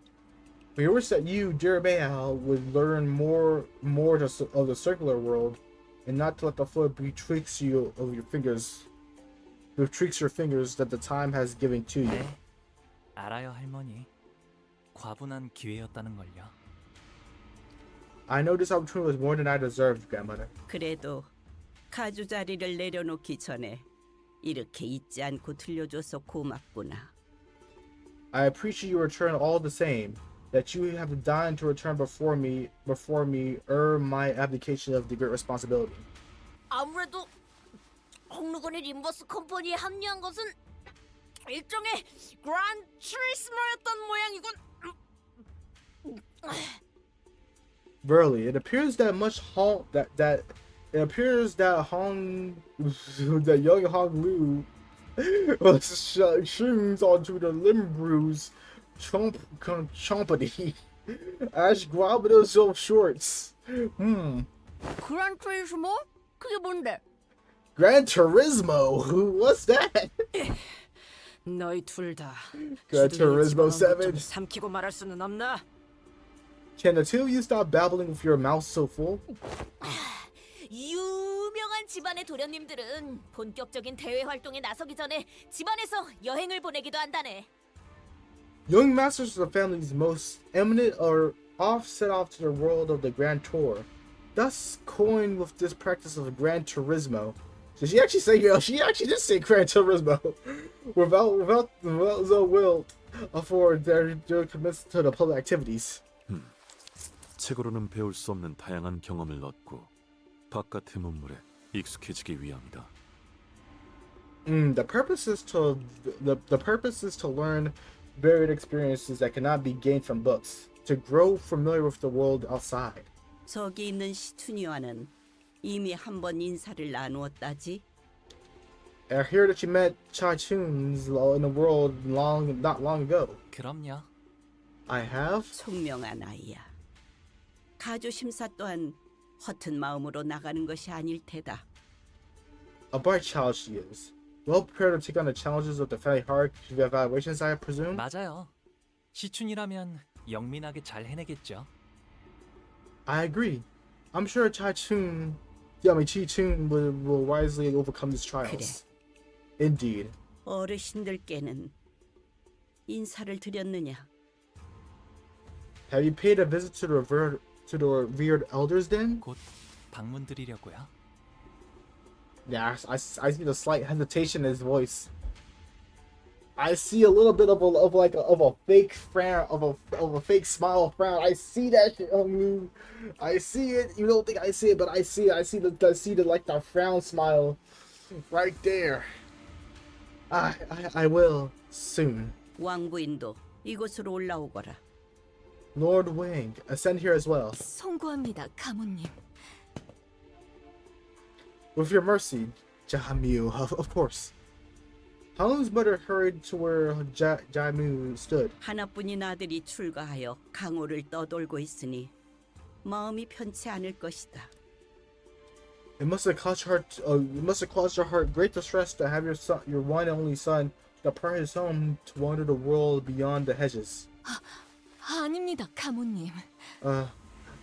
We wish that you, dear Baal, would learn more of the circular world, and not to let the flood betwixt you of your fingers. Betwixt your fingers that the time has given to you.
네, 알아요 할머니. 과분한 기회였다는 걸요.
I know this opportunity was more than I deserved, grandmother.
그래도 가주 자리를 내려놓기 전에 이렇게 잊지 않고 들려줘서 고맙구나.
I appreciate your return all the same. That you have deigned to return before me my abdication of the great responsibility.
아무래도 홍루군이 림버스 컴퍼니에 합류한 것은 일종의 그란 트리스머였던 모양이군.
Verily, it appears that young Hong Lu was shoes onto the Limbus company as grabbers of shorts.
그란 트리스머? 그게 뭔데?
Gran Turismo. What's that?
너희 둘 다
Gran Turismo 7.
삼키고 말할 수는 없나?
Can the two of you stop babbling with your mouths so full?
유명한 집안의 도련님들은 본격적인 대외 활동에 나서기 전에 집안에서 여행을 보내기도 한다네.
Young masters of the families most eminent are set off to the world of the Grand Tour, thus coined with this practice of Gran Turismo. So she actually did say Gran Turismo without the will for their commitment to the public activities.
책으로는 배울 수 없는 다양한 경험을 얻고 바깥의 문물에 익숙해지기 위함이다.
The purpose is to learn varied experiences that cannot be gained from books, to grow familiar with the world outside.
저기 있는 시춘이와는 이미 한 번 인사를 나누었다지.
I hear that you met Cha-Chuns in the world not long ago.
그럼요.
I have.
총명한 아이야. 가주 심사 또한 허튼 마음으로 나가는 것이 아닐 테다.
A bright child she is. Well prepared to take on the challenges of the family hierarchy evaluations, I presume?
맞아요. 시춘이라면 영민하게 잘 해내겠죠.
I agree. I'm sure Chi-Chun will wisely overcome these trials.
그래.
Indeed.
어르신들께는 인사를 드렸느냐?
Have you paid a visit to the revered elders then?
곧 방문 드리려고요.
Yeah, I see the slight hesitation in his voice. I see a little bit of a fake frown, of a fake smile frown. I see that shit on you. I see it. You don't think I see it, but I see it. I see the frown smile right there. I will soon.
왕부인도 이곳으로 올라오거라.
Lord Wang, ascend here as well.
송구합니다, 가문님.
With your mercy, Jamu, of course. Halung's mother hurried to where Jamu stood.
하나뿐인 아들이 출가하여 강호를 떠돌고 있으니 마음이 편치 않을 것이다.
It must have caused your heart great distress to have your one and only son depart his home to wander the world beyond the hedges.
아닙니다, 가문님.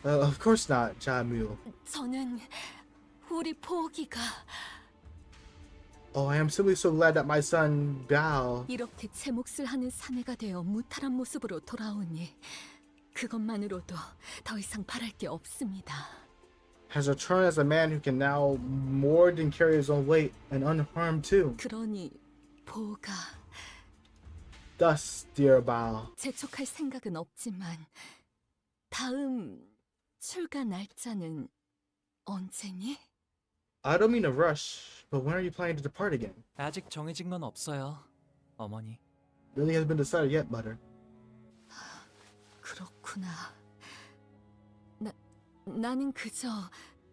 Of course not, Jamu.
저는 우리 보기가
Oh, I am simply so glad that my son Bao.
이렇게 제 몫을 하는 사내가 되어 무탈한 모습으로 돌아오니 그것만으로도 더 이상 바랄 게 없습니다.
has returned as a man who can now more than carry his own weight and unharmed too.
그러니 보가
Thus, dear Bao,
재촉할 생각은 없지만 다음 출가 날짜는 언제니?
I don't mean to rush, but when are you planning to depart again?
아직 정해진 건 없어요, 어머니.
Really hasn't been decided yet, Mother.
그렇구나. 나는 그저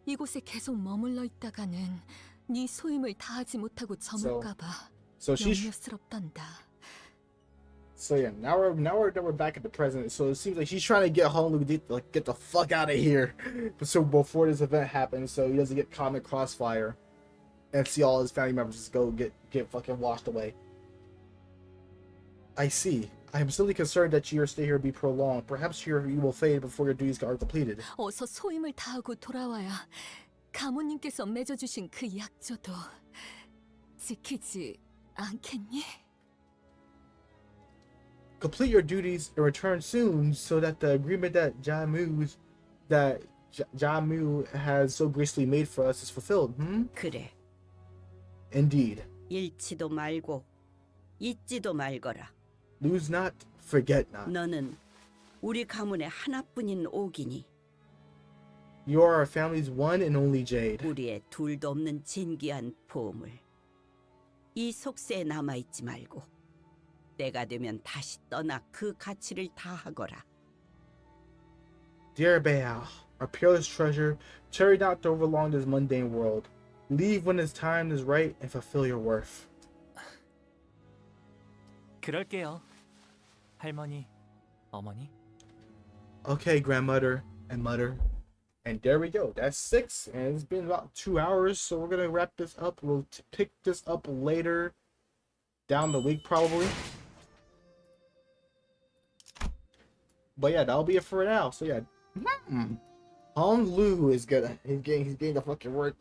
이곳에 계속 머물러 있다가는 네 소임을 다하지 못하고 저물까봐 염려스럽단다.
So yeah, now we're back at the present. So it seems like he's trying to get home to get the fuck out of here. So before this event happens, so he doesn't get caught in the crossfire and see all his family members just go get fucking washed away. I see. I am simply concerned that your stay here be prolonged. Perhaps you will fade before your duties are completed.
어서 소임을 다하고 돌아와야 가모님께서 맺어주신 그 약조도 지키지 않겠니?
Complete your duties and return soon, so that the agreement that Jamu has so gracefully made for us is fulfilled.
그래.
Indeed.
잃지도 말고 잊지도 말거라.
Lose not, forget not.
너는 우리 가문의 하나뿐인 옥이니.
You are our family's one and only jade.
우리의 둘도 없는 진귀한 보물. 이 속세에 남아있지 말고 때가 되면 다시 떠나 그 가치를 다하거라.
Dear Baal, our peerless treasure, tarry not to overlong this mundane world. Leave when its time is right and fulfill your worth.
그럴게요, 할머니, 어머니.
Okay, grandmother and mother. And there we go. That's 6, and it's been about 2 hours, so we're gonna wrap this up. We'll pick this up later down the week probably. But yeah, that'll be it for now. So yeah, Hong Lu is gonna he's getting the fucking work.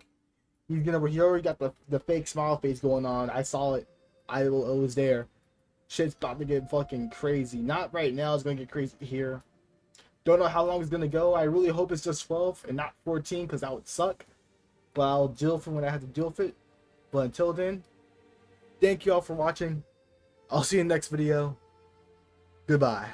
He already got the fake smile face going on. I saw it. It was there. Shit's about to get fucking crazy. Not right now. It's gonna get crazy here. Don't know how long it's gonna go. I really hope it's just 12 and not 14, because that would suck. But I'll deal with it when I have to deal with it. But until then, thank you all for watching. I'll see you in the next video. Goodbye.